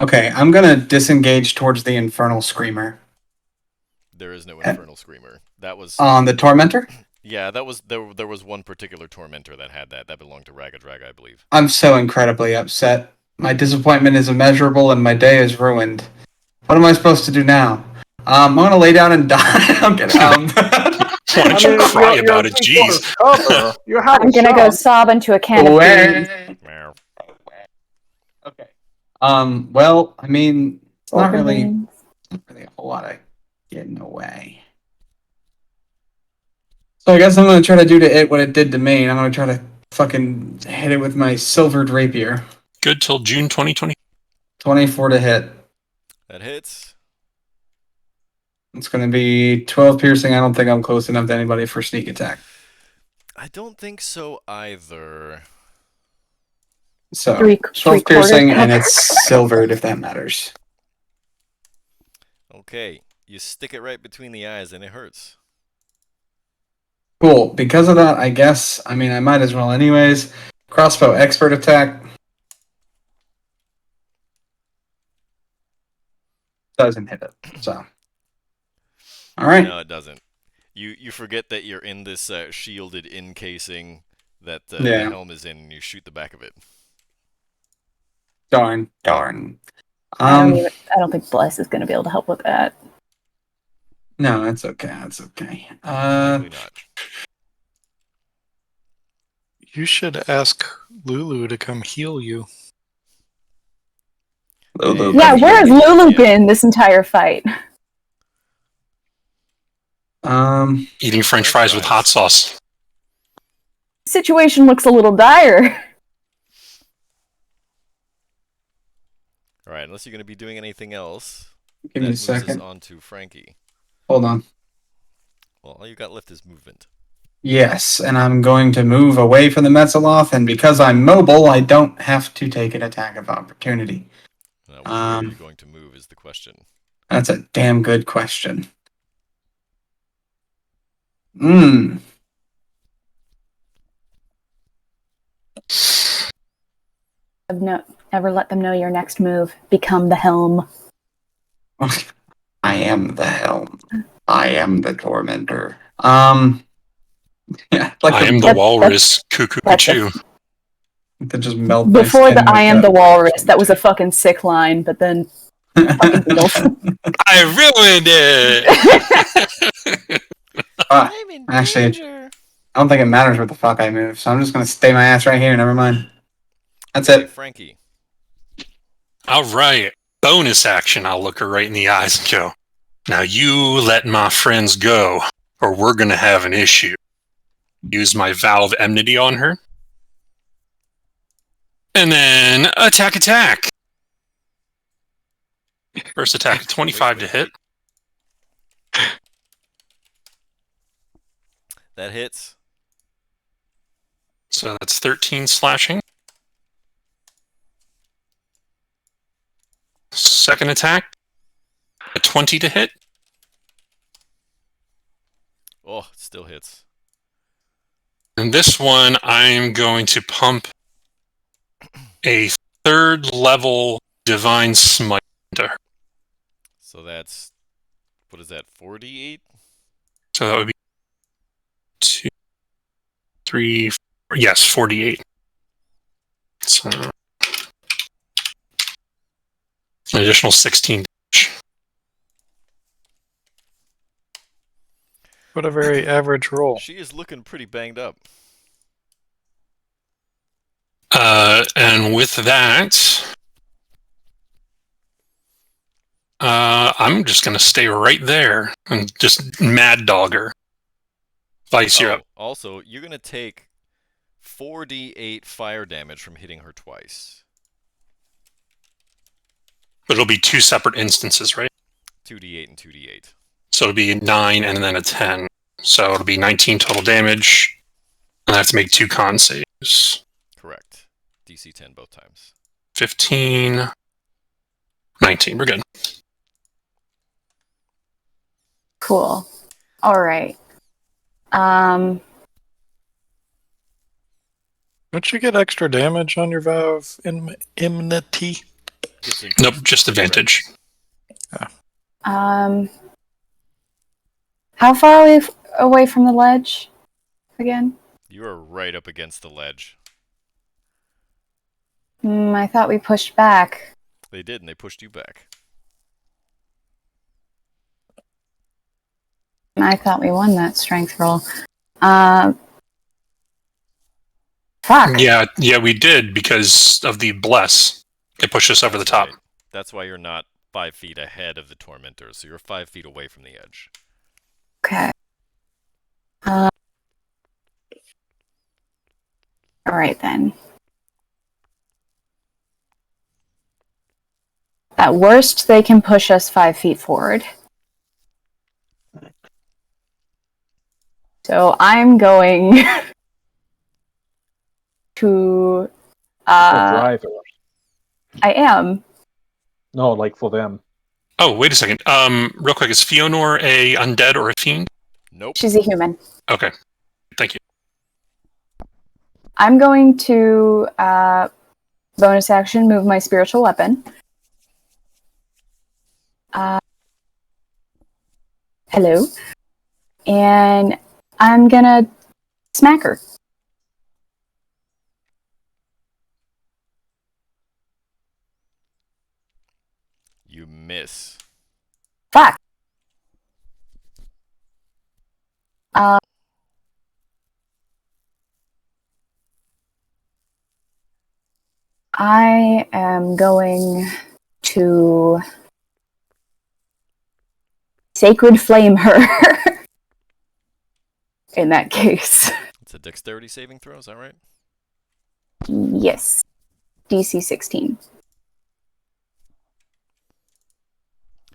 G: Okay, I'm gonna disengage towards the Infernal Screamer.
A: there is no Infernal Screamer. That was,
G: On the Tormentor?
A: yeah, that was, there was one particular Tormentor that had that. That belonged to Ragadraga, I believe.
G: I'm so incredibly upset. My disappointment is immeasurable and my day is ruined. What am I supposed to do now? I'm gonna lay down and die. I'm kidding.
C: Why don't you cry about it? Jeez.
E: Cover. You have
B: I'm gonna go sob into a can of beans.
A: Meow.
G: Okay. Well, I mean, it's not really
B: Beans.
G: a whole lot of getting away. So I guess I'm gonna try to do to it what it did to me, and I'm gonna try to fucking hit it with my silvered rapier.
C: Good till June 2020.
G: 24 to hit.
A: That hits.
G: It's gonna be 12 piercing. I don't think I'm close enough to anybody for sneak attack.
A: I don't think so either.
G: So
B: Three
G: 12
B: quarters
G: piercing,
B: cover.
G: and it's silvered if that matters.
A: Okay, you stick it right between the eyes and it hurts.
G: Cool. Because of that, I guess. I mean, I might as well, anyways. Crossbow expert attack. Doesn't hit it. So. All right.
A: No, it doesn't. You forget that you're in this shielded encasing that the
G: Yeah.
A: helm is in, and you shoot the back of it.
G: Darn.
F: Darn.
B: I don't think Bless is gonna be able to help with that.
G: No, that's okay. That's okay.
A: Likely not.
D: You should ask Lulu to come heal you.
F: Lulu
B: Yeah,
F: can
B: where has
F: heal me.
B: Lulu
A: Yeah.
B: been this entire fight?
C: Eating French fries with hot sauce.
B: Situation looks a little dire.
A: All right, unless you're going to be doing anything else.
G: Give me a
A: Moves us
G: second.
A: on to Frankie.
G: Hold on.
A: Well, all you got left is movement.
G: Yes, and I'm going to move away from the Metzaloth, and because I'm mobile, I don't have to take an attack of opportunity.
A: Now, which way are you going to move is the question.
G: That's a damn good question. Hmm.
B: Never let them know your next move. Become the helm.
F: I am the helm. I am the tormentor.
G: Yeah,
C: I am the walrus. Cuckoo choo.
G: To just melt
B: Before
G: my
B: the
G: skin
B: I
G: with
B: am
G: that.
B: the walrus, that was a fucking sick line, but then fucking Beatles.
C: I ruined it!
A: I'm in
G: Actually,
A: danger.
G: I don't think it matters what the fuck I move, so I'm just gonna stay my ass right here. Never mind. That's
A: Okay,
G: it.
A: Frankie.
C: All right. Bonus action. I'll look her right in the eyes and go, now you let my friends go, or we're going to have an issue. Use my vow of enmity on her. And then attack. First attack, 25 to hit.
A: That hits.
C: So that's 13 slashing. Second attack, a 20 to hit.
A: Oh, it still hits.
C: And this one, I'm going to pump a third level divine smite into her.
A: So that's, what is that, 48?
C: So that would be 2, 3, 4, yes, 48. So an additional 16 damage.
D: What a very average roll.
A: She is looking pretty banged up.
C: And with that, I'm just going to stay right there and just mad dog her. Vice, you're up.
A: Also, you're going to take 4d8 fire damage from hitting her twice.
C: But it'll be 2 separate instances, right?
A: 2d8 and 2d8.
C: So it'll be 9 and then a 10. So it'll be 19 total damage. And I have to make 2 con saves.
A: Correct. DC 10 both times.
C: 15, 19. We're good.
B: Cool. All right.
D: Don't you get extra damage on your vow of enmity?
C: Nope, just advantage.
B: How far away from the ledge again?
A: You are right up against the ledge.
B: I thought we pushed back.
A: They did, and they pushed you back.
B: I thought we won that strength roll. Fuck.
C: Yeah, we did because of the bless. It pushed us over the top.
A: Right. That's why you're not 5 feet ahead of the tormentors, so you're 5 feet away from the edge.
B: Okay. All right then. At worst, they can push us 5 feet forward. So I'm going to.
E: For drivers.
B: I am.
E: No, like for them.
C: Oh, wait a second. Real quick, is Fionor a undead or a fiend?
A: Nope.
B: She's a human.
C: Okay. Thank you.
B: I'm going to bonus action move my spiritual weapon. Hello. And I'm gonna smack her.
A: You miss.
B: Fuck. I am going to Sacred Flame her. In that case.
A: It's a dexterity saving throw, is that right?
B: Yes. DC 16.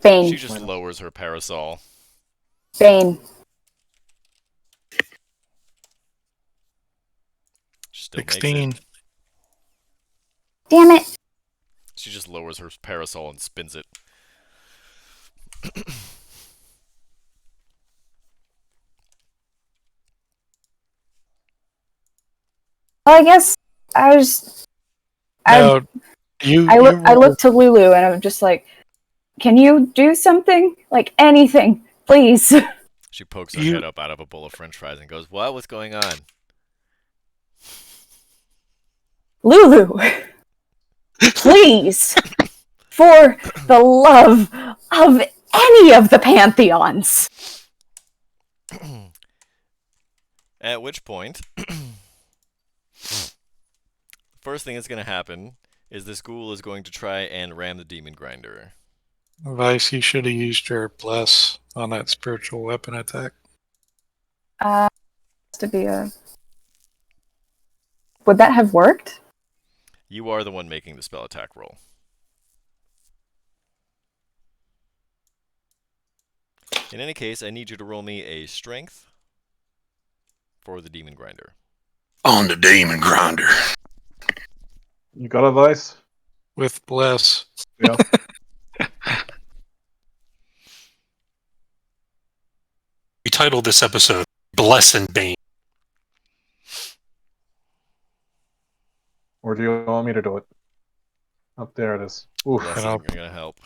B: Bane.
A: She just lowers her parasol.
B: Bane.
A: She still makes
D: 16.
A: it.
B: Damn it.
A: She just lowers her parasol and spins it.
B: Well, I guess I was.
D: Now,
B: I looked to Lulu and I'm just like, can you do something? Like anything, please.
A: She pokes her head up out of a bowl of french fries and goes, "What? What's going on?"
B: Lulu, please, for the love of any of the pantheons.
A: At which point, first thing that's going to happen is this ghoul is going to try and ram the demon grinder.
D: Vice, you should have used your bless on that spiritual weapon attack.
B: To be a. Would that have worked?
A: You are the one making the spell attack roll. In any case, I need you to roll me a strength for the demon grinder.
C: On the demon grinder.
E: You got a Vice?
D: With bless.
E: Yeah.
C: We titled this episode Bless and Bane.
E: Or do you want me to do it? Up there it is. Oof.
A: Blessing, you're going to help.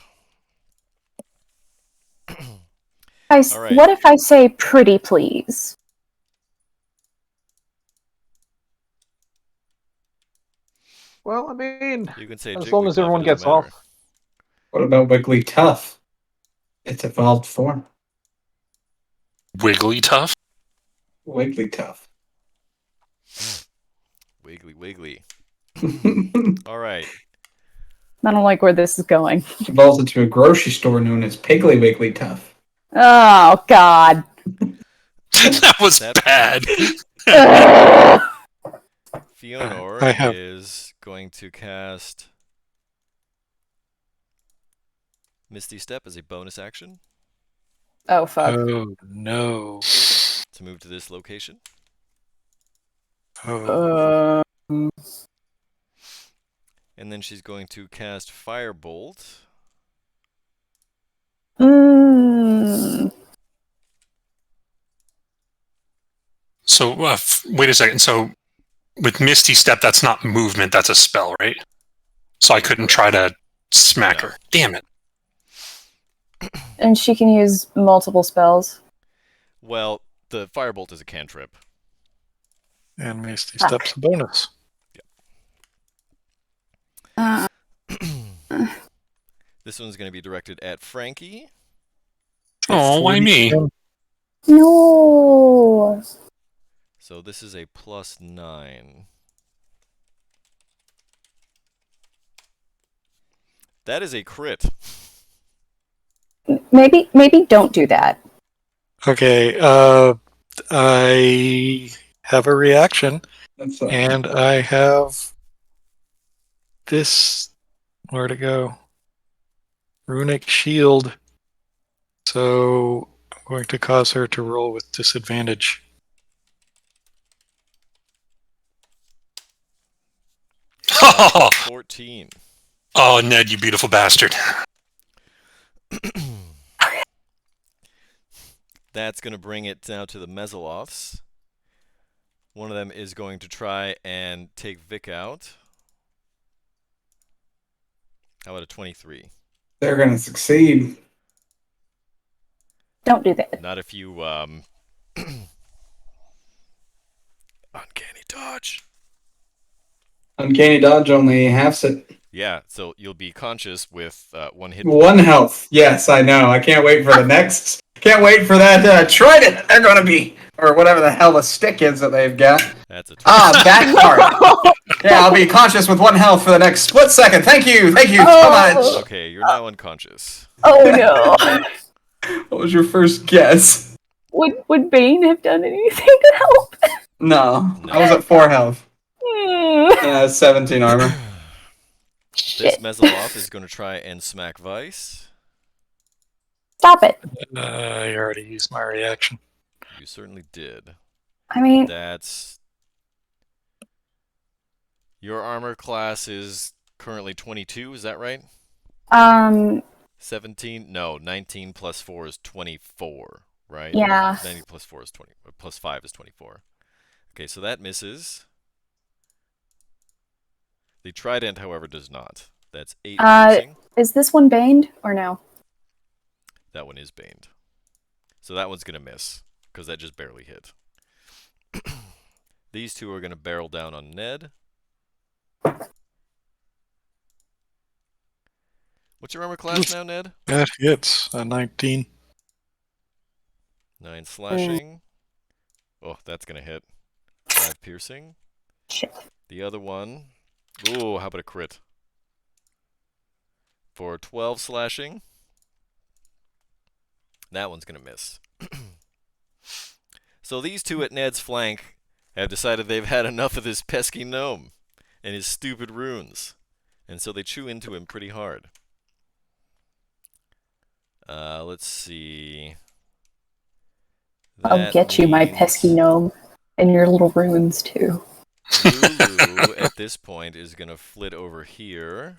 B: Guys,
A: All right.
B: what if I say pretty please?
E: Well, I mean,
A: You can say
E: as long as
A: Jigglypuff,
E: everyone
A: it
E: gets
A: doesn't matter.
E: off.
G: What about Wiggly Tough? Its evolved form.
C: Wiggly tough?
G: Wiggly Tough.
A: Wiggly, wiggly.
G: Evolves
A: All right.
B: I don't like where this is going.
G: into a grocery store known as Piggly Wiggly Tough.
B: Oh, God.
C: That was
A: That-
C: bad.
A: Fionor
D: I have-
A: is going to cast Misty Step as a bonus action
B: Oh, fuck.
D: Oh, no.
A: to move to this location.
D: Oh.
A: And then she's going to cast Firebolt.
C: So, wait a second. So, with Misty Step, that's not movement, that's a spell, right? So I couldn't try to smack
A: No.
C: her. Damn it.
B: And she can use multiple spells.
A: Well, the Firebolt is a cantrip.
D: And Misty Step's a bonus.
A: This one's going to be directed at Frankie.
C: Oh, why me?
B: No.
A: So this is a +9. That is a crit.
B: Maybe don't do that.
D: Okay, I have a reaction,
G: That's
D: and I have this. Where to go? Runic Shield. So I'm going to cause her to roll with disadvantage.
C: Oh,
A: 14.
C: Ned, you beautiful bastard.
A: That's going to bring it down to the Mesoloths. One of them is going to try and take Vic out. How about a 23?
G: They're going to succeed.
B: Don't do that.
A: Not if you, Uncanny dodge.
G: Uncanny Dodge only halves it.
A: Yeah, so you'll be conscious with 1 hit.
G: One health. Yes, I know. I can't wait for the next. Can't wait for that trident. They're going to be or whatever the hell the stick is that they've got.
A: That's a
G: That part. Yeah, I'll be conscious with 1 health for the next split second. Thank you so much.
A: Okay, you're now unconscious.
B: Oh no.
G: What was your first guess?
B: Would Bane have done anything to help?
G: No, I was at 4 health. 17 armor.
A: This
B: Shit.
A: Mesoloth is going to try and smack Vice.
B: Stop it.
D: I already used my reaction.
A: You certainly did.
B: I mean,
A: That's... Your armor class is currently 22, is that right? 17? No, 19 plus 4 is 24, right?
B: Yeah.
A: 90 plus 4 is 20, plus 5 is 24. Okay, so that misses. The trident, however, does not. That's 8 piercing.
B: is this one baned or no?
A: That one is baned. So that one's going to miss, because that just barely hit. These two are going to barrel down on Ned. What's your armor class now, Ned?
D: That hits a 19.
A: 9 slashing. Oh, that's going to hit. 5 piercing.
B: Shit.
A: The other one... Ooh, how about a crit? For 12 slashing. That one's going to miss. So these two at Ned's flank have decided they've had enough of this pesky gnome and his stupid runes. And so they chew into him pretty hard. Let's see.
B: I'll get you, my pesky gnome, and your little runes too.
A: Lulu, at this point, is going to flit over here.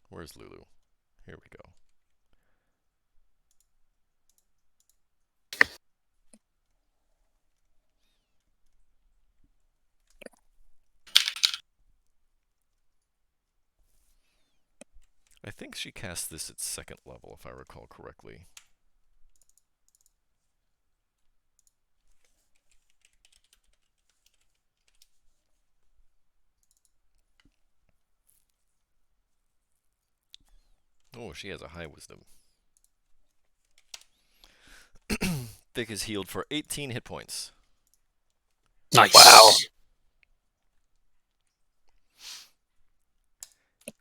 A: Where's Lulu? Here we go. I think she cast this at 2nd level, if I recall correctly. Oh, she has a high wisdom. Vic is healed for 18 hit points.
C: Nice.
D: Wow.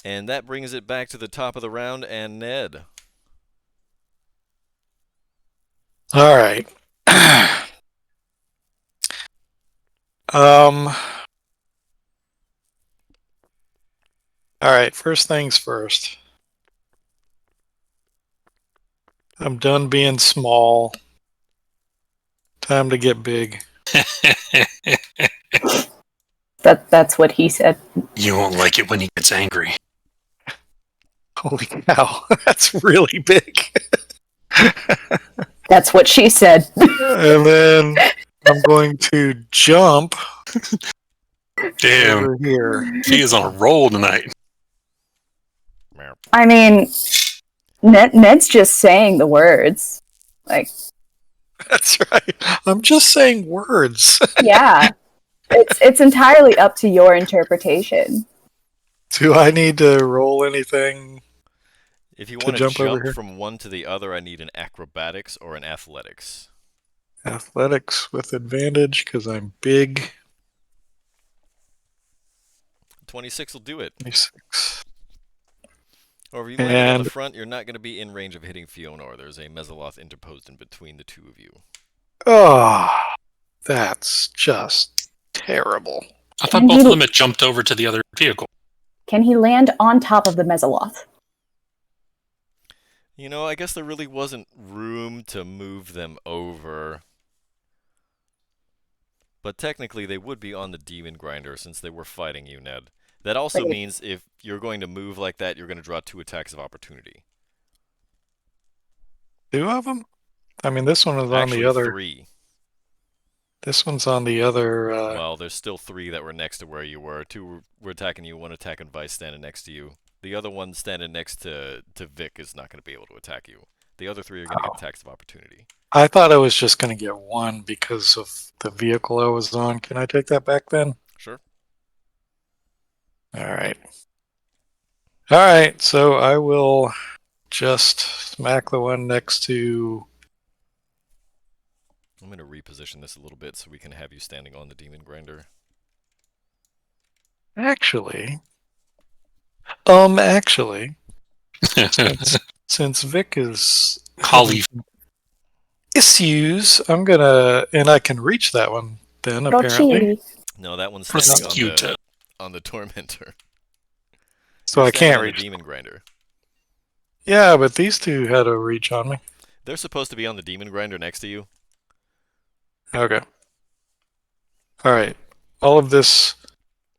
A: And that brings it back to the top of the round, and Ned.
D: All right. All right, first things first. I'm done being small. Time to get big.
B: That's what he said.
C: You won't like it when he gets angry.
D: Holy cow, that's really big.
B: That's what she said.
D: And then I'm going to jump
C: Damn,
D: over here.
C: he is on a roll tonight.
B: I mean, Ned's just saying the words. Like,
D: That's right. I'm just saying words.
B: yeah. It's entirely up to your interpretation.
D: Do I need to roll anything?
A: If you
D: To
A: want to
D: jump over
A: jump
D: here?
A: from one to the other, I need an acrobatics or an athletics.
D: Athletics with advantage because I'm big.
A: 26 will do it.
D: 26.
A: Or if you land it on the
D: And-
A: front, you're not going to be in range of hitting Fiona, or there's a Mesoloth interposed in between the two of you.
D: Oh, that's just terrible.
C: I thought
B: And
C: both
B: he-
C: of them had jumped over to the other vehicle.
B: Can he land on top of the Mesoloth?
A: You know, I guess there really wasn't room to move them over. But technically, they would be on the Demon Grinder since they were fighting you, Ned. That also
B: Right.
A: means if you're going to move like that, you're going to draw 2 attacks of opportunity.
D: 2 of them? I mean, this one was on
A: Actually,
D: the other.
A: 3.
D: This one's on the other.
A: Well, there's still 3 that were next to where you were. 2 were attacking you, 1 attacking Vice standing next to you. The other one standing next to Vic is not going to be able to attack you. The other 3 are going to get attacks of opportunity.
D: I thought I was just going to get 1 because of the vehicle I was on. Can I take that back then?
A: Sure.
D: All right. All right. So I will just smack the one next to.
A: I'm going to reposition this a little bit so we can have you standing on the demon grinder.
D: Actually, since Vic is
C: Holly.
D: issues, I'm gonna, and I can reach that one then, apparently.
A: No, that one's standing
C: Prosecutor.
A: on the tormentor.
D: So
A: You're
D: I
A: standing
D: can't
A: on
D: reach.
A: the demon grinder.
D: Yeah, but these two had a reach on me.
A: They're supposed to be on the demon grinder next to you.
D: Okay. Alright. All of this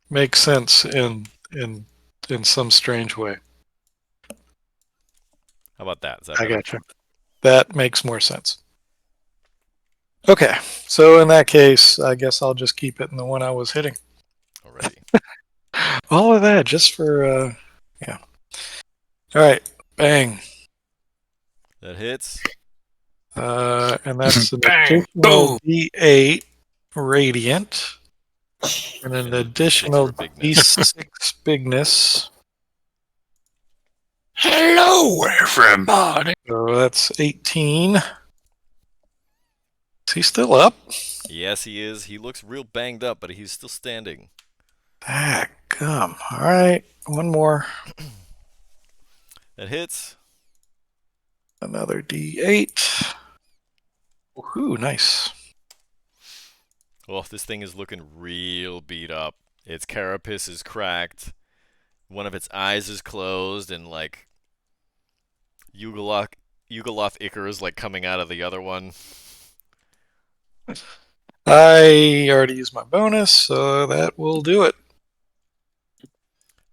D: makes sense in some strange way.
A: How about that? Is that
D: I
A: better?
D: gotcha. That makes more sense. Okay, so in that case, I guess I'll just keep it in the one I was hitting.
A: Alrighty.
D: All of that just for, yeah. Alright, bang.
A: That hits.
D: And that's an
C: Bang,
D: additional
C: boom.
D: D8 radiant. And an
A: And
D: additional
A: D6 for bigness.
D: D6 bigness.
C: Hello, everybody.
D: So that's 18. Is he still up?
A: Yes, he is. He looks real banged up, but he's still standing.
D: Ah, gum. Alright, one more.
A: That hits.
D: Another D8. Ooh, nice.
A: Oh, this thing is looking real beat up. Its carapace is cracked. One of its eyes is closed, and like Yugoloth Icar is like coming out of the other one.
D: I already used my bonus, so that will do it.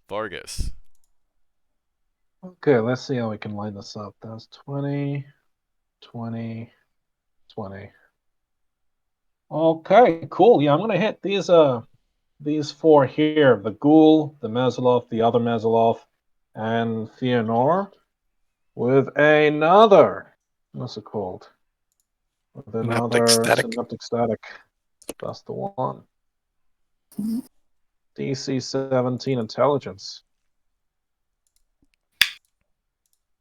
A: Vargas.
E: Okay, let's see how we can line this up. That's 20, 20, 20. Okay, cool. Yeah, I'm gonna hit these four here: the Ghoul, the Mazaloth, the other Mazaloth, and Fëanor, with another. What's it called? With another synaptic static. That's the one. DC 17 intelligence.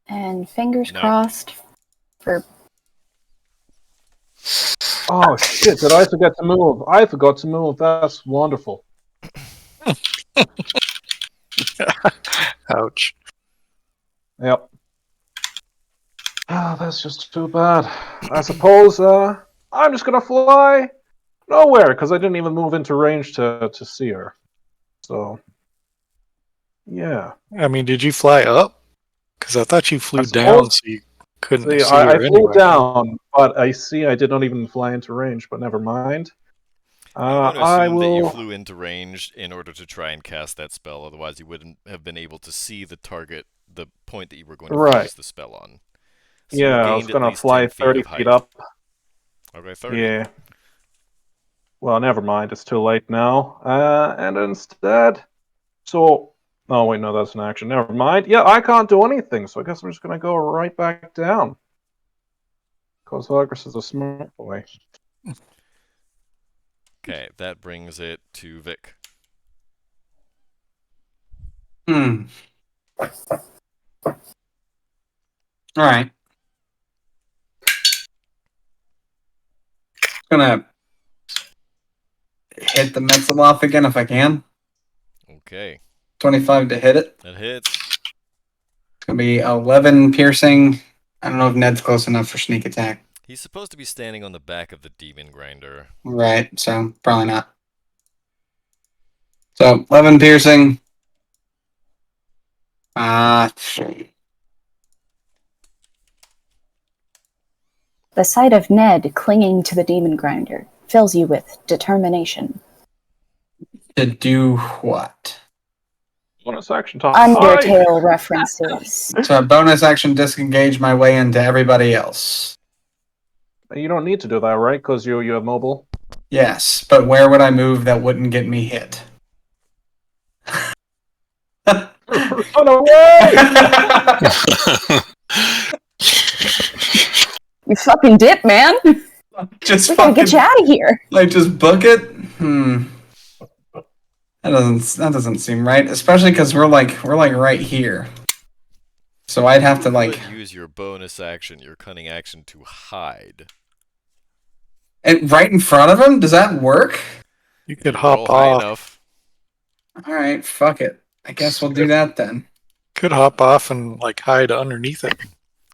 B: And fingers
A: No.
B: crossed for.
E: Oh shit! Did I forget to move? I forgot to move. That's wonderful.
D: Ouch.
E: Yep. Ah, that's just too bad. I suppose I'm just gonna fly nowhere because I didn't even move into range to see her. So, yeah.
D: I mean, did you fly up? Because I thought you flew
E: I
D: down,
E: suppose-
D: so you couldn't
E: See,
D: see
E: I
D: her
E: flew
D: anyway.
E: down, but I did not even fly into range. But never mind.
A: I'm going to
E: I
A: assume that you
E: will.
A: flew into range in order to try and cast that spell. Otherwise, you wouldn't have been able to see the target, the point that you were going to
E: Right.
A: focus the spell on. So
E: Yeah,
A: you
E: I was
A: gained at
E: gonna
A: least
E: fly
A: 10 feet
E: 30
A: of height.
E: feet up.
A: Okay, 30.
E: Yeah. Well, never mind. It's too late now. And instead, oh wait, no, that's an action. Never mind. Yeah, I can't do anything, so I guess I'm just gonna go right back down. Because Vargas is a smart boy.
A: Okay, that brings it to Vic.
G: Alright. Gonna hit the Metzaloff again if I can.
A: Okay,
G: 25 to hit it.
A: that hits.
G: It's gonna be 11 piercing. I don't know if Ned's close enough for sneak attack.
A: He's supposed to be standing on the back of the demon grinder.
G: Right, so probably not. So 11 piercing.
B: The sight of Ned clinging to the demon grinder fills you with determination.
G: To do what?
E: Bonus action time.
B: Undertale references.
G: So a bonus action disengage my way into everybody else.
E: You don't need to do that, right? Because you have mobile.
G: Yes, but where would I move that wouldn't get me hit?
E: Run away!
B: You fucking dip, man!
G: Just
B: We gotta get you out of here!
G: like just book it? That doesn't seem right, especially because we're like right here. So I'd have to
A: You
G: like
A: could use your bonus action, your cunning action, to hide.
G: right in front of him. Does that work?
D: You could
A: You
D: hop
A: roll high
D: off.
A: enough.
G: All right, fuck it. I guess we'll do that then.
D: Could hop off and like hide underneath it.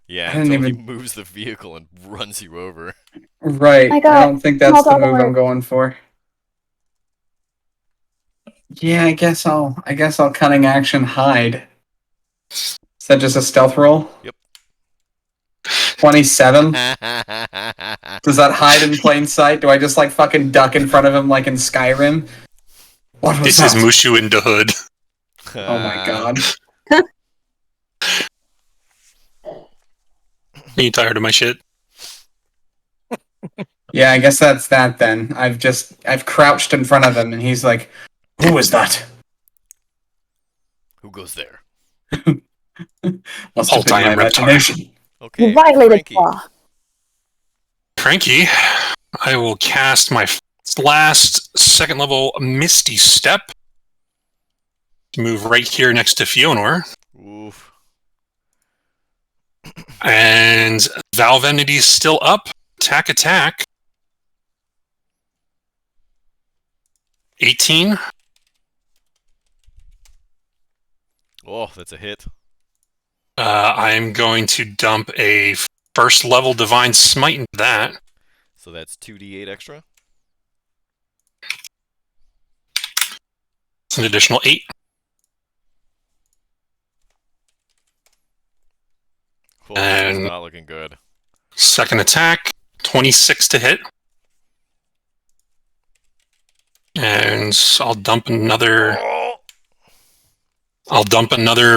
A: Yeah,
G: I didn't
A: until he
G: even-
A: moves the vehicle and runs you over.
G: Right.
B: I got
G: I don't think that's the
B: small
G: move
B: dollar.
G: I'm going for. Yeah, I guess I'll cunning action hide. Is that just a stealth roll?
A: Yep.
G: 27. Does that hide in plain sight? Do I just like fucking duck in front of him like in Skyrim? What was
C: This is
G: that?
C: Mushu in the hood.
G: Oh my god.
C: Are you tired of my shit?
G: Yeah, I guess that's that then. I've crouched in front of him and he's like, "Who was that?"
A: Who goes there?
G: Must have been
C: Multi
G: my
C: and reptile.
G: imagination.
A: Okay,
B: You violated
A: Frankie.
B: law.
C: Frankie, I will cast my last second level Misty Step. Move right here next to Fionor.
A: Oof.
C: And Valve Entity's still up. Attack. 18.
A: Oh, that's a hit.
C: I'm going to dump a first level Divine Smite into that.
A: So that's 2d8 extra.
C: It's an additional 8.
A: Oh, this is
C: And-
A: not looking good.
C: Second attack, 26 to hit. And I'll dump another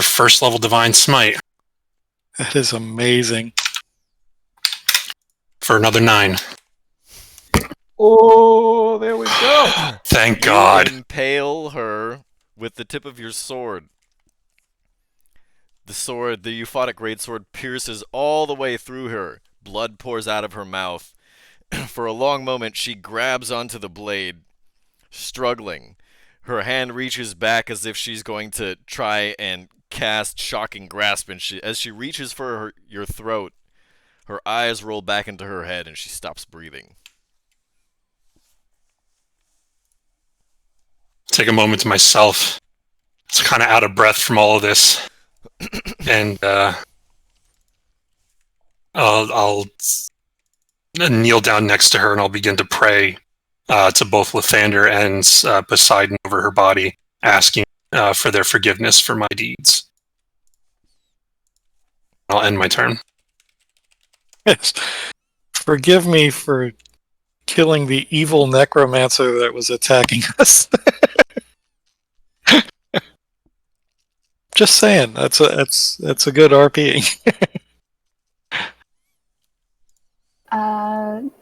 C: first level Divine Smite
D: That is amazing.
C: for another 9.
E: Oh, there we go.
C: Thank
A: You
C: God.
A: impale her with the tip of your sword. The euphotic greatsword, pierces all the way through her. Blood pours out of her mouth. For a long moment, she grabs onto the blade, struggling. Her hand reaches back as if she's going to try and cast Shocking Grasp, and as she reaches for your throat, her eyes roll back into her head, and she stops breathing.
C: Take a moment to myself. It's kind of out of breath from all of this. And I'll kneel down next to her and I'll begin to pray to both Lathander and Poseidon over her body, asking for their forgiveness for my deeds. I'll end my turn.
D: Yes. Forgive me for killing the evil necromancer that was attacking us. Just saying, that's a good RP.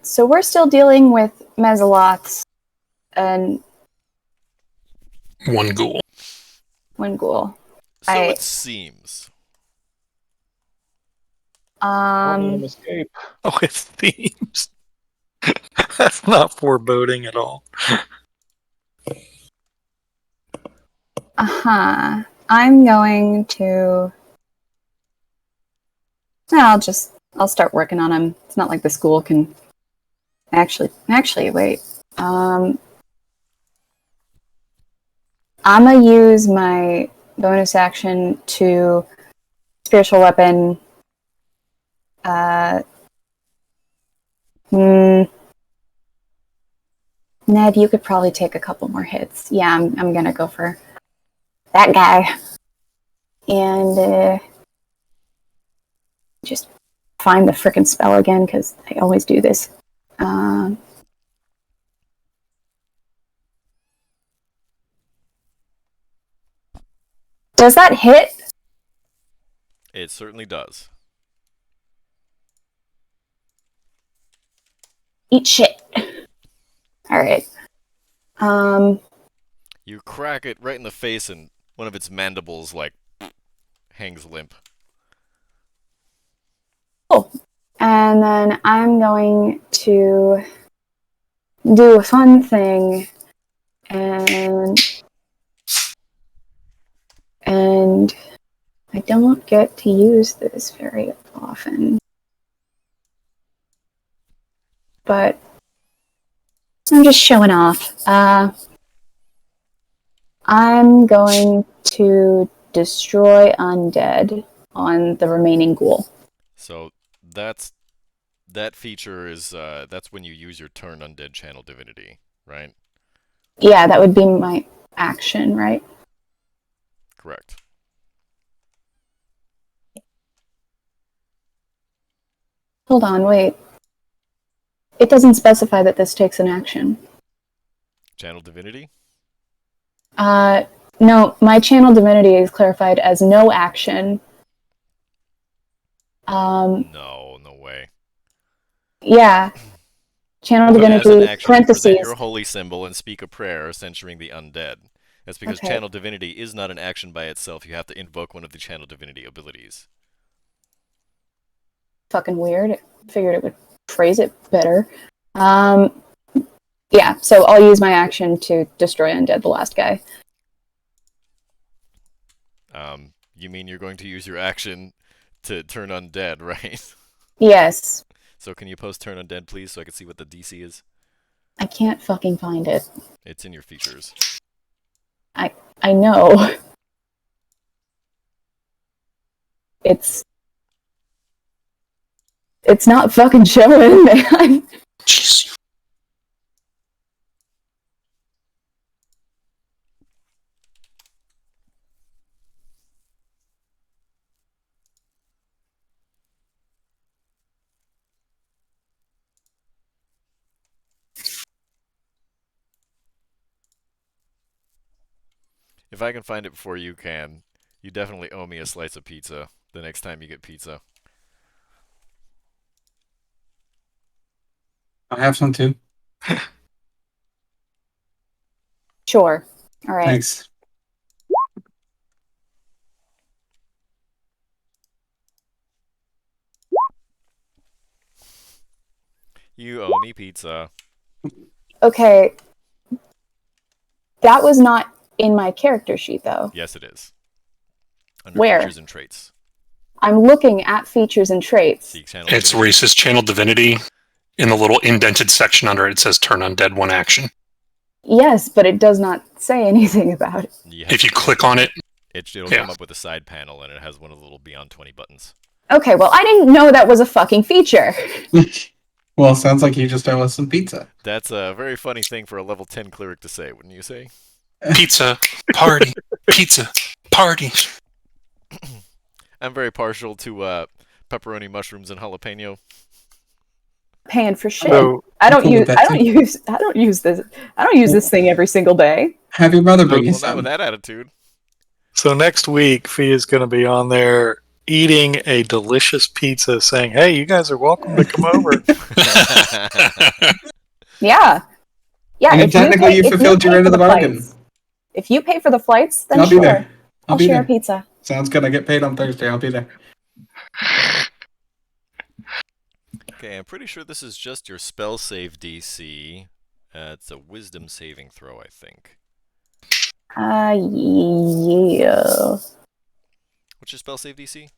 B: So we're still dealing with Mezzaloths and
C: One ghoul.
B: one ghoul.
A: So
B: I-
A: it seems.
E: Escape.
D: Oh, it seems. That's not foreboding at all.
B: I'm going to. I'll start working on him. It's not like the school can. Actually, wait. I'm gonna use my bonus action to spiritual weapon. Ned, you could probably take a couple more hits. Yeah, I'm gonna go for that guy. And just find the frickin' spell again, because I always do this. Does that hit?
A: It certainly does.
B: Eat shit. Alright.
A: You crack it right in the face, and one of its mandibles, hangs limp.
B: Cool. And then I'm going to do a fun thing and I don't get to use this very often. But I'm just showing off. I'm going to destroy undead on the remaining ghoul.
A: So that feature is that's when you use your turn undead channel divinity, right?
B: Yeah, that would be my action, right?
A: Correct.
B: Hold on, wait. It doesn't specify that this takes an action.
A: Channel divinity?
B: No, my channel divinity is clarified as no action.
A: No way.
B: Yeah. Channel
A: As an
B: divinity,
A: action,
B: parentheses.
A: present your holy symbol and speak a prayer censuring the undead. That's because
B: Okay.
A: channel divinity is not an action by itself. You have to invoke one of the channel divinity abilities.
B: Fucking weird. Figured it would phrase it better. Yeah, so I'll use my action to destroy undead, the last guy.
A: You mean you're going to use your action to turn undead, right?
B: Yes.
A: So can you post turn undead, please, so I can see what the DC is?
B: I can't fucking find it.
A: It's in your features.
B: I know. It's not fucking showing, man.
C: Jeez.
A: If I can find it before you can, you definitely owe me a slice of pizza the next time you get pizza.
G: I have some too.
B: Sure. All right.
G: Thanks.
A: You owe me pizza.
B: Okay. That was not in my character sheet, though.
A: Yes, it is. Under
B: Where?
A: features and traits.
B: I'm looking at features and traits.
A: See channel
C: It's
A: divinity.
C: where he says channel divinity. In the little indented section under it says turn undead one action.
B: Yes, but it does not say anything about it.
C: If you click on it,
A: it'll
C: yeah.
A: come up with a side panel, and it has one of the little Beyond 20 buttons.
B: Okay, well, I didn't know that was a fucking feature.
G: Well, sounds like you just owe us some pizza.
A: That's a very funny thing for a level 10 cleric to say, wouldn't you say?
C: Pizza, party, pizza, party.
A: I'm very partial to pepperoni, mushrooms, and jalapeno.
B: Paying for shit.
D: So,
B: I don't
G: cool with
B: use.
G: that
B: I don't
G: too.
B: use. I don't use this. I don't use this thing every single day.
G: Have your mother bring you
A: Well, not
G: some.
A: with that attitude.
D: so next week, Fee is going to be on there eating a delicious pizza, saying, "Hey, you guys are welcome to come over."
B: Yeah. Yeah.
G: I mean,
B: if you
G: technically,
B: pay-
G: you
B: if
G: fulfilled your
B: pay
G: end
B: for
G: of the bargain.
B: flights- If you pay for the flights, then
G: I'll
B: sure.
G: be there.
B: I'll
G: be
B: share
G: there.
B: a pizza.
G: Sounds good. I get paid on Thursday. I'll be there.
A: Okay, I'm pretty sure this is just your spell save DC. It's a wisdom saving throw, I think.
B: Yeah.
A: What's your spell save DC?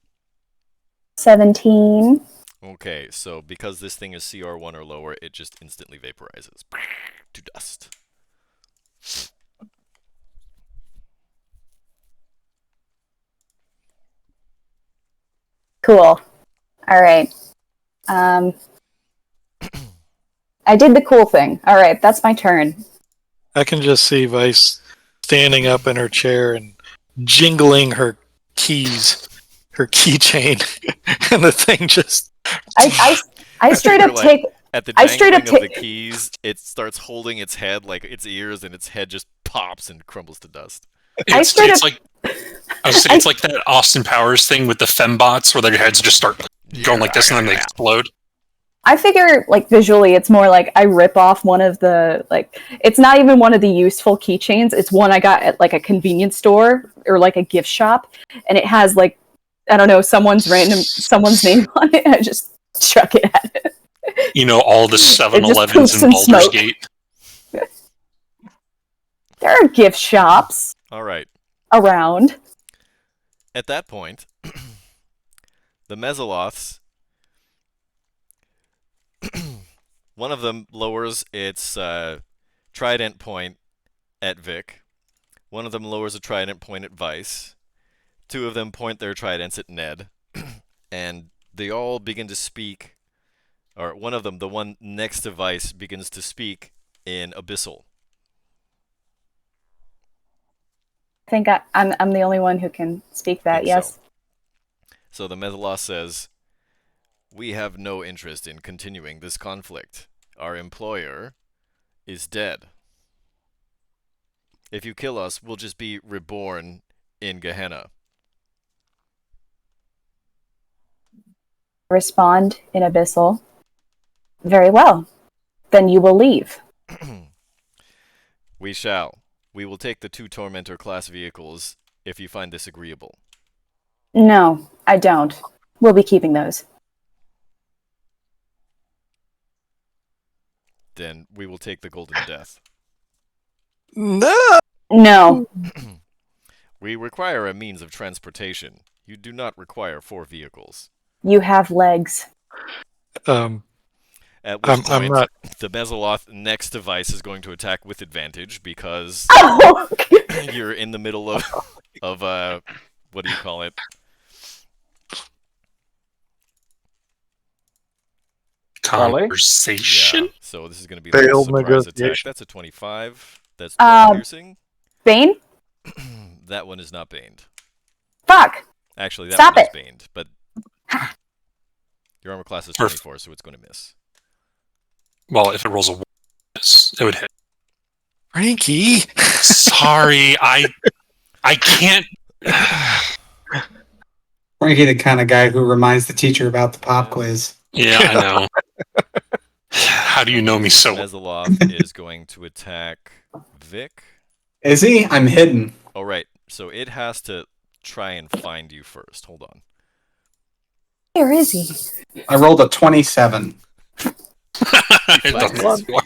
B: 17.
A: Okay, so because this thing is CR1 or lower, it just instantly vaporizes to dust.
B: Cool. All right. I did the cool thing. All right, that's my turn.
D: I can just see Vice standing up in her chair and jingling her keys, her keychain, and the thing just.
B: I straight
A: You're
B: up
A: like-
B: take.
A: At the
B: I straight
A: dangling
B: up
A: of the keys, it starts holding its head like its ears, and its head just pops and crumbles to dust.
B: I straight
C: It's
B: up-
C: like I was saying, it's like that Austin Powers thing with the fembots, where their heads just start going like this and then they explode.
B: I figure, like, visually, it's more like I rip off one of the, like, it's not even one of the useful keychains. It's one I got at, like, a convenience store or, like, a gift shop. And it has, like, I don't know, someone's name on it. And I just chuck it at it.
C: You know, all the 7-Elevens
B: poofs
C: in
B: and
C: Baldur's
B: smoke.
C: Gate.
B: There are gift shops
A: All right.
B: around.
A: At that point, the Mesoloths, one of them lowers its trident point at Vic. One of them lowers a trident point at Vice. Two of them point their tridents at Ned. And they all begin to speak, or one of them, the one next to Vice, begins to speak in Abyssal.
B: I think I'm the only one who can speak that.
A: Think
B: Yes.
A: So the Mesoloth says, "We have no interest in continuing this conflict. Our employer is dead. If you kill us, we'll just be reborn in Gehenna."
B: Respond in Abyssal. Very well. Then you will leave.
A: We shall. We will take the 2 Tormentor class vehicles if you find this agreeable.
B: No, I don't. We'll be keeping those.
A: Then we will take the Golden Death.
D: No.
B: No.
A: We require a means of transportation. You do not require 4 vehicles.
B: You have legs.
A: At which
D: I'm
A: point,
D: not.
A: the Mesoloth next device is going to attack with advantage because
B: Oh!
A: you're in the middle of what do you call it?
C: Conversation?
A: Yeah. So this is going to be
D: Failed
A: like a surprise attack.
D: negotiation.
A: That's a 25. That's 12 piercing.
B: Bane?
A: That one is not baned.
B: Fuck!
A: Actually, that
B: Stop
A: one is
B: it.
A: baned, but your armor class is 24, so it's going to miss.
C: Well, if it rolls a 1, it would hit.
D: Frankie.
C: Sorry, I can't.
G: Frankie, the kind of guy who reminds the teacher about the pop quiz.
C: Yeah, I know. How do you know me so well?
A: Mesoloth is going to attack Vic.
G: Is he? I'm hidden.
A: Oh, right. So it has to try and find you first. Hold on.
B: Where is he?
G: I rolled a 27.
C: It doesn't work.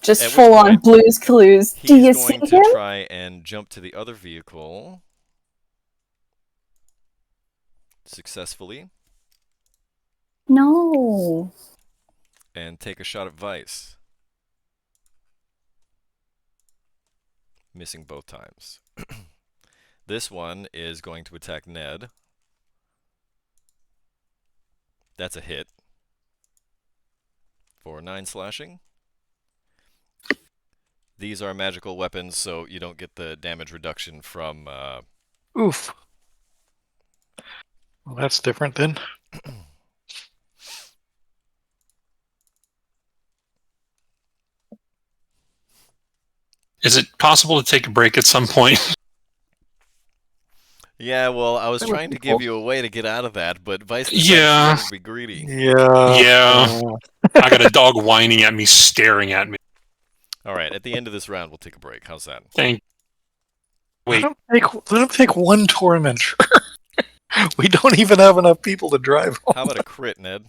B: Just
A: At which
B: full on
A: point,
B: Blue's Clues. Do you
A: He's
B: see
A: going to
B: him?
A: try and jump to the other vehicle successfully
B: No.
A: and take a shot at Vice. Missing both times. This one is going to attack Ned. That's a hit. For 9 slashing. These are magical weapons, so you don't get the damage reduction from...
D: Oof. Well, that's different then.
C: Is it possible to take a break at some point?
A: Yeah, well, I was
E: That would
A: trying
E: be
A: to give
E: cool.
A: you a way to get out of that, but Vice
C: Yeah.
A: decided to be greedy.
D: Yeah.
C: I got a dog whining at me, staring at me.
A: All right, at the end of this round, we'll take a break. How's that?
D: Let him take 1 tormentor. We don't even have enough people to drive home.
A: How about a crit, Ned?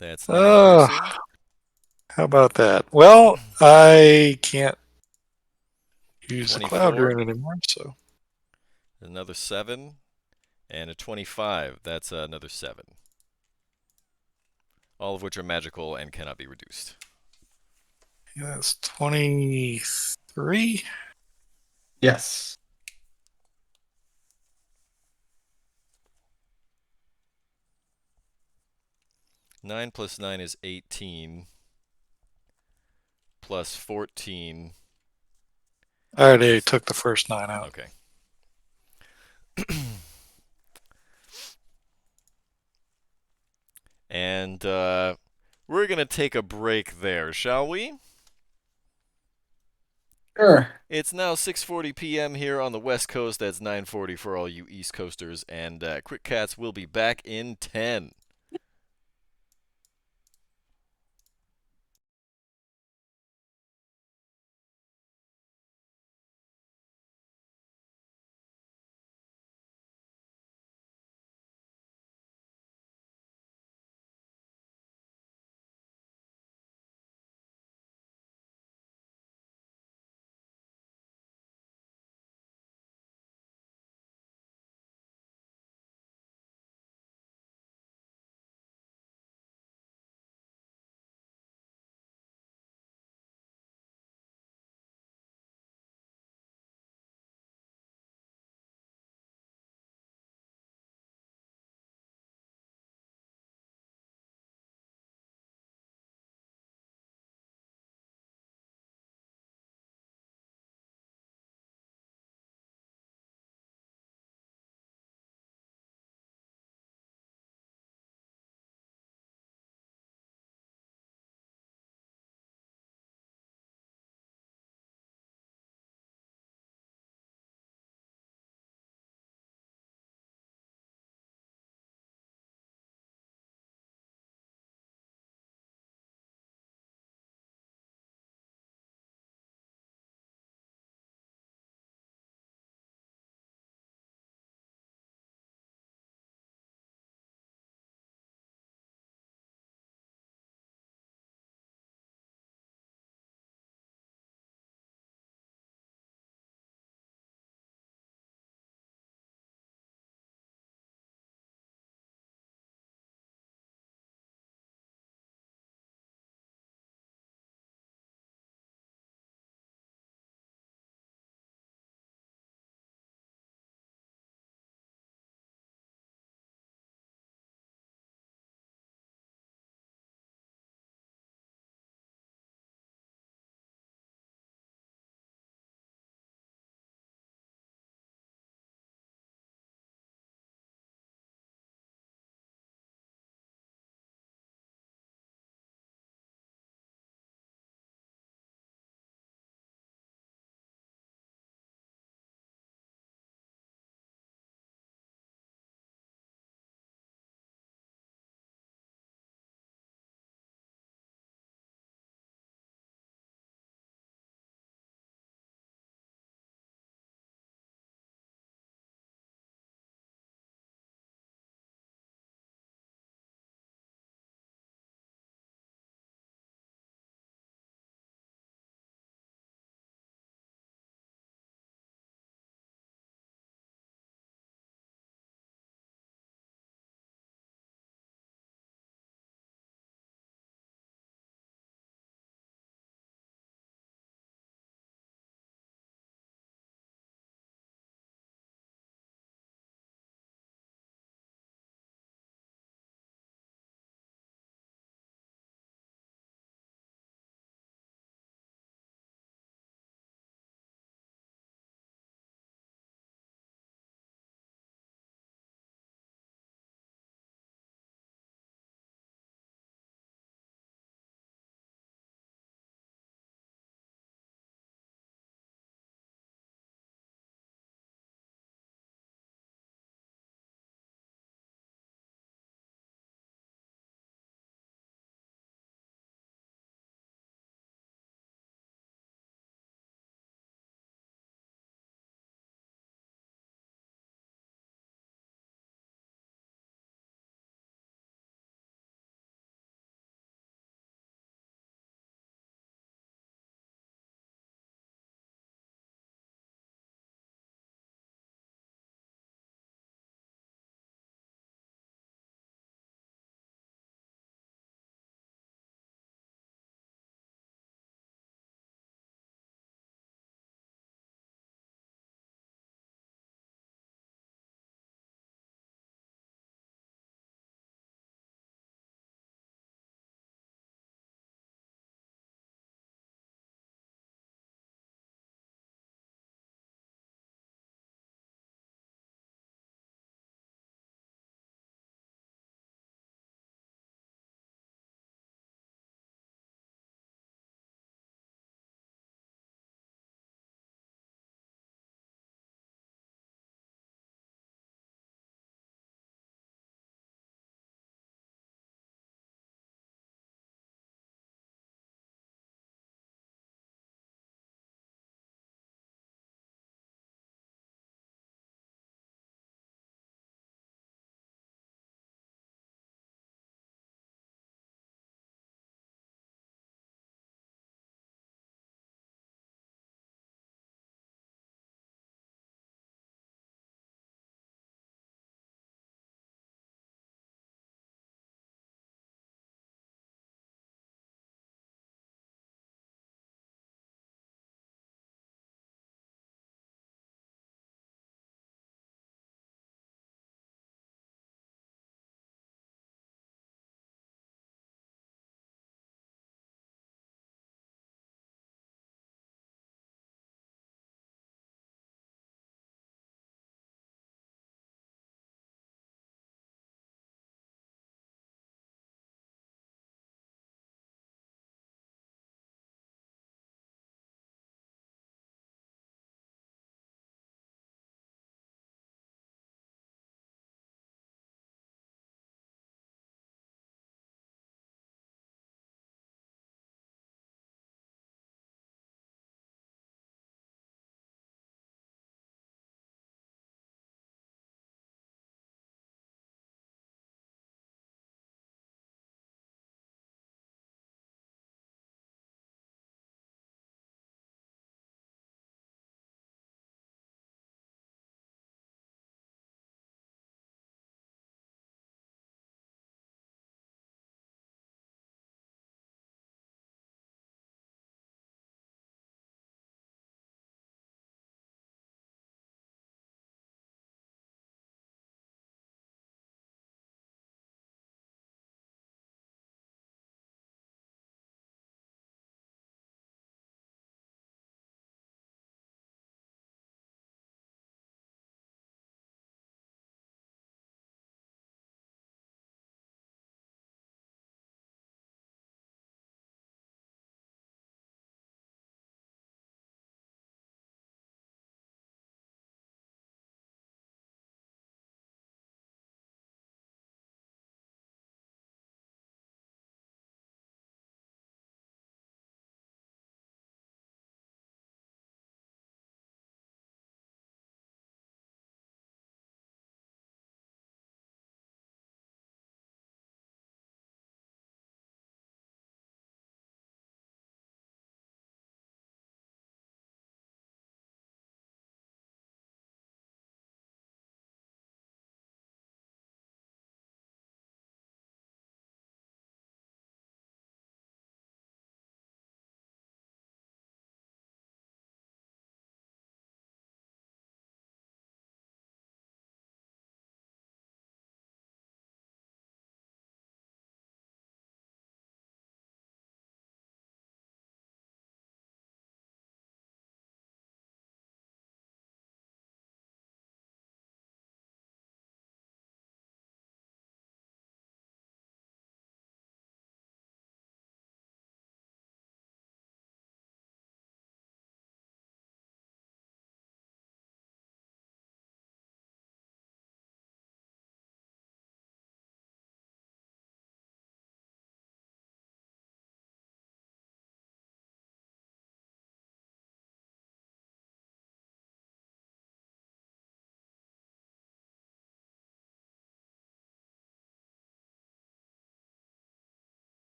A: That's 9
D: Oh.
A: piercing.
D: How about that? Well, I can't use the
A: 24.
D: cloud rune anymore, so
A: Another 7. And a 25. That's another 7. All of which are magical and cannot be reduced.
D: yeah, that's 23.
G: Yes.
A: Nine plus 9 is 18. Plus 14.
D: I already took the first 9 out.
A: Okay. And we're going to take a break there, shall we?
G: Sure.
A: It's now 6:40 p.m. here on the West Coast. That's 9:40 for all you East Coasters. And Quick Cats will be back in 10.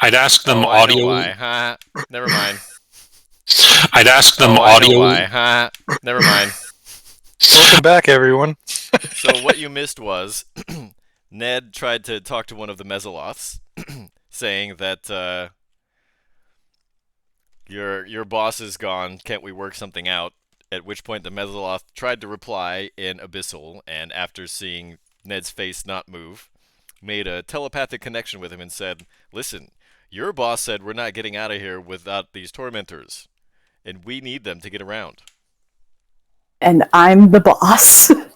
C: I'd ask them
A: I know
C: audio.
A: why. Ha. Never mind.
C: I'd ask them
A: I know
C: audio.
A: why. Ha. Never mind.
D: Welcome back, everyone.
A: So what you missed was Ned tried to talk to one of the Mesoloths, saying that your boss is gone. Can't we work something out? At which point the Mesoloth tried to reply in Abyssal, and after seeing Ned's face not move, made a telepathic connection with him and said, "Listen, your boss said we're not getting out of here without these tormentors, and we need them to get around."
B: And I'm the boss.
A: Well,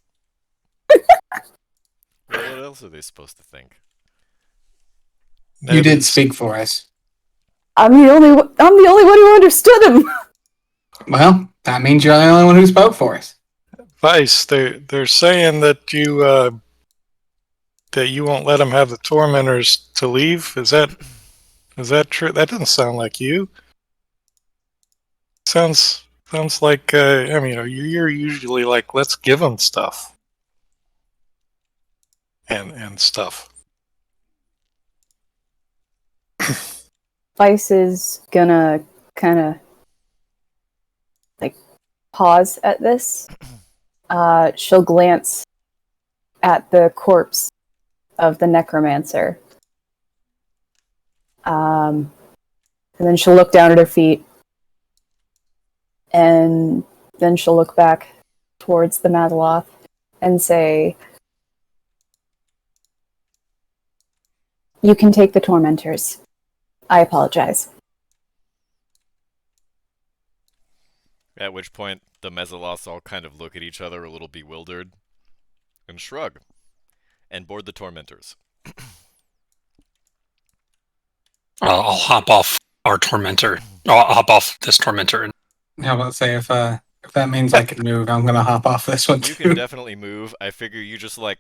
A: what else are they supposed to think?
G: You did speak for us.
B: I'm the only one who understood him.
G: Well, that means you're the only one who spoke for us.
D: Vice, they're saying that you won't let them have the tormentors to leave. Is that true? That doesn't sound like you. Sounds like you're usually like, let's give them stuff and stuff.
B: Vice is gonna kind of like pause at this. She'll glance at the corpse of the necromancer. And then she'll look down at her feet. And then she'll look back towards the Madaloth and say, "You can take the tormentors. I apologize."
A: At which point, the Mesoloths all kind of look at each other a little bewildered and shrug and board the tormentors.
C: I'll hop off our tormentor. I'll hop off this tormentor.
G: How about say if that means I can move, I'm gonna hop off this one
A: You
G: too.
A: can definitely move. I figure you just like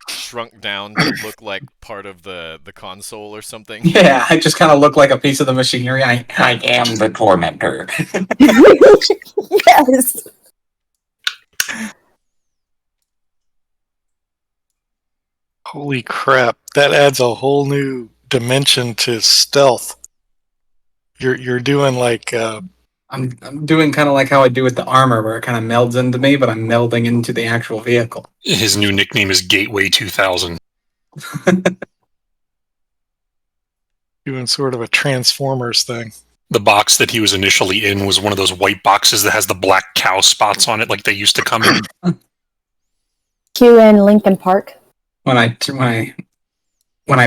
A: shrunk down to look like part of the console or something.
G: Yeah, I just kind of look like a piece of the machinery.
F: I am the tormentor.
B: Yes.
D: Holy crap! That adds a whole new dimension to stealth. You're doing like
G: I'm doing kind of like how I do with the armor, where it kind of melds into me, but I'm melding into the actual vehicle.
C: His new nickname is Gateway 2000.
D: doing sort of a Transformers thing.
C: The box that he was initially in was one of those white boxes that has the black cow spots on it, like they used to come in.
B: Q in Lincoln Park.
G: When I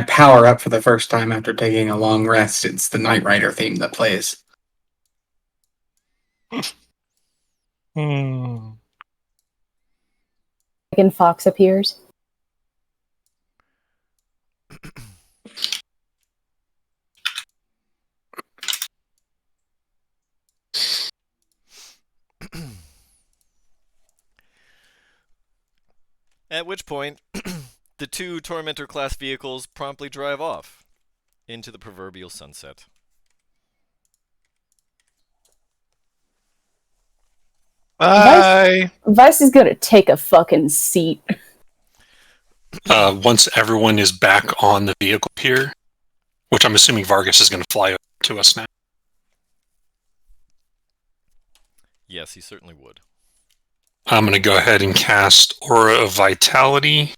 G: power up for the first time after taking a long rest, it's the Knight Rider theme that plays.
B: Megan Fox appears.
A: At which point, the two Tormentor class vehicles promptly drive off into the proverbial sunset.
D: Bye.
B: Vice is gonna take a fucking seat.
C: Once everyone is back on the vehicle here, which I'm assuming Vargas is going to fly over to us now.
A: Yes, he certainly would.
C: I'm going to go ahead and cast Aura of Vitality.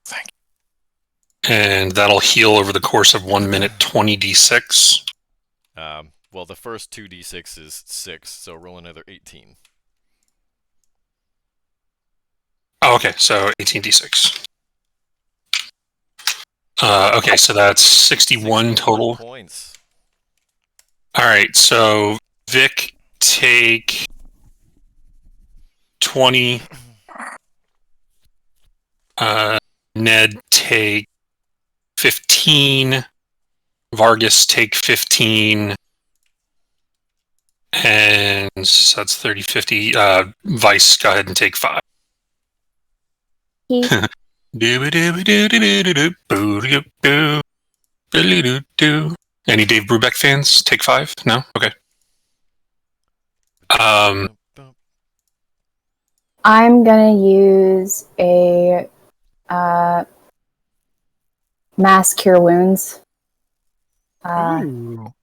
D: Thank
C: you. And that'll heal over the course of 1 minute 20d6.
A: Well, the first 2d6 is 6, so roll another 18.
C: Oh, okay, so 18d6. Okay, so that's 61 total
A: points.
C: All right, so Vic, take 20. Ned, take 15. Vargas, take 15. And so that's 30, 50. Vice, go ahead and take 5. Any Dave Brubeck fans? Take 5? No? Okay.
B: I'm gonna use a Mass Cure Wounds
D: Ooh.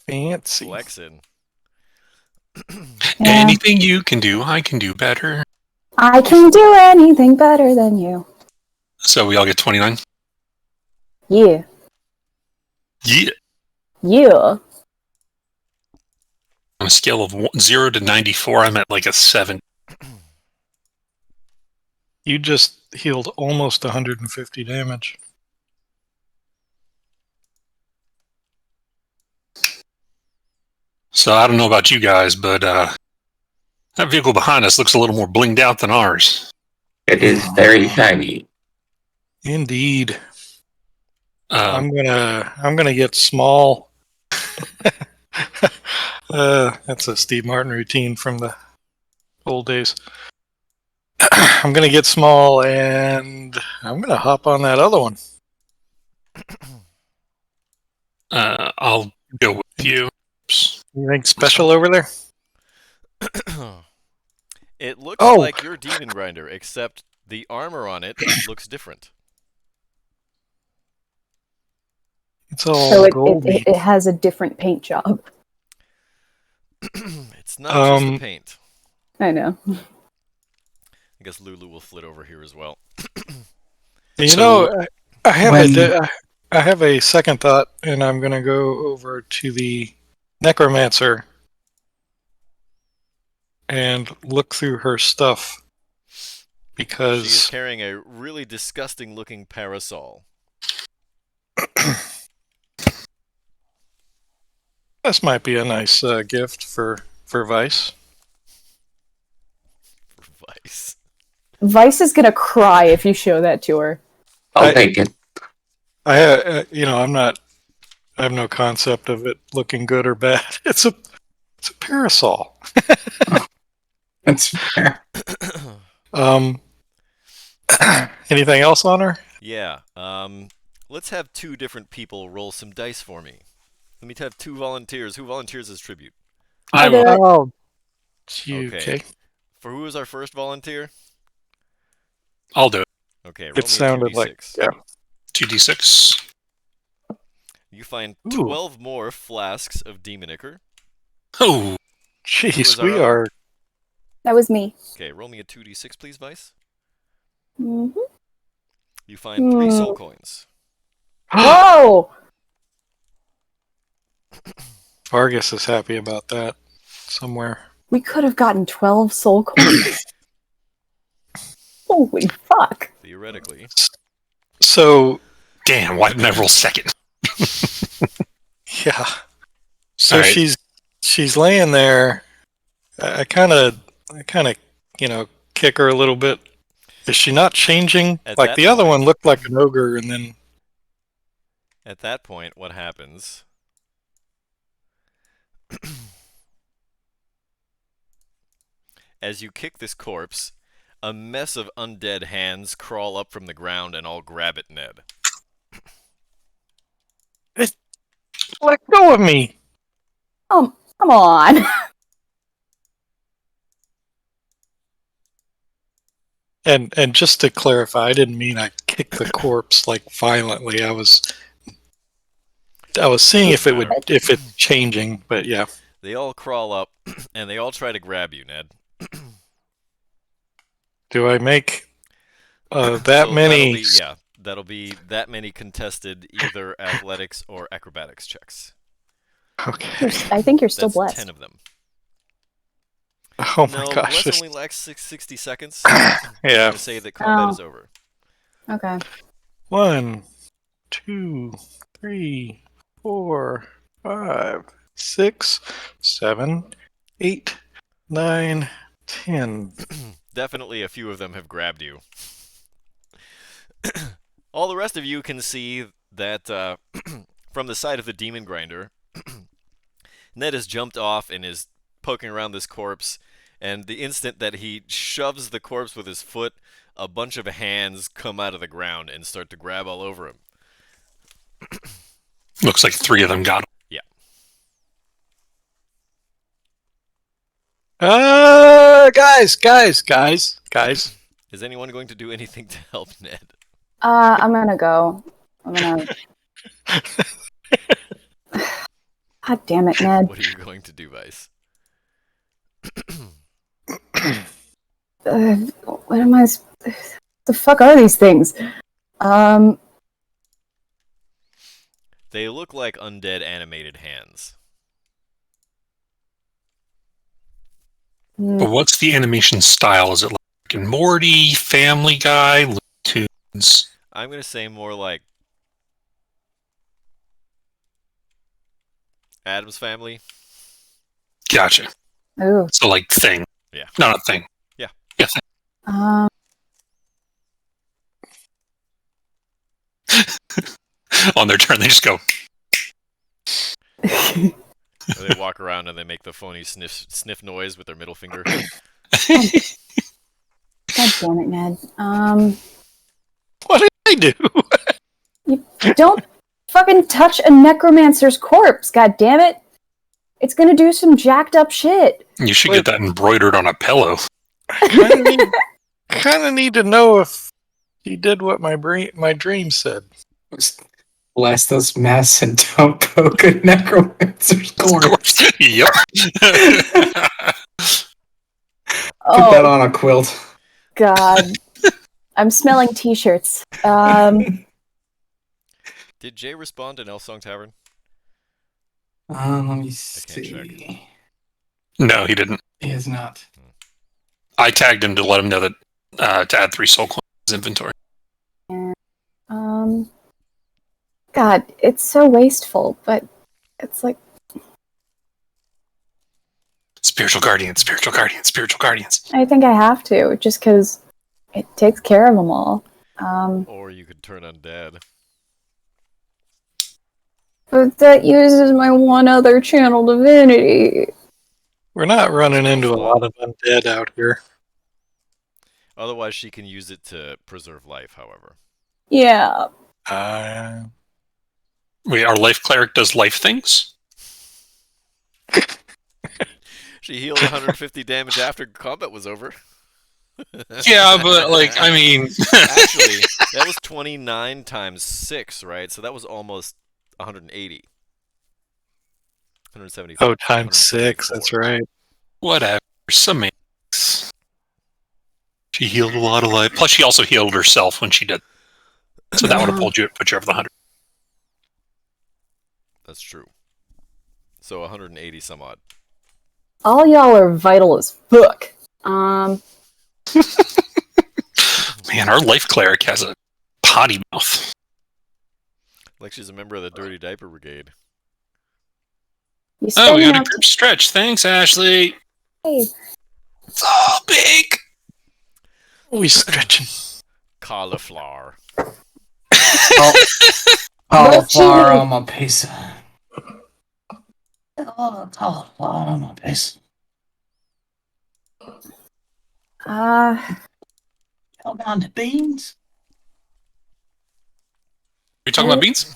D: Fancy.
A: Flexing.
B: Yeah.
C: Anything you can do, I can do better.
B: I can do anything better than you.
C: So we all get 29?
B: Yeah.
C: Yeah.
B: Yeah.
C: On a scale of 0 to 94, I'm at like a 7.
D: You just healed almost 150 damage.
C: So I don't know about you guys, but that vehicle behind us looks a little more blinged out than ours.
F: It is very shiny.
D: Indeed. I'm gonna get small. That's a Steve Martin routine from the old days. I'm gonna get small and I'm gonna hop on that other one.
C: I'll go with you.
D: Anything special over there?
A: It looks
D: Oh.
A: like your demon grinder, except the armor on it looks different.
D: It's all
B: So
D: goldy.
B: it has a different paint job.
A: It's not just the paint.
B: I know.
A: I guess Lulu will flit over here as well.
D: You
C: So
D: know, I have a second thought, and I'm gonna go over to the necromancer and look through her stuff
A: She is
D: because
A: carrying a really disgusting looking parasol.
D: this might be a nice gift for Vice.
A: For Vice.
B: Vice is gonna cry if you show that to her.
F: I'll take it.
D: I have no concept of it looking good or bad. It's a parasol.
G: That's fair.
D: Anything else on her?
A: Yeah. Let's have two different people roll some dice for me. Let me have two volunteers. Who volunteers as tribute?
C: I
B: do
C: will.
B: it.
D: Oh, okay.
A: For who is our first volunteer?
C: I'll do it.
A: Okay, roll
D: It
A: me
D: sounded
A: a 2d6.
D: like
C: 2d6.
A: You find
D: Ooh.
A: 12 more flasks of demon ichor.
C: Oh,
A: Who
D: Jeez,
A: was our
D: we
A: other?
D: are.
B: That was me.
A: Okay, roll me a 2d6, please, Vice.
B: hmm
A: You find 3 soul coins.
B: Whoa!
D: Vargas is happy about that somewhere.
B: We could have gotten 12 soul coins. Holy fuck.
A: Theoretically.
D: So,
C: damn, why didn't I roll second?
D: yeah. So
C: All right.
D: she's laying there. I kind of, kick her a little bit. Is she not changing?
A: At
D: Like
A: that
D: the other
A: point-
D: one looked like an ogre, and then
A: At that point, what happens? As you kick this corpse, a mess of undead hands crawl up from the ground and all grab it, Ned.
D: let go of me.
B: Come on.
D: And just to clarify, I didn't mean I kicked the corpse like violently. I was seeing if it's changing, but yeah.
A: They all crawl up, and they all try to grab you, Ned.
D: Do I make that
A: So
D: many?
A: that'll be that many contested either athletics or acrobatics checks.
D: Okay.
B: I think you're still
A: That's
B: blessed.
A: 10 of them.
D: Oh my
A: No,
D: gosh.
A: bless only lacks 60 seconds.
D: Yeah.
A: To say that combat
B: Oh.
A: is over.
B: Okay.
D: 1, 2, 3, 4, 5, 6, 7, 8, 9, 10.
A: Definitely a few of them have grabbed you. All the rest of you can see that from the side of the demon grinder, Ned has jumped off and is poking around this corpse, and the instant that he shoves the corpse with his foot, a bunch of hands come out of the ground and start to grab all over him.
C: Looks like 3 of them got him.
D: Guys.
A: Is anyone going to do anything to help Ned?
B: I'm gonna go. I'm gonna God damn it, Ned.
A: What are you going to do, Vice?
B: What am I? The fuck are these things?
A: They look like undead animated hands.
C: But what's the animation style? Is it like Rick and Morty, Family Guy, Looney Tunes?
A: I'm going to say more like Addams Family.
C: Gotcha.
B: Ooh.
C: So like Thing.
A: Yeah.
C: No, not Thing.
A: Yeah.
C: Yeah, Thing. On their turn, they just go.
A: Or they walk around and they make the phony sniff noise with their middle finger.
B: God damn it, Ned.
D: What did I do?
B: You don't fucking touch a necromancer's corpse, god damn it. It's gonna do some jacked up shit.
C: You should get that embroidered on a pillow.
D: Kind of need to know if he did what my dream said.
G: Bless those masks and don't poke a necromancer's corpse.
C: Yep.
G: Put that on a quilt.
B: God. I'm smelling t-shirts.
A: Did Jay respond in Elsong Tavern?
G: Let me
A: can't
G: see.
C: No, he didn't.
G: He is not.
C: I tagged him to let him know that to add 3 soul coins to his inventory.
B: God, it's so wasteful, but it's like
C: Spiritual guardians, spiritual guardians, spiritual guardians.
B: I think I have to, just because it takes care of them all.
A: Or you could turn undead.
B: But that uses my one other channel divinity.
D: We're not running into a lot of undead out here.
A: Otherwise, she can use it to preserve life, however.
B: Yeah.
C: Wait, our life cleric does life things?
A: She healed 150 damage after combat was over.
C: Yeah, but, like, I mean...
A: Actually, that was 29 times 6, right? So that was almost 180. 170.
D: Oh, times 6, that's right.
C: Whatever. Semantics. She healed a lot of life. Plus, she also healed herself when she did. So that would have put you over the 100.
A: That's true. So 180 some odd.
B: All y'all are vital as fuck.
C: Man, our life cleric has a potty mouth.
A: Like she's a member of the Dirty Diaper Brigade.
B: You
C: Oh, we
B: spend
C: got a group stretch. Thanks, Ashley.
B: Hey.
C: It's all big.
D: We stretching.
A: Cauliflower.
G: Cauliflower on my pizza. Cauliflower on my pizza. Go down to beans.
C: We talking about beans?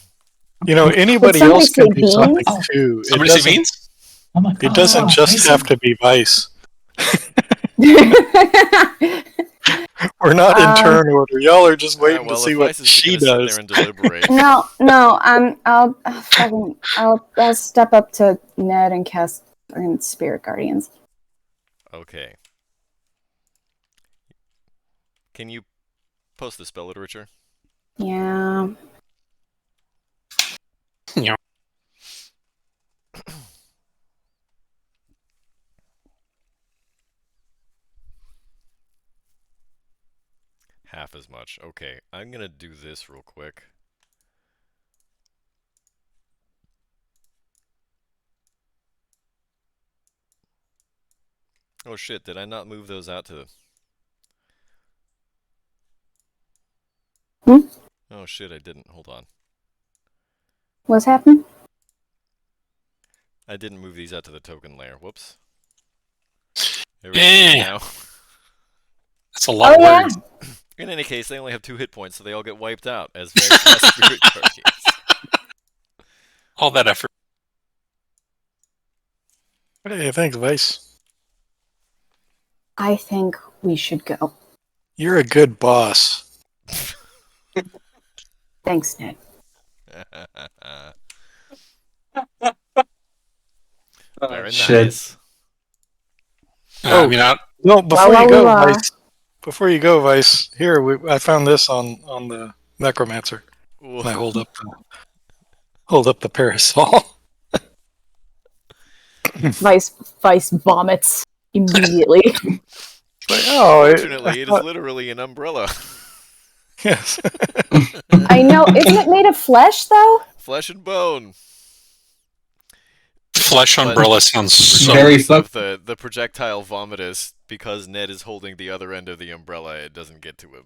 D: You know, anybody
B: somebody
D: else can
B: say
D: do something
B: beans?
D: too.
C: Somebody say beans?
D: It doesn't just have to be Vice. We're not in turn order. Y'all are just waiting to see what she does.
A: Sit there and deliberate.
B: No, I'll step up to Ned and cast Spirit Guardians.
A: Okay. Can you post the spell literature?
B: Yeah.
C: Yeah.
A: Half as much. Okay, I'm gonna do this real quick. Oh shit, did I not move those out to... Oh shit, I didn't. Hold on.
B: What's happened?
A: I didn't move these out to the token layer. Whoops.
C: Yeah. That's a lot of words.
A: In any case, they only have 2 hit points, so they all get wiped out as Spirit Guardians.
C: All that effort.
D: What do you think, Vice?
B: I think we should go.
D: You're a good boss.
B: Thanks, Ned.
A: Very
G: shit.
A: nice.
D: Oh.
C: I mean,
D: No, before
B: La,
D: you
B: la,
D: go,
B: la.
D: Vice. Before you go, Vice. Here, I found this on the necromancer. And I hold up the parasol.
B: Vice vomits immediately.
D: Like, oh,
A: Fortunately, it is
D: thought-
A: literally an umbrella.
D: yes.
B: I know. Isn't it made of flesh though?
A: Flesh and bone.
C: flesh
A: But
C: umbrella sounds so.
G: Very
A: regardless of
G: fuck-
A: the projectile vomitus, because Ned is holding the other end of the umbrella, it doesn't get to him.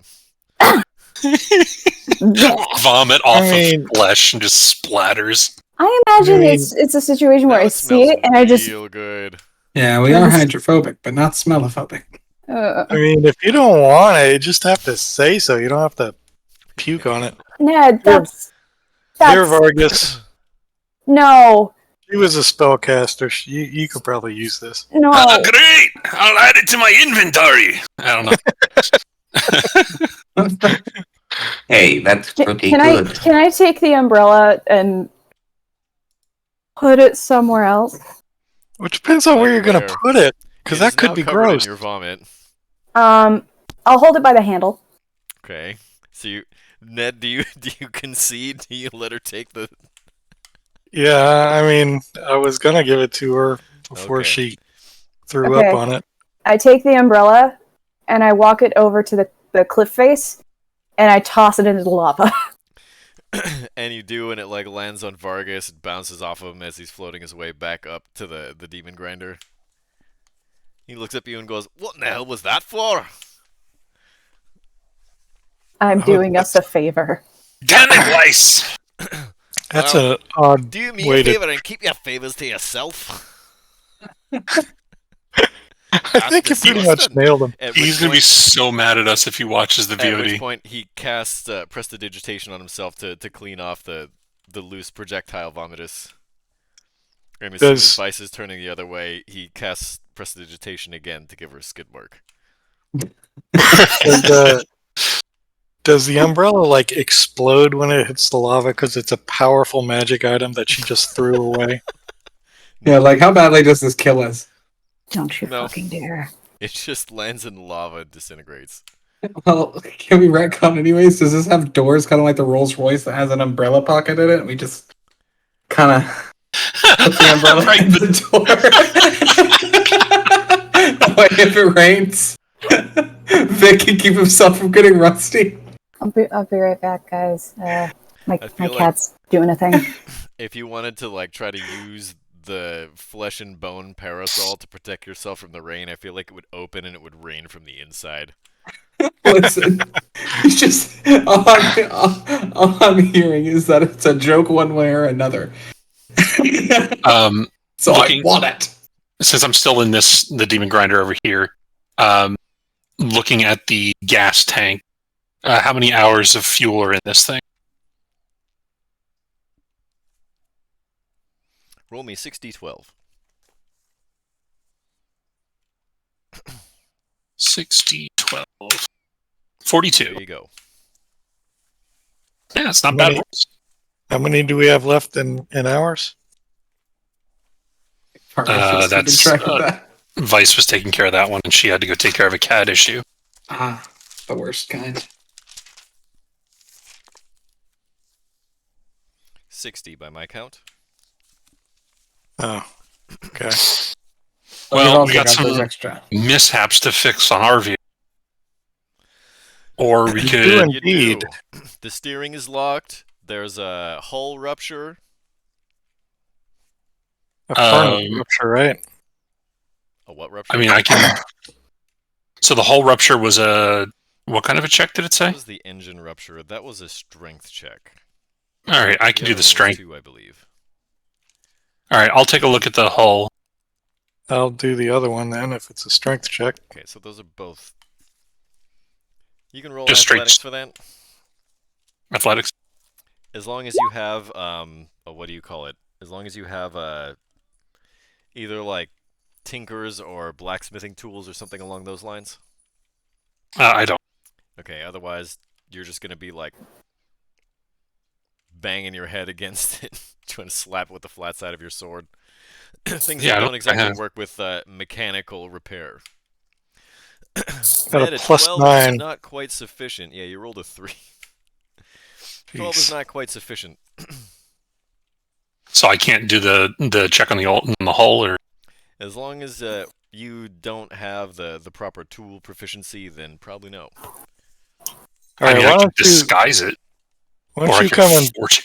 C: Vomit off
D: mean-
C: of flesh and just splatters.
B: I imagine
D: I mean-
B: it's a situation where
A: Now
B: I
A: it
B: see
A: smells
B: it and I just
A: real good.
G: Yeah, we are hydrophobic, but not smellophobic.
D: I mean, if you don't want it, you just have to say so. You don't have to puke on it.
B: Ned,
D: Here,
B: that's
D: Vargas.
B: no,
D: She was a spellcaster. You could probably use this.
B: no.
C: Great! I'll add it to my inventory. I don't know.
F: Hey, that's pretty
B: Can
F: good.
B: can I take the umbrella and put it somewhere else?
D: Which depends on where you're going to
A: Where?
D: put it. Because
A: It is
D: that could
A: now
D: be
A: covered
D: gross.
A: in your vomit.
B: I'll hold it by the handle.
A: Okay. So Ned, do you concede? Do you let her take the?
D: Yeah, I mean, I was going to give it to her before
A: Okay.
D: she threw
B: Okay.
D: up on it.
B: I take the umbrella and I walk it over to the cliff face and I toss it into the lava.
A: And you do, and it like lands on Vargas. It bounces off of him as he's floating his way back up to the demon grinder. He looks up at you and goes, "What in the hell was that for?"
B: I'm doing us a favor.
C: Damn it, Weiss!
D: That's
A: Well,
D: an odd
A: Do me
D: way
A: a
D: to...
A: favor and keep your favors to yourself.
D: I think you pretty much nailed him.
A: At
C: He's
A: which
C: gonna be
A: point-
C: so mad at us if he watches the
A: At which
C: VOD.
A: point he casts prestidigitation on himself to clean off the loose projectile vomitus. And as soon as
D: Does-
A: Vice is turning the other way, he casts prestidigitation again to give her a skid mark.
D: Does the umbrella like explode when it hits the lava because it's a powerful magic item that she just threw away?
G: Yeah, like how badly does this kill us?
B: Don't you
A: No.
B: fucking dare.
A: It just lands in the lava and disintegrates.
G: Well, can we retcon anyways? Does this have doors kind of like the Rolls Royce that has an umbrella pocket in it? We just kind of put the umbrella
C: Right,
G: in the door. That way, if it rains, Vic can keep himself from getting rusty.
B: I'll be right back, guys. My
A: I feel like-
B: cat's doing a thing.
A: If you wanted to like try to use the flesh and bone parasol to protect yourself from the rain, I feel like it would open and it would rain from the inside.
G: Listen, it's just all I'm hearing is that it's a joke one way or another. So
C: Looking-
G: I want it.
C: Since I'm still in the demon grinder over here, looking at the gas tank, how many hours of fuel are in this thing?
A: Roll me 60-12.
C: 60, 12, 42.
A: There you go.
C: Yeah, it's not
D: How
C: bad.
D: many- How many do we have left in hours?
G: Partnership's keeping
C: That's,
G: track of that.
C: Vice was taking care of that one, and she had to go take care of a cat issue.
G: The worst kind.
A: 60 by my count.
D: Oh, okay.
G: But we've
C: Well,
G: also
C: we got
G: those
C: some
G: extra.
C: mishaps to fix on our vehicle. Or we
D: You
C: could.
D: do
A: You
D: Indeed.
A: do. The steering is locked. There's a hull rupture.
D: A furnace rupture, right?
A: A what rupture?
C: I mean, I can. So the whole rupture was a. What kind of a check did it say?
A: That was the engine rupture. That was a strength check.
C: All right, I can
A: The
C: do
A: other
C: the
A: one was
C: strength.
A: 2, I believe.
C: All right, I'll take a look at the hull.
D: I'll do the other one then if it's a strength check.
A: Okay, so those are both. You can roll
C: Just straight-
A: athletics for that.
C: Athletics.
A: As long as you have, what do you call it? As long as you have, either like tinkers or blacksmithing tools or something along those lines.
C: I don't.
A: Okay, otherwise you're just gonna be like banging your head against it, trying to slap it with the flat side of your sword. Things
C: Yeah,
A: that
C: I
A: don't
C: don't
A: exactly
C: have-
A: work with mechanical repair.
D: Got
A: Ed,
D: a
A: a
D: plus
A: 12
D: 9.
A: is not quite sufficient. Yeah, you rolled a 3. 12 is
D: Jeez.
A: not quite sufficient.
C: So I can't do the check on the hull, or
A: As long as you don't have the proper tool proficiency, then probably no.
D: All
C: I
D: right,
C: mean,
D: why
C: I can
D: don't you
C: disguise it,
D: why
C: or
D: don't
C: I
D: you
C: can
D: come and
C: forge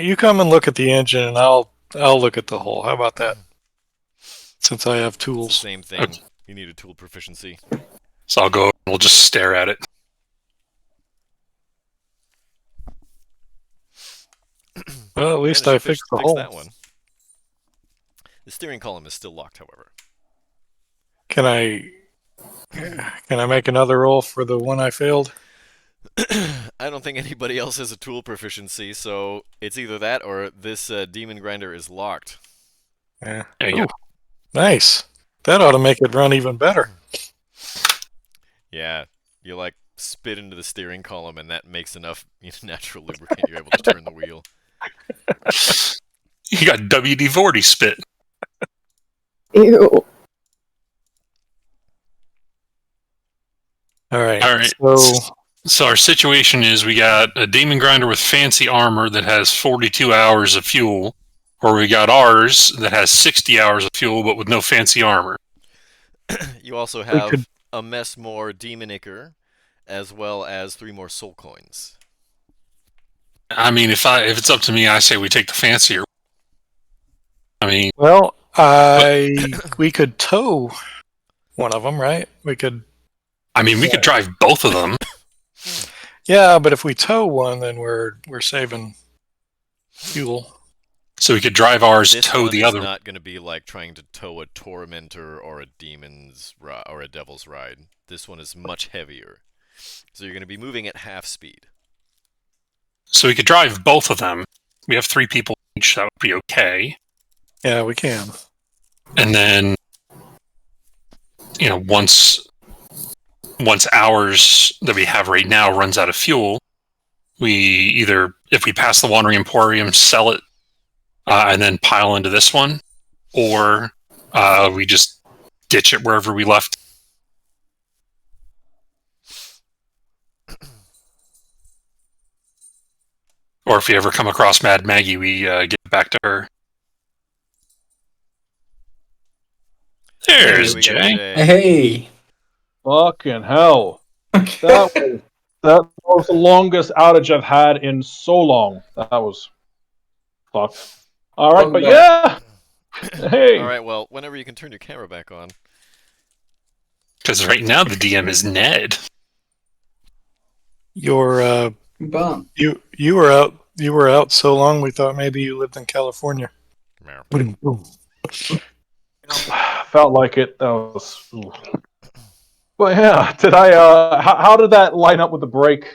C: it.
D: come and look at the engine, and I'll look at the hull. How about that? Since I have
A: It's the
D: tools.
A: same thing.
C: Okay.
A: You need a tool proficiency.
C: So I'll go and we'll just stare at it.
D: Well, at least I
A: Managed to
D: fixed the
A: fix
D: hull.
A: that one. The steering column is still locked, however.
D: Can I make another roll for the one I failed?
A: I don't think anybody else has a tool proficiency, so it's either that or this demon grinder is locked.
D: Yeah.
C: There you
D: Ooh, nice. That ought to make it run even better.
A: Yeah, you like spit into the steering column, and that makes enough natural lubricant. You're able to turn the wheel.
C: go. You got WD-40 spit.
B: Ew.
D: All right.
C: All right. So our situation is we got a demon grinder with fancy armor that has 42 hours of fuel, or we got ours that has 60 hours of fuel but with no fancy armor.
A: You also
D: We
A: have
D: could-
A: a mess more demon ichor, as well as 3 more soul coins.
C: I mean, if it's up to me, I say we take the fancier. I mean,
D: Well, we could tow one of them, right? We could.
C: we could drive both of them.
D: Yeah, but if we tow one, then we're saving fuel.
C: So we could drive ours,
A: This
C: tow
A: one
C: the
A: is
C: other.
A: not going to be like trying to tow a tormentor or a demon's or a devil's ride. This one is much heavier, so you're going to be moving at half speed.
C: So we could drive both of them. We have 3 people each. That would be okay.
D: Yeah, we can.
C: And then, once ours that we have right now runs out of fuel, we either, if we pass the Wandering Emporium, sell it and then pile into this one, or we just ditch it wherever we left. Or if we ever come across Mad Maggie, we give it back to her. There's
A: We got
C: Jay.
G: Hey.
E: Fucking hell. That was the longest outage I've had in so long. That was fucked. All right,
G: Welcome
E: but
G: back.
E: yeah. Hey.
A: All right, well, whenever you can turn your camera back on.
C: Because right now the DM is Ned.
D: Your
G: Bum.
D: you were out so long we thought maybe you lived in California.
A: Meow.
D: Boom, boom.
E: Felt like it. That was. But yeah, did I? How did that line up with the break?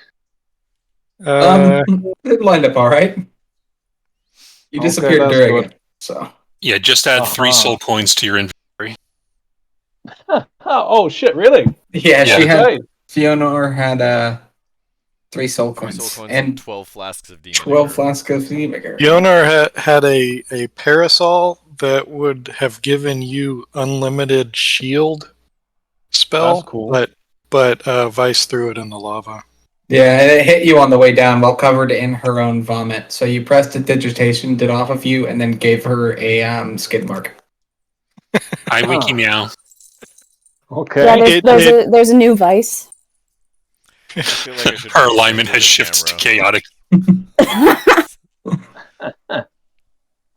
G: It lined up all right. You
E: Okay,
G: disappeared
E: that's
G: during
E: good.
G: it, so.
C: Yeah, just add 3
E: Uh-huh.
C: soul coins to your inventory.
E: Oh shit! Really?
G: Yeah, she had.
E: Okay.
G: Fionor had 3 soul
A: 3
G: coins,
A: soul coins and
G: and
A: 12 flasks of demon
G: 12
A: ichor.
G: flasks of vinegar.
D: Yonar had a parasol that would have given you unlimited shield spell,
E: That's cool.
D: but Vice threw it in the lava.
G: Yeah, and it hit you on the way down while covered in her own vomit. So you pressed a digitation, did off of you, and then gave her a skid mark.
C: Hi, Wiki Meow.
E: Okay.
B: Yeah, there's a new Vice.
A: I feel like I should
C: Her
A: put
C: alignment
A: this
C: has shifted to
A: camera.
C: chaotic.
E: Are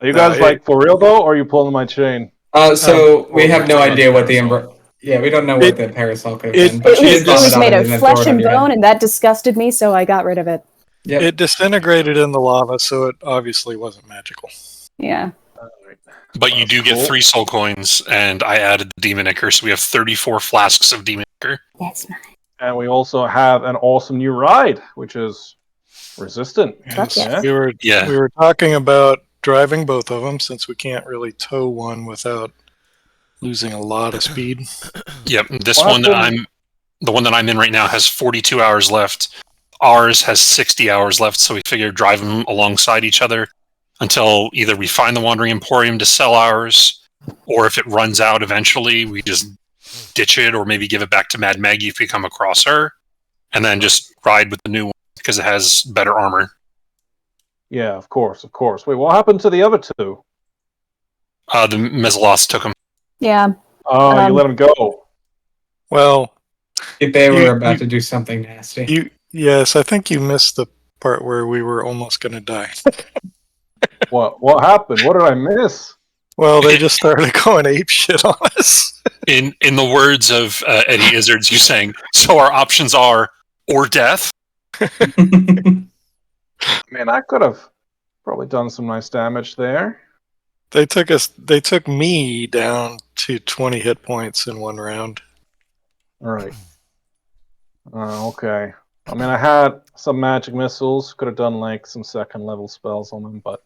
E: you guys
D: it-
E: for real though, or are you pulling my chain?
G: So we have no
A: Parasol.
G: idea what the yeah, we don't know what the parasol could have been. But
B: It
G: she
B: was,
G: did
B: it
G: vomit
B: was
G: on
B: made
G: it
B: of
G: and then
B: flesh
G: throw it
B: and
G: on your head.
B: bone, and that disgusted me, so I got rid of it.
G: Yep.
D: It disintegrated in the lava, so it obviously wasn't magical.
B: Yeah.
C: But you do get
E: Cool.
C: 3 soul coins, and I added the demon ichor, so we have 34 flasks of demon ichor.
B: That's nice.
E: And we also have an awesome new ride, which is resistant.
B: Fuck yes.
D: We were
C: Yeah.
D: we were talking about driving both of them since we can't really tow one without losing a lot of speed.
C: Yep. This
E: What
C: one that
E: happened?
C: the one that I'm in right now has 42 hours left. ours has 60 hours left, so we figured drive them alongside each other until either we find the Wandering Emporium to sell ours, or if it runs out eventually, we just ditch it, or maybe give it back to Mad Maggie if we come across her, and then just ride with the new one because it has better armor.
E: Yeah, of course. Wait, what happened to the other two?
C: The Mezalos took them.
B: Yeah.
E: Oh, you let them go.
D: Well,
G: If they were about to do something nasty.
D: Yes, I think you missed the part where we were almost going to die.
E: What happened? What did I miss?
D: Well, they just started going ape shit on us.
C: In the words of Eddie Izzards, you saying, so our options are or death?
E: Man, I could have probably done some nice damage there.
D: They took me down to 20 hit points in one round.
E: All right. Okay. I mean, I had some magic missiles. Could have done like some second level spells on them, but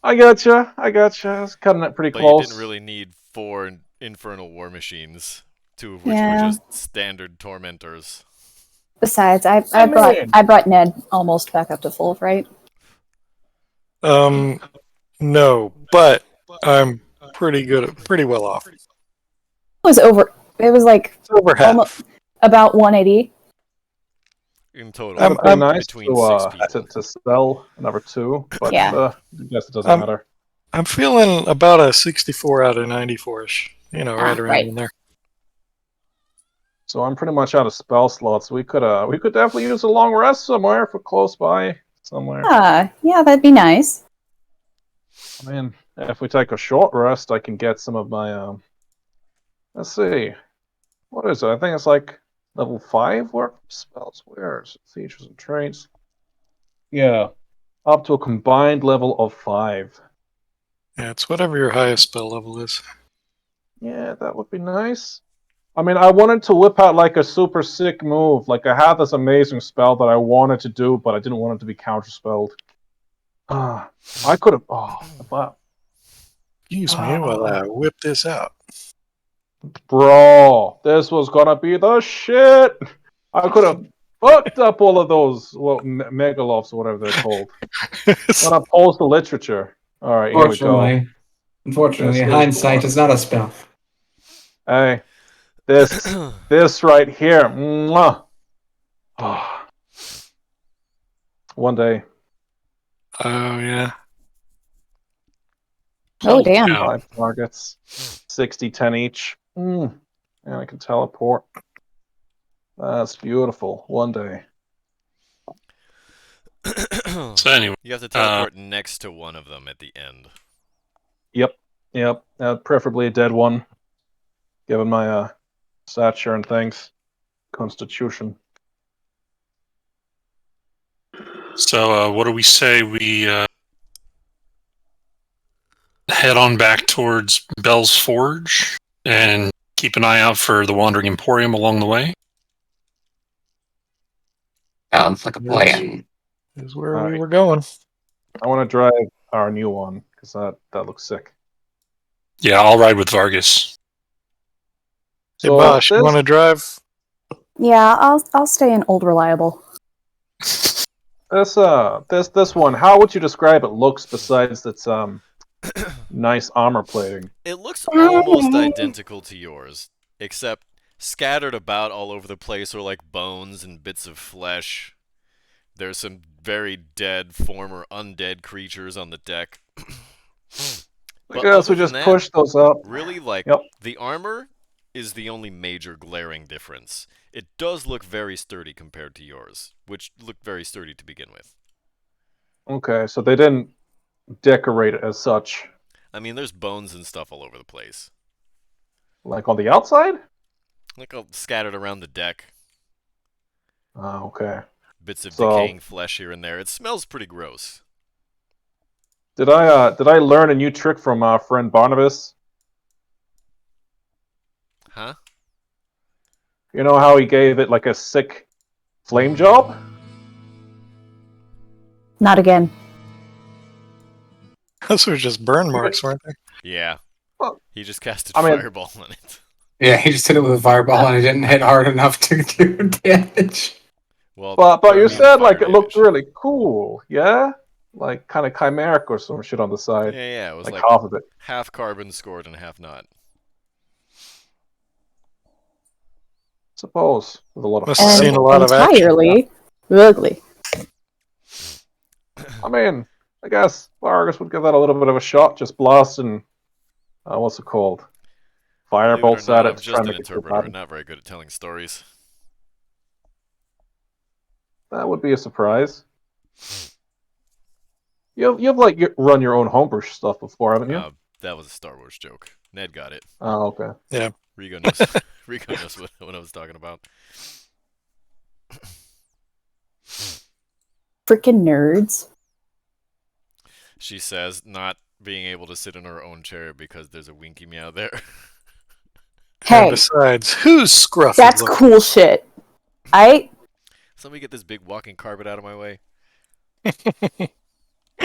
E: I gotcha. I was cutting it pretty
A: But
E: close.
A: you didn't really need 4 infernal war machines, 2 of which
B: Yeah.
A: were just standard tormentors.
B: Besides, I brought Ned almost back up to full, right?
D: No, but I'm pretty well off.
B: It was like
D: It's over half.
B: almost about 180.
A: In total,
E: It would be nice
A: between 6 people.
E: to sell another 2, but
B: Yeah.
E: I guess it doesn't matter.
D: I'm feeling about a 64 out of 94-ish. Right around
B: right.
D: in there.
E: So I'm pretty much out of spell slots. We could definitely use a long rest somewhere if we're close by somewhere.
B: Yeah, that'd be nice.
E: I mean, if we take a short rest, I can get some of my let's see. What is it? I think it's like level 5 work spells. Where is it? Features and traits. Yeah. Up to a combined level of 5.
D: Yeah, it's whatever your highest spell level is.
E: Yeah, that would be nice. I mean, I wanted to whip out like a super sick move. Like I had this amazing spell that I wanted to do, but I didn't want it to be counterspelled. I could have. But
D: Excuse me while I whip this out.
E: bro, this was gonna be the shit. I could have fucked up all of those megalophs or whatever they're called. When I pulls the literature. All right, here we go.
G: Unfortunately,
E: This is
G: hindsight
E: the
G: is not a spell.
E: Hey, this right here. Mwah. One day.
D: Oh, yeah.
B: Oh, damn.
C: Yeah.
E: 5 targets. 60, 10 each. And I can teleport. That's beautiful. One day.
C: So anyway,
A: You have to teleport next to one of them at the end.
E: Yep. Preferably a dead one. Given my stature and things. Constitution.
C: so what do we say we head on back towards Bell's Forge and keep an eye out for the Wandering Emporium along the way?
F: Sounds like a plan.
D: Is where
E: All
D: we
E: right.
D: were going.
E: I want to drive our new one because that looks sick.
C: Yeah, I'll ride with Vargas.
D: Hey, Bosch, you want to drive?
B: Yeah, I'll stay in old reliable.
E: This one, how would you describe it looks besides its nice armor plating?
A: It looks almost identical to yours, except scattered about all over the place are like bones and bits of flesh. There's some very dead, former undead creatures on the deck.
E: I guess we just push those up.
A: Really, the armor is the only major glaring difference. It does look very sturdy compared to yours, which looked very sturdy to begin with.
E: Okay, so they didn't decorate it as such.
A: I mean, there's bones and stuff all over the place.
E: Like on the outside?
A: Like all scattered around the deck.
E: Oh, okay.
A: Bits of decaying flesh here and there. It smells pretty gross.
E: Did I learn a new trick from our friend Barnabas?
A: Huh?
E: You know how he gave it like a sick flame job?
B: Not again.
D: Those were just burn marks, weren't they?
A: Yeah. He just casted
E: I mean-
A: fireball on it.
G: Yeah, he just hit it with a fireball and it didn't hit hard enough to do damage.
A: Well,
E: But
A: they're
E: you
A: immune to
E: said
A: fire
E: like it looked
A: radiation.
E: really cool, yeah? Like kind of chimeric or some shit on the side.
A: Yeah, it was
E: Like
A: like
E: half of it.
A: half carbon scored and half not.
E: Suppose with a lot of
D: Must have
E: fire.
D: seen a lot of action.
B: entirely ugly.
E: I mean, I guess Vargas would give that a little bit of a shot, just blasting. What's it called?
A: Believe it or
E: Firebolts
A: not,
E: at
A: I'm
E: it to try
A: just
E: and
A: an
E: make it go
A: interpreter
E: bad.
A: and not very good at telling stories.
E: That would be a surprise. You've like run your own homebrew stuff before, haven't you?
A: That was a Star Wars joke. Ned got it.
E: Oh, okay.
D: Yeah.
A: Rigo knows. Rigo knows what I was talking about.
B: Freaking nerds.
A: She says, not being able to sit in her own chair because there's a Winky Meow there.
D: And
B: Hey,
D: besides, who's scruffy?
B: that's
D: looking?
B: cool shit.
A: Somebody get this big walking carpet out of my way.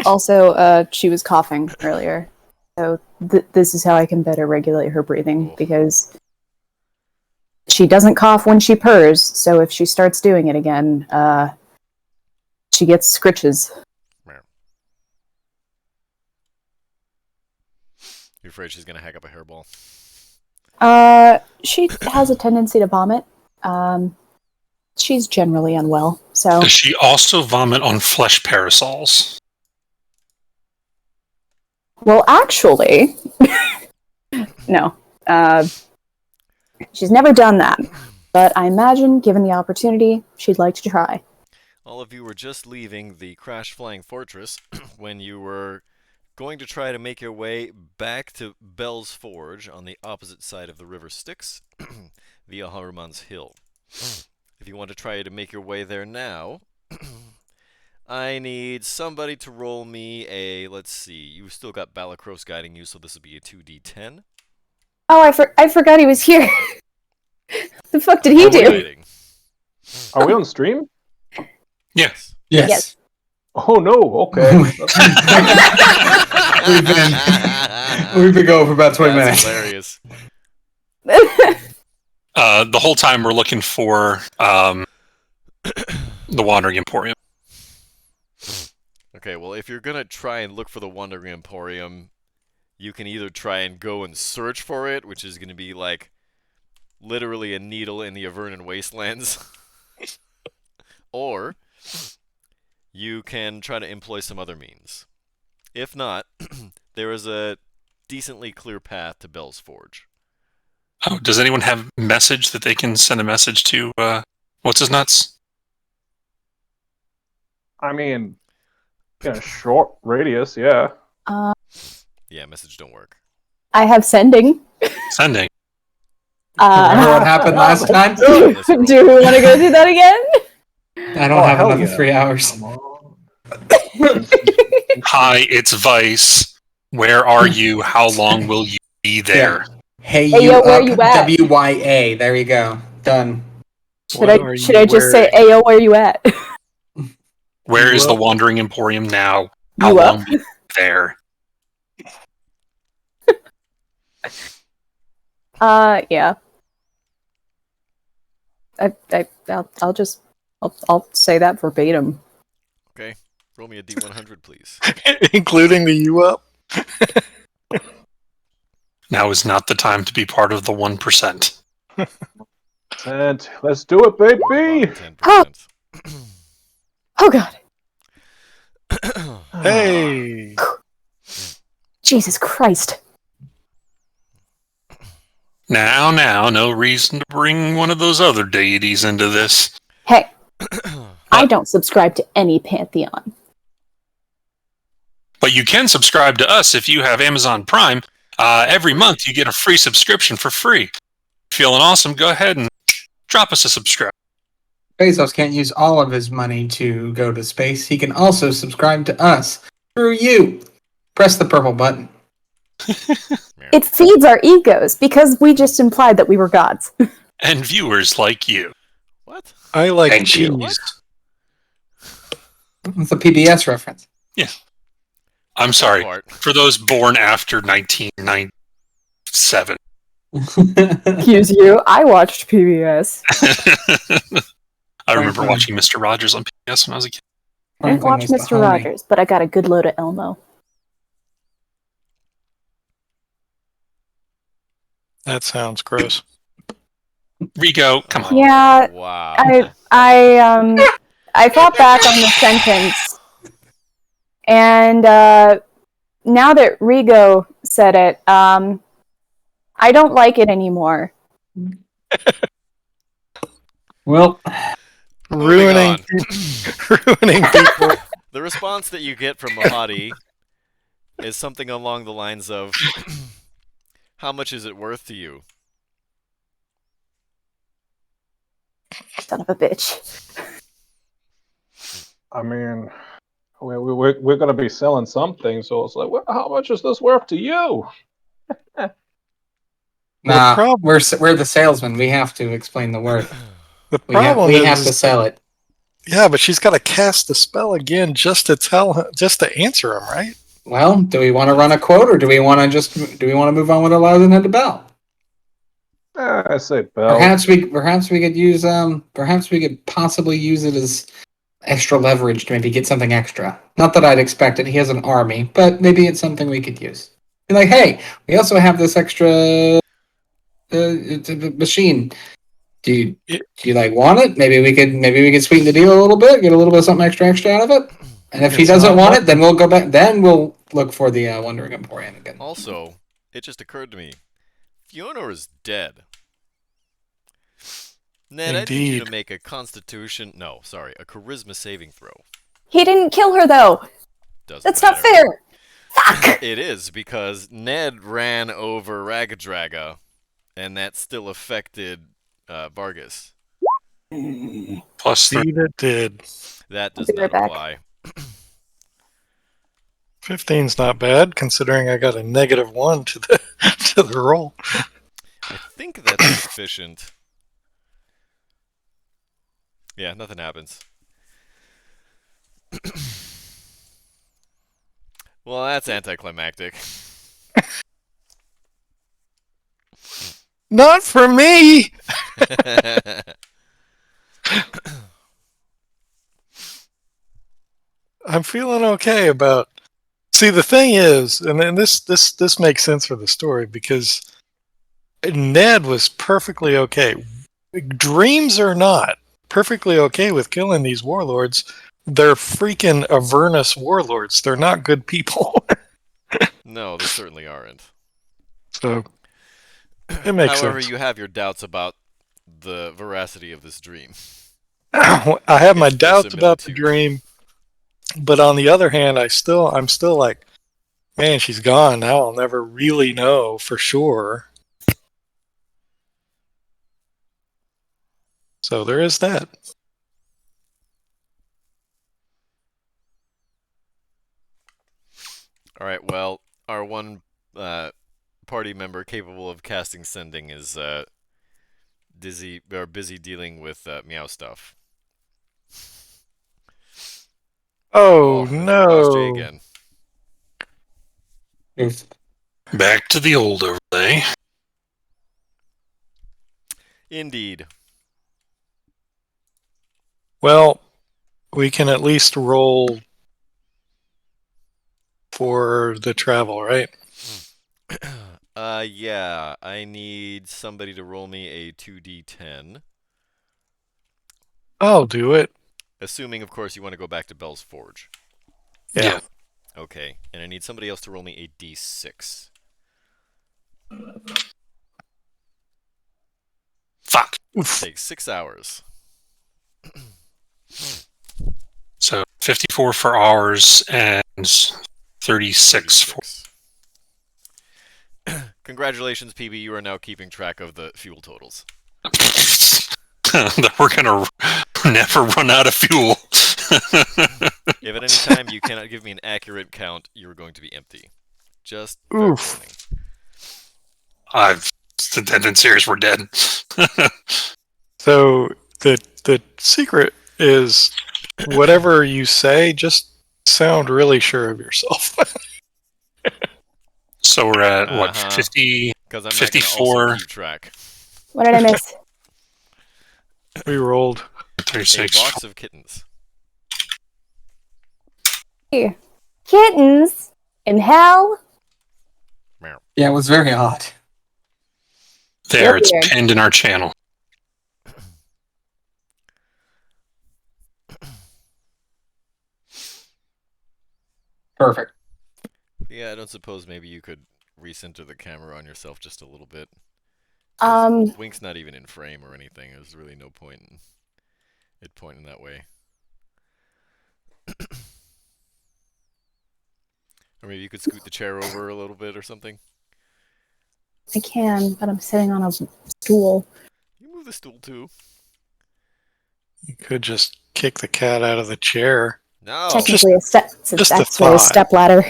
B: Also, she was coughing earlier. So this is how I can better regulate her breathing, because she doesn't cough when she purrs, so if she starts doing it again, she gets scritches.
A: You're afraid she's gonna hack up a hairball?
B: She has a tendency to vomit. She's generally unwell, so...
C: Does she also vomit on flesh parasols?
B: Well, actually... no. She's never done that. But I imagine, given the opportunity, she'd like to try.
A: All of you were just leaving the Crash Flying Fortress when you were going to try to make your way back to Bell's Forge on the opposite side of the River Styx via Haruman's Hill. If you want to try to make your way there now, I need somebody to roll me a, let's see, you've still got Balakros guiding you, so this would be a 2d10.
B: Oh, I forgot he was here. The fuck did he do?
A: Guiding.
E: Are we on stream?
C: Yes.
B: Yes.
E: Oh no. Okay.
G: We've been going for about 20
A: That's
G: minutes.
A: hilarious.
C: The whole time we're looking for the Wandering Emporium.
A: Okay, well, if you're gonna try and look for the Wandering Emporium, you can either try and go and search for it, which is gonna be like literally a needle in the Avernon wastelands, or you can try to employ some other means. If not, there is a decently clear path to Bell's Forge.
C: Oh, does anyone have a message that they can send a message to what's his nuts?
E: I mean, in a short radius, yeah.
A: Yeah, message don't work.
B: I have sending.
C: Sending.
G: Remember what happened last time?
B: Do we want to go do that again?
G: I don't have
E: hell
G: another
E: yeah.
G: 3 hours.
E: Come on.
C: Hi, it's Vice. Where are you? How long will you be there?
G: Hey,
B: Hey,
G: you
B: yo, where
G: up,
B: you at?
G: WYA. There you go. Done.
B: Should I just say, Ayo, where you at?
C: Where is the
D: up?
C: Wandering Emporium now? How
B: You
C: long
B: up?
C: will you be there?
B: Yeah. I'll say that verbatim.
A: Okay, roll me a d100, please.
D: Including the U up?
C: Now is not the time to be part of the 1%.
E: And let's do it, baby.
A: About 10%.
B: Oh god.
D: Hey!
B: Jesus Christ.
C: Now, no reason to bring one of those other deities into this.
B: Hey, I don't subscribe to any pantheon.
C: But you can subscribe to us if you have Amazon Prime. Every month you get a free subscription for free. Feeling awesome? Go ahead and drop us a subscribe.
G: Bezos can't use all of his money to go to space. He can also subscribe to us through you. Press the purple button.
B: It feeds our egos because we just implied that we were gods.
C: And viewers like you.
A: What?
D: I like
F: Thank
D: cheese.
F: you.
A: What?
G: It's a PBS reference.
C: I'm sorry.
A: Part.
C: For those born after 1997.
B: Excuse you, I watched PBS.
C: I remember watching Mr. Rogers on PBS when I was a kid.
B: I didn't watch Mr. Rogers, but I got a good load of Elmo.
D: That sounds gross.
C: Rigo, come on.
B: Yeah,
A: Wow.
B: I thought back on the sentence, and now that Rigo said it, I don't like it anymore.
G: Well,
D: Ruining people.
A: The response that you get from Mahadi is something along the lines of, how much is it worth to you?
B: Son of a bitch.
E: I mean, we're going to be selling something, so it's like, how much is this worth to you?
G: nah, we're the salesman. We have to explain the worth.
D: The problem
G: we have to sell it.
D: Yeah, but she's got to cast the spell again just to answer him, right?
G: Well, do we want to run a quote, or do we want to move on with our lives and head to Bell?
E: I say Bell.
G: Perhaps we could use perhaps we could possibly use it as extra leverage to maybe get something extra. Not that I'd expect it. He has an army, but maybe it's something we could use. Be like, hey, we also have this extra machine. Do you like want it? Maybe we could sweeten the deal a little bit, get a little bit of something extra out of it. And if he doesn't want it, then we'll go back. Then we'll look for the Wandering Emporium again.
A: Also, it just occurred to me, Fionor is dead. Ned, I need you to make a charisma saving throw.
B: He didn't kill her, though. That's not fair. Fuck.
A: It is, because Ned ran over Ragadraga, and that still affected Vargas.
C: Plus 3.
D: That did.
A: That does not apply.
D: 15's not bad, considering I got a -1 to the roll.
A: I think that's sufficient. Yeah, nothing happens. Well, that's anticlimactic.
D: Not for me! I'm feeling okay about... See, the thing is, and this makes sense for the story, because Ned was perfectly okay. Dreams or not, perfectly okay with killing these warlords. They're freaking Avernus warlords. They're not good people.
A: No, they certainly aren't.
D: So, it makes
A: However,
D: sense.
A: you have your doubts about the veracity of this dream.
D: I have my doubts about the dream, but on the other hand, I'm still like, man, she's gone. Now I'll never really know for sure. So there is that.
A: All right, well, our one party member capable of casting sending is busy dealing with meow stuff.
D: Oh
A: Lost
D: no!
A: Jay again.
C: Back to the old overlay.
A: Indeed.
D: Well, we can at least roll for the travel, right?
A: Yeah, I need somebody to roll me a 2d10.
D: I'll do it.
A: Assuming, of course, you want to go back to Bell's Forge.
D: Yeah.
A: Okay, and I need somebody else to roll me a d6.
C: Fuck.
A: Takes 6 hours.
C: So 54 for ours and 36 for...
A: Congratulations, PB. You are now keeping track of the fuel totals.
C: We're going to never run out of fuel.
A: If at any time you cannot give me an accurate count, you're going to be empty. Just
D: oof.
C: I've dead and serious. We're dead.
D: So the secret is whatever you say, just sound really sure of yourself.
C: So we're at what 50?
A: 54. Keep track.
B: What did I miss?
D: We rolled.
C: 36.
A: A box of kittens.
B: Kittens in hell?
A: Meow.
G: Yeah, it was very odd.
C: There, it's
B: Weird.
C: pinned in our channel.
G: Perfect.
A: Yeah, I don't suppose maybe you could recenter the camera on yourself just a little bit. Wink's not even in frame or anything. There's really no point in it pointing that way. Or maybe you could scoot the chair over a little bit or something.
B: I can, but I'm sitting on a stool.
A: You move the stool too.
D: You could just kick the cat out of the chair.
A: No.
B: Technically, a step.
D: just a
B: That's a
D: thought.
B: step ladder.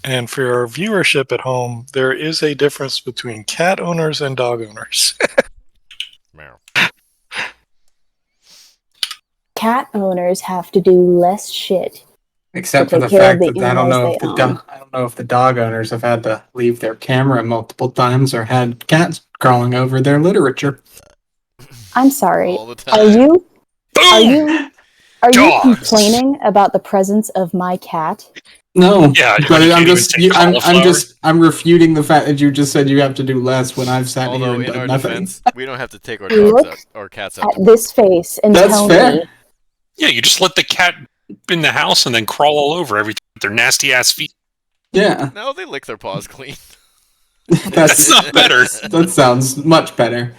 D: And for our viewership at home, there is a difference between cat owners and dog owners.
A: Meow.
B: Cat owners have to do less shit.
G: Except
B: to
G: for the
B: take care
G: fact
B: of the
G: that I don't know
B: animals
G: if
B: they
G: the
B: own.
G: I don't know if the dog owners have had to leave their camera multiple times or had cats crawling over their literature.
B: I'm sorry.
A: All the time.
B: Are you
C: Boom! Jaws.
B: complaining about the presence of my cat?
G: No,
C: Yeah,
G: but
C: when you
G: I'm
C: can't even
G: just
C: take cauliflower.
G: I'm refuting the fact that you just said you have to do less when I've sat
A: Although
G: here and
A: in our
G: done nothing.
A: defense, we don't have to take our
B: Look
A: dogs out, our cats out.
B: At this face and
G: That's
B: tell
G: fair.
B: me.
C: Yeah, you just let the cat in the house and then crawl all over everything with their nasty ass feet.
G: Yeah,
A: No, they lick their paws clean.
C: That's not better.
G: That sounds much better.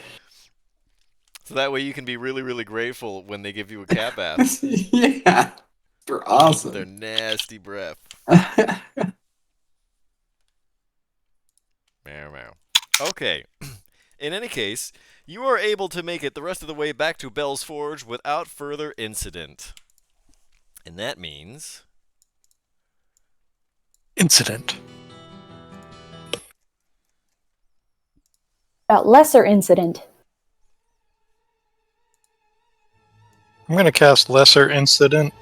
A: So that way you can be really, really grateful when they give you a cat bath.
G: Yeah, they're
A: Their
G: awesome.
A: nasty breath. Meow, meow. Okay. In any case, you are able to make it the rest of the way back to Bell's Forge without further incident. And that means...
D: Incident.
B: About lesser incident.
D: I'm going to cast Lesser Incident.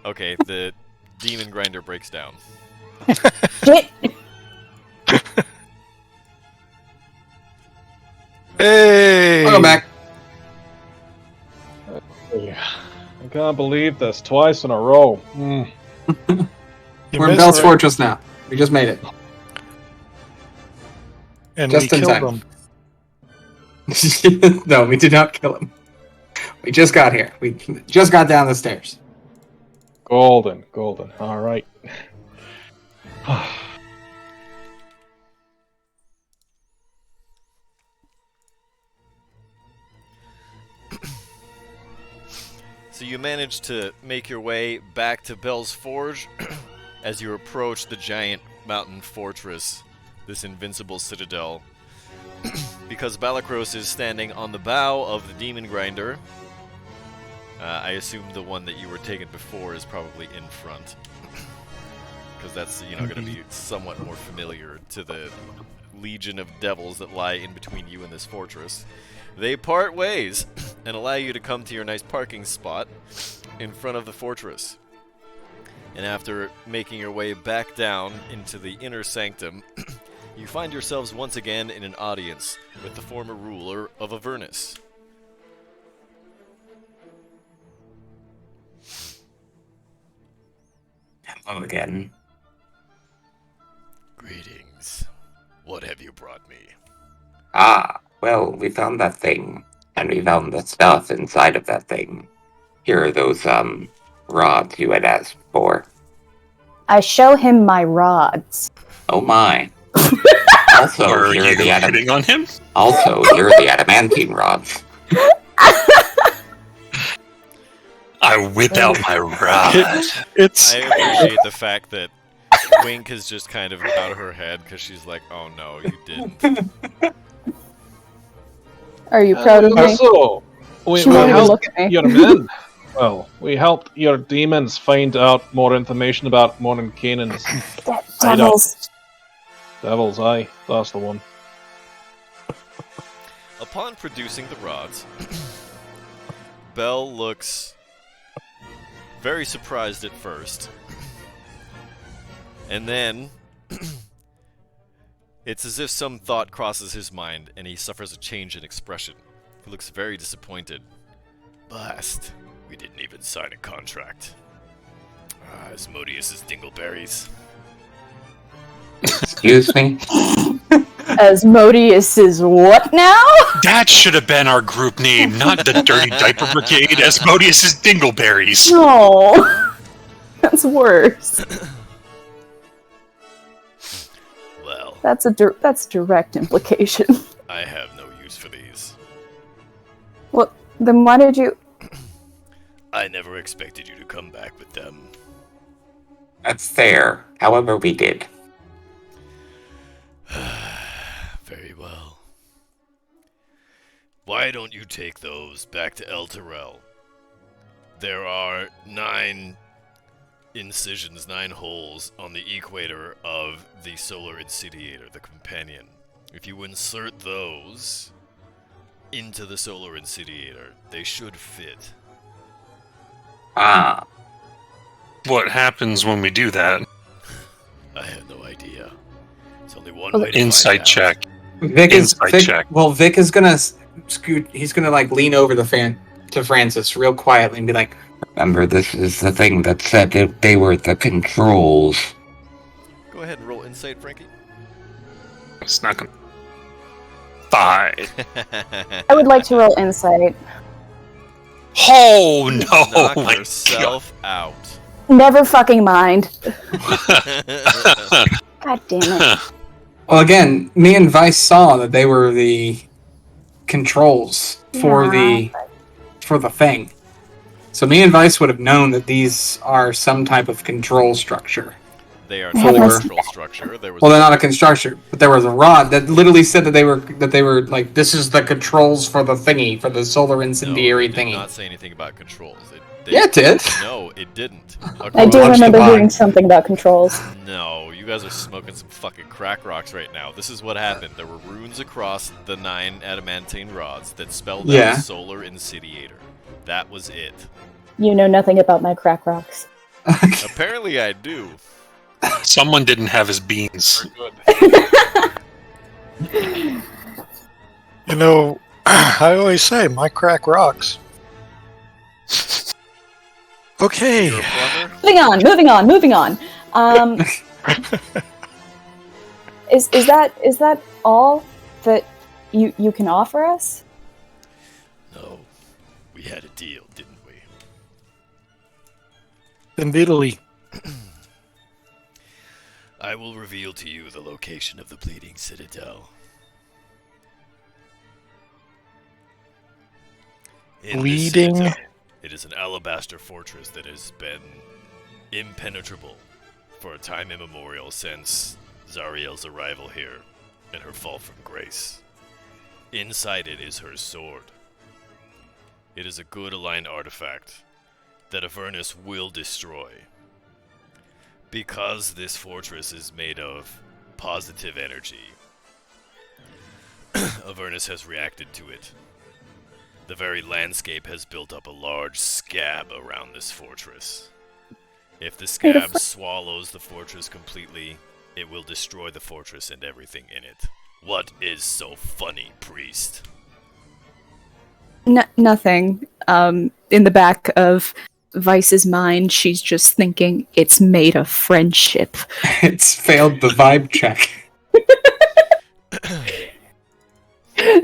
A: Okay, the demon grinder breaks down.
B: Shit!
D: Hey!
G: Welcome back.
E: I can't believe this twice in a row.
D: You
G: We're in
D: missed
G: Bell's
D: it,
G: Fortress now. We just made it.
D: and
G: just
D: we
G: in
D: killed
G: time.
D: them.
G: No, we did not kill him. We just got here. We just got down the stairs.
E: Golden. All right.
A: So you manage to make your way back to Bell's Forge as you approach the giant mountain fortress, this invincible citadel. Because Balakros is standing on the bow of the demon grinder. I assume the one that you were taken before is probably in front. Because that's, going to be somewhat more familiar to the legion of devils that lie in between you and this fortress. They part ways and allow you to come to your nice parking spot in front of the fortress. And after making your way back down into the inner sanctum, you find yourselves once again in an audience with the former ruler of Avernus.
F: Hello again.
A: Greetings. What have you brought me?
F: Ah, well, we found that thing, and we found the stuff inside of that thing. Here are those, rods you had asked for.
B: I show him my rods.
F: Oh my. Also,
C: Are
F: here
C: you
F: are the
C: hitting on him?
F: Also, here are the adamantine rods.
C: I whip out my rod.
D: It's
A: I appreciate the fact that Wink is just kind of out of her head because she's like, oh no, you didn't.
B: Are you proud of me?
E: So, we
B: She won't even
E: helped
B: look at me.
E: your men. Well, we helped your demons find out more information about Mordenkainen's
B: Devils.
E: devils. Aye, that's the one.
A: Upon producing the rods, Bell looks very surprised at first. And then It's as if some thought crosses his mind, and he suffers a change in expression. He looks very disappointed. Blast. We didn't even sign a contract. Asmodeus's dingleberries.
F: Excuse me?
B: Asmodeus is what now?
C: That should have been our group name, not the Dirty Diaper Brigade. Asmodeus's Dingleberries.
B: No. That's worse.
A: Well,
B: That's direct implication.
A: I have no use for these.
B: Well, then why did you...
A: I never expected you to come back with them.
F: That's fair. However, we did.
A: Very well. Why don't you take those back to El Terrell? There are 9 incisions, 9 holes on the equator of the solar insidiator, the companion. If you insert those into the solar insidiator, they should fit.
F: Ah.
C: What happens when we do that?
A: I have no idea. It's only one way to
C: Insight
A: find out.
C: check.
G: Vic
C: Insight check.
G: Well, Vic is gonna scoot. He's gonna like lean over to Francis real quietly and be like,
F: Remember, this is the thing that said that they were the controls.
A: Go ahead and roll insight, Frankie.
C: It's not gonna. 5.
B: I would like to roll insight.
C: Oh no!
A: Knock
C: My
A: yourself out.
B: Never fucking mind. God damn it.
G: well, again, me and Vice saw that they were the controls for
B: Yeah.
G: the thing. So me and Vice would have known that these are some type of control structure.
A: They are
B: For-
A: not a control structure. There was
G: Well, they're not a construction, but there was a rod that literally said that they were like, this is the controls for the thingy, for the solar incendiary
A: no, it did
G: thingy.
A: not say anything about controls.
G: Yeah, it did.
A: No, it didn't.
B: I do
G: Watch the
B: remember
G: vibe.
B: hearing something about controls.
A: No, you guys are smoking some fucking crack rocks right now. This is what happened. There were runes across the 9 adamantine rods that spelled
G: Yeah.
A: out solar insidiator. That was it.
B: You know nothing about my crack rocks.
A: Apparently I do.
C: Someone didn't have his beans.
D: You know, I always say my crack rocks. Okay.
A: You're a plumber?
B: Moving on. Is that all that you can offer us?
A: No. We had a deal, didn't we?
D: Indeedly.
A: I will reveal to you the location of the Bleeding Citadel. In this
D: Bleeding?
A: citadel, it is an alabaster fortress that has been impenetrable for a time immemorial since Zariel's arrival here and her fall from grace. Inside it is her sword. It is a good aligned artifact that Avernus will destroy. Because this fortress is made of positive energy, Avernus has reacted to it. The very landscape has built up a large scab around this fortress. If the scab swallows the fortress completely, it will destroy the fortress and everything in it. What is so funny, priest?
B: Nothing. In the back of Vice's mind, she's just thinking it's made of friendship.
G: It's failed the vibe check.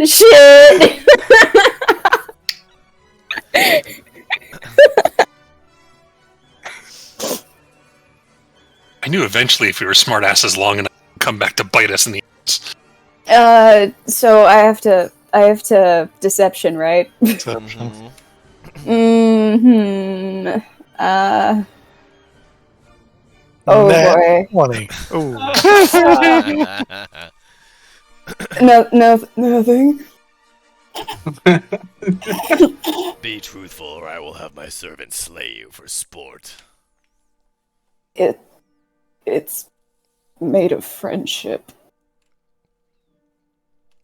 B: Shit!
C: I knew eventually if we were smartasses long enough, it'd come back to bite us in the ass.
B: So I have to deception, right?
D: Deception.
B: Mm-hmm. Oh
D: Nat
B: boy.
D: 20. Ooh.
B: Nothing.
A: Be truthful, or I will have my servant slay you for sport.
B: It's made of friendship.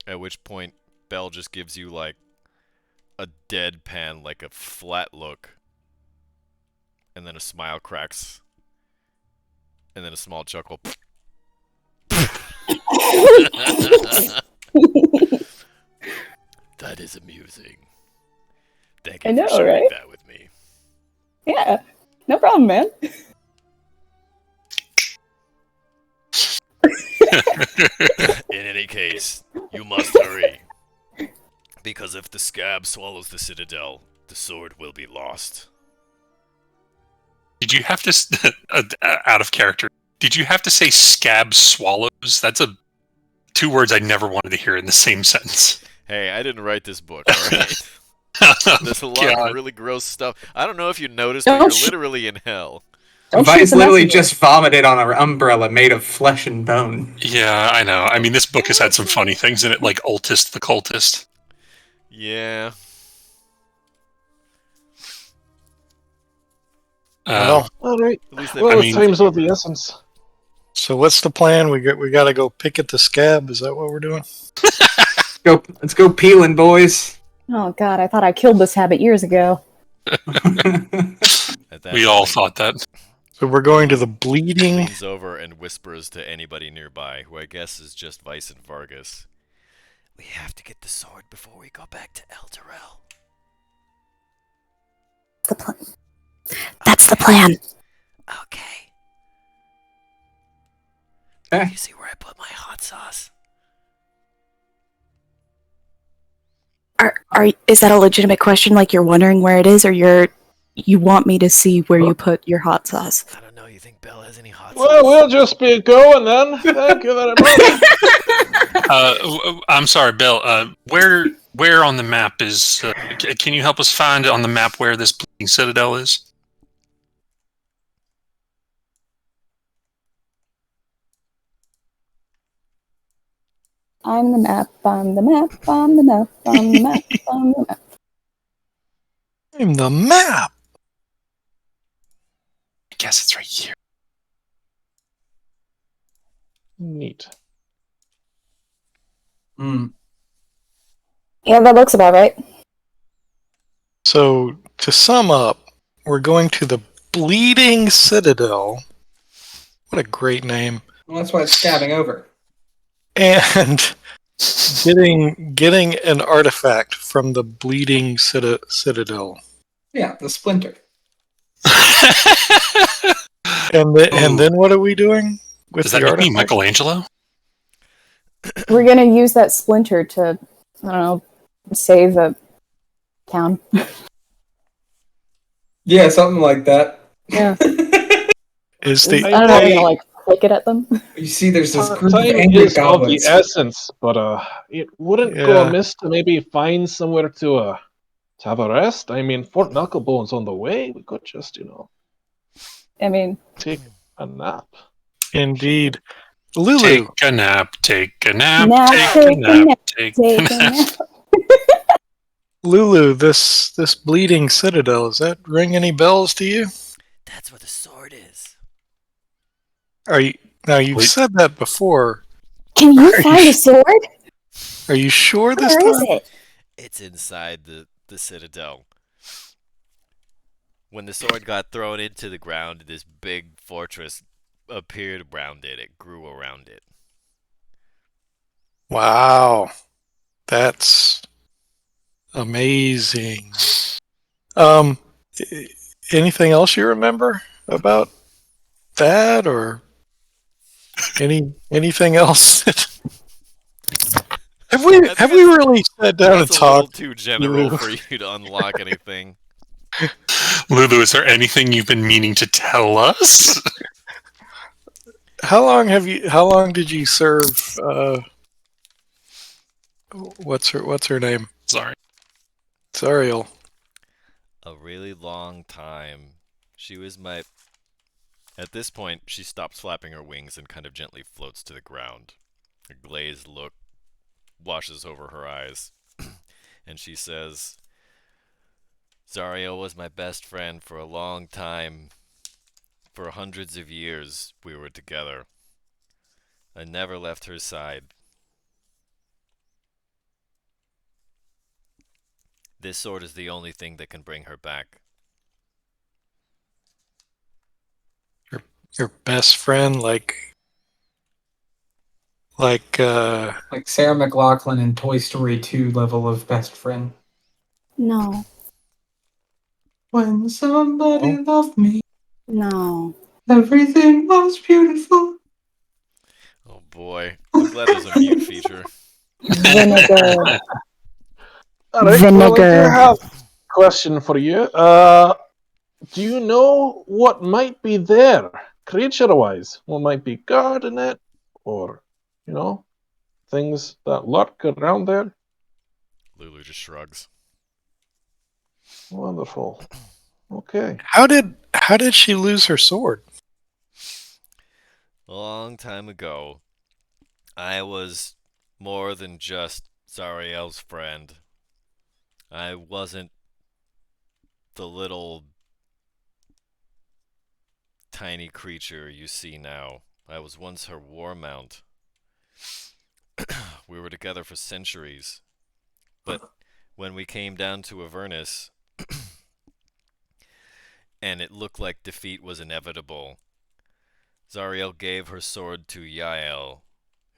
A: At which point, Belle just gives you, like, a deadpan, like a flat look. And then a smile cracks. And then a small chuckle. That is amusing. Thank
B: I
A: you
B: know,
A: for sharing
B: right?
A: that with me.
B: Yeah, no problem, man.
A: In any case, you must hurry. Because if the scab swallows the citadel, the sword will be lost.
C: Did you have to, out of character, did you have to say scab swallows? That's two words I never wanted to hear in the same sentence.
A: Hey, I didn't write this book, alright? There's a lot of really gross stuff. I don't know if you noticed, but
B: Don't
A: you're
B: sh-
A: literally in hell.
B: Don't shoot
G: Vice
B: the
G: literally
B: messenger.
G: just vomited on an umbrella made of flesh and bone.
C: Yeah, I know. I mean, this book has had some funny things in it, like Ultist the Cultist.
A: Yeah.
D: Well,
E: All right.
A: At least they
E: Well,
A: made
E: time's
A: some
E: of the
A: humor.
E: essence.
D: so what's the plan? We got to go pick at the scab. Is that what we're doing?
G: Let's go peeling, boys.
B: Oh god, I thought I killed this habit years ago.
A: At that
C: We all
A: point,
C: thought that.
D: So we're going to the bleeding.
A: leans over and whispers to anybody nearby, who I guess is just Vice and Vargas. We have to get the sword before we go back to Elturel.
B: That's the plan.
A: Okay.
G: Okay.
A: You see where I put my hot sauce?
B: Is that a legitimate question? Like you're wondering where it is, or you want me to see where you put your hot sauce?
A: I don't know. You think Belle has any hot
E: Well,
A: sauce?
E: we'll just be going then. Thank you very much.
C: I'm sorry, Bill. Where on the map is? Can you help us find on the map where this bleeding citadel is?
B: I'm the map, I'm the map, I'm the map, I'm the map, I'm the map.
D: I'm the map.
C: I guess it's right here.
E: Neat.
G: Hmm.
B: Yeah, that looks about right.
D: So to sum up, we're going to the Bleeding Citadel. What a great name.
G: Well, that's why it's scabbing over.
D: And getting an artifact from the Bleeding Citadel.
G: Yeah, the splinter.
D: And then what are we doing with
C: Does
D: the
C: that make me
D: artifact?
C: Michelangelo?
B: We're gonna use that splinter to, I don't know, save a town.
G: Yeah, something like that.
B: Yeah.
D: Is
B: I
D: the
B: don't know, we're gonna like flick it at them.
G: You see, there's this group of
E: Time
G: angry
E: is of the
G: goblins.
E: essence, but it wouldn't go
D: Yeah.
E: amiss to maybe find somewhere to have a rest. I mean, Fort Knucklebone's on the way. We could just,
B: I mean,
E: take a nap.
D: indeed Lulu?
C: Take a nap, take a nap,
B: Nap,
C: take a nap, take a
B: take a
C: nap.
B: nap.
D: Lulu, this Bleeding Citadel, does that ring any bells to you?
A: That's where the sword is.
D: Are you now? You've
C: Wait.
D: said that before.
B: Can you find a sword?
D: Are you sure this
B: Where
D: time?
B: is it?
A: It's inside the citadel. When the sword got thrown into the ground, this big fortress appeared around it. It grew around it.
D: Wow, that's amazing. Um, anything else you remember about that, or anything else? Have we really sat down and
A: That's a little
D: talked?
A: too general
D: Lulu?
A: for you to unlock anything.
C: Lulu, is there anything you've been meaning to tell us?
D: How long did you serve? What's her name?
C: Sorry.
D: Zariel.
A: A really long time. She was my... At this point, she stops flapping her wings and kind of gently floats to the ground. A glazed look washes over her eyes. And she says, Zariel was my best friend for a long time. For hundreds of years, we were together. I never left her side. This sword is the only thing that can bring her back.
D: Your best friend, like Like,
G: Like Sarah McLachlan in Toy Story 2 level of best friend.
B: No,
G: When somebody loved me,
B: no.
G: everything was beautiful.
A: Oh boy. I'm glad there's a mute feature.
B: Vinegar.
E: All right. Well, I do have a question for you. Do you know what might be there, creature-wise? What might be guarding it, or things that lurk around there?
A: Lulu just shrugs.
E: Wonderful. Okay.
D: how did she lose her sword?
A: A long time ago, I was more than just Zariel's friend. I wasn't the little tiny creature you see now. I was once her war mount. We were together for centuries. But when we came down to Avernus, and it looked like defeat was inevitable, Zariel gave her sword to Yael,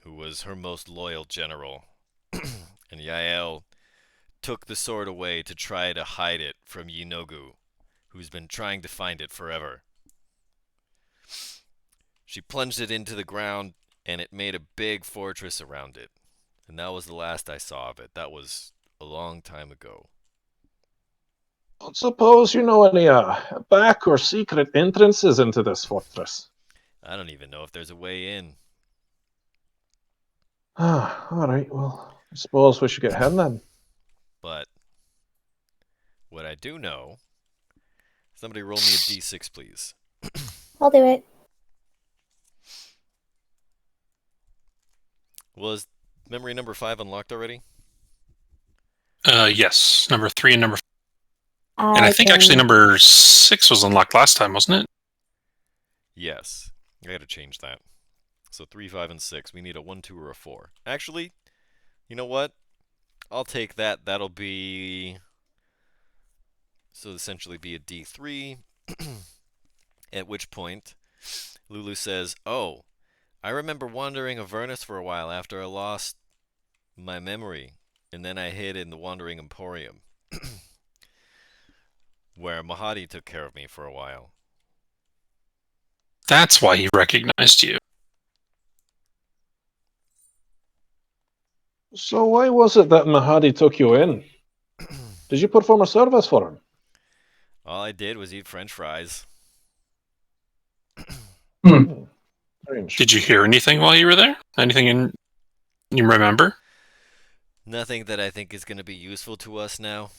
A: who was her most loyal general. And Yael took the sword away to try to hide it from Yinogu, who's been trying to find it forever. She plunged it into the ground, and it made a big fortress around it. And that was the last I saw of it. That was a long time ago.
E: Don't suppose you know any back or secret entrances into this fortress?
A: I don't even know if there's a way in.
E: All right. Well, I suppose we should get heading then.
A: But what I do know, somebody roll me a d6, please.
B: I'll do it.
A: Was memory number 5 unlocked already?
C: Yes, number 3 and number 4. And I think actually number 6 was unlocked last time, wasn't it?
A: Yes. I gotta change that. So 3, 5, and 6. We need a 1, 2, or a 4. Actually, you know what? I'll take that. That'll be... So essentially be a D3. At which point, Lulu says, "Oh, I remember wandering Avernus for a while after I lost my memory. And then I hid in the Wandering Emporium. Where Mahadi took care of me for a while."
C: That's why he recognized you.
E: So why was it that Mahadi took you in? Did you perform a service for him?
A: All I did was eat French fries.
E: Strange.
C: Did you hear anything while you were there? Anything you remember?
A: Nothing that I think is going to be useful to us now.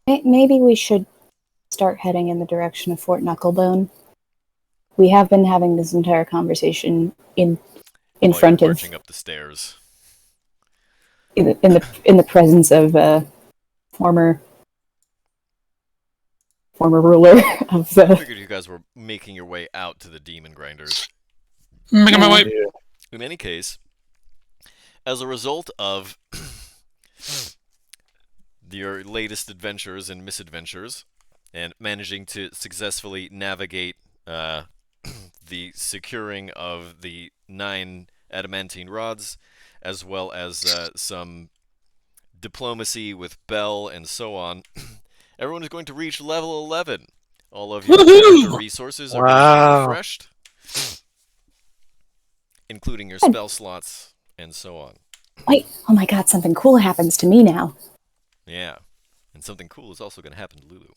B: Maybe we should start heading in the direction of Fort Knucklebone. We have been having this entire conversation in front of
A: marching up the stairs.
B: in the presence of former ruler of the.
A: I figured you guys were making your way out to the demon grinders.
C: Making my way.
A: In any case, as a result of your latest adventures and misadventures, and managing to successfully navigate the securing of the 9 adamantine rods, as well as some diplomacy with Bell and so on, everyone is going to reach level 11. All of your character resources are going to be refreshed, including your spell slots and so on.
B: Wait, oh my god, something cool happens to me now.
A: Yeah, and something cool is also going to happen to Lulu.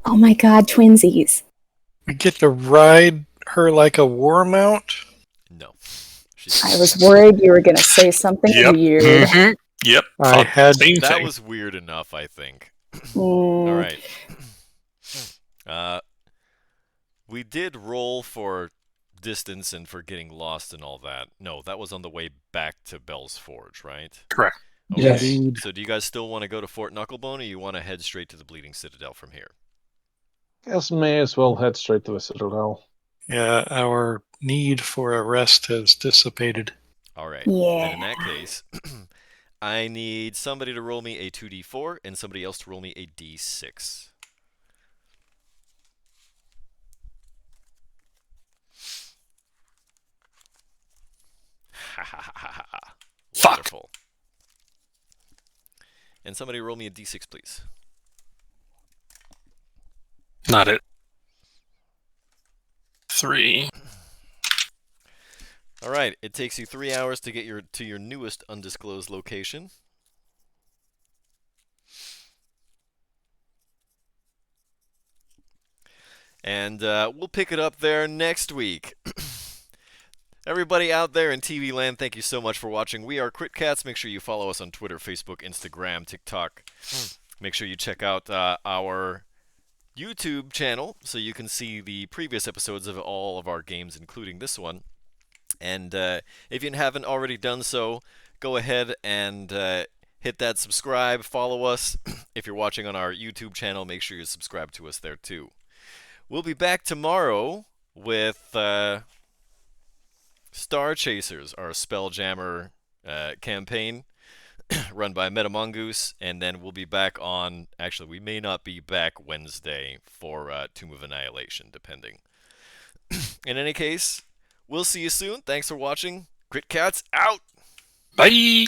B: Oh my god, twinsies.
D: We get to ride her like a war mount?
A: No.
B: I was worried you were going to say something weird.
C: Mm-hmm. Yep.
D: I had
A: that was weird enough, I think. All right. We did roll for distance and for getting lost and all that. No, that was on the way back to Bell's Forge, right?
C: Correct.
A: Okay.
G: Yes.
A: So do you guys still want to go to Fort Knucklebone, or you want to head straight to the Bleeding Citadel from here?
E: Guess may as well head straight to the Citadel.
D: Yeah, our need for a rest has dissipated.
A: All right.
B: Yeah.
A: Then in that case, I need somebody to roll me a 2d4 and somebody else to roll me a d6.
C: Fuck.
A: Wonderful. And somebody roll me a d6, please.
C: Not it. 3.
A: All right, it takes you 3 hours to get to your newest undisclosed location. And we'll pick it up there next week. Everybody out there in TV land, thank you so much for watching. We are Crit Cats. Make sure you follow us on Twitter, Facebook, Instagram, TikTok. Make sure you check out our YouTube channel so you can see the previous episodes of all of our games, including this one. And if you haven't already done so, go ahead and hit that subscribe, follow us. If you're watching on our YouTube channel, make sure you subscribe to us there too. We'll be back tomorrow with Star Chasers, our Spelljammer campaign run by Metamongoose, and then we'll be back on... Actually, we may not be back Wednesday for Tomb of Annihilation, depending. In any case, we'll see you soon. Thanks for watching. Crit Cats out!
C: Bye!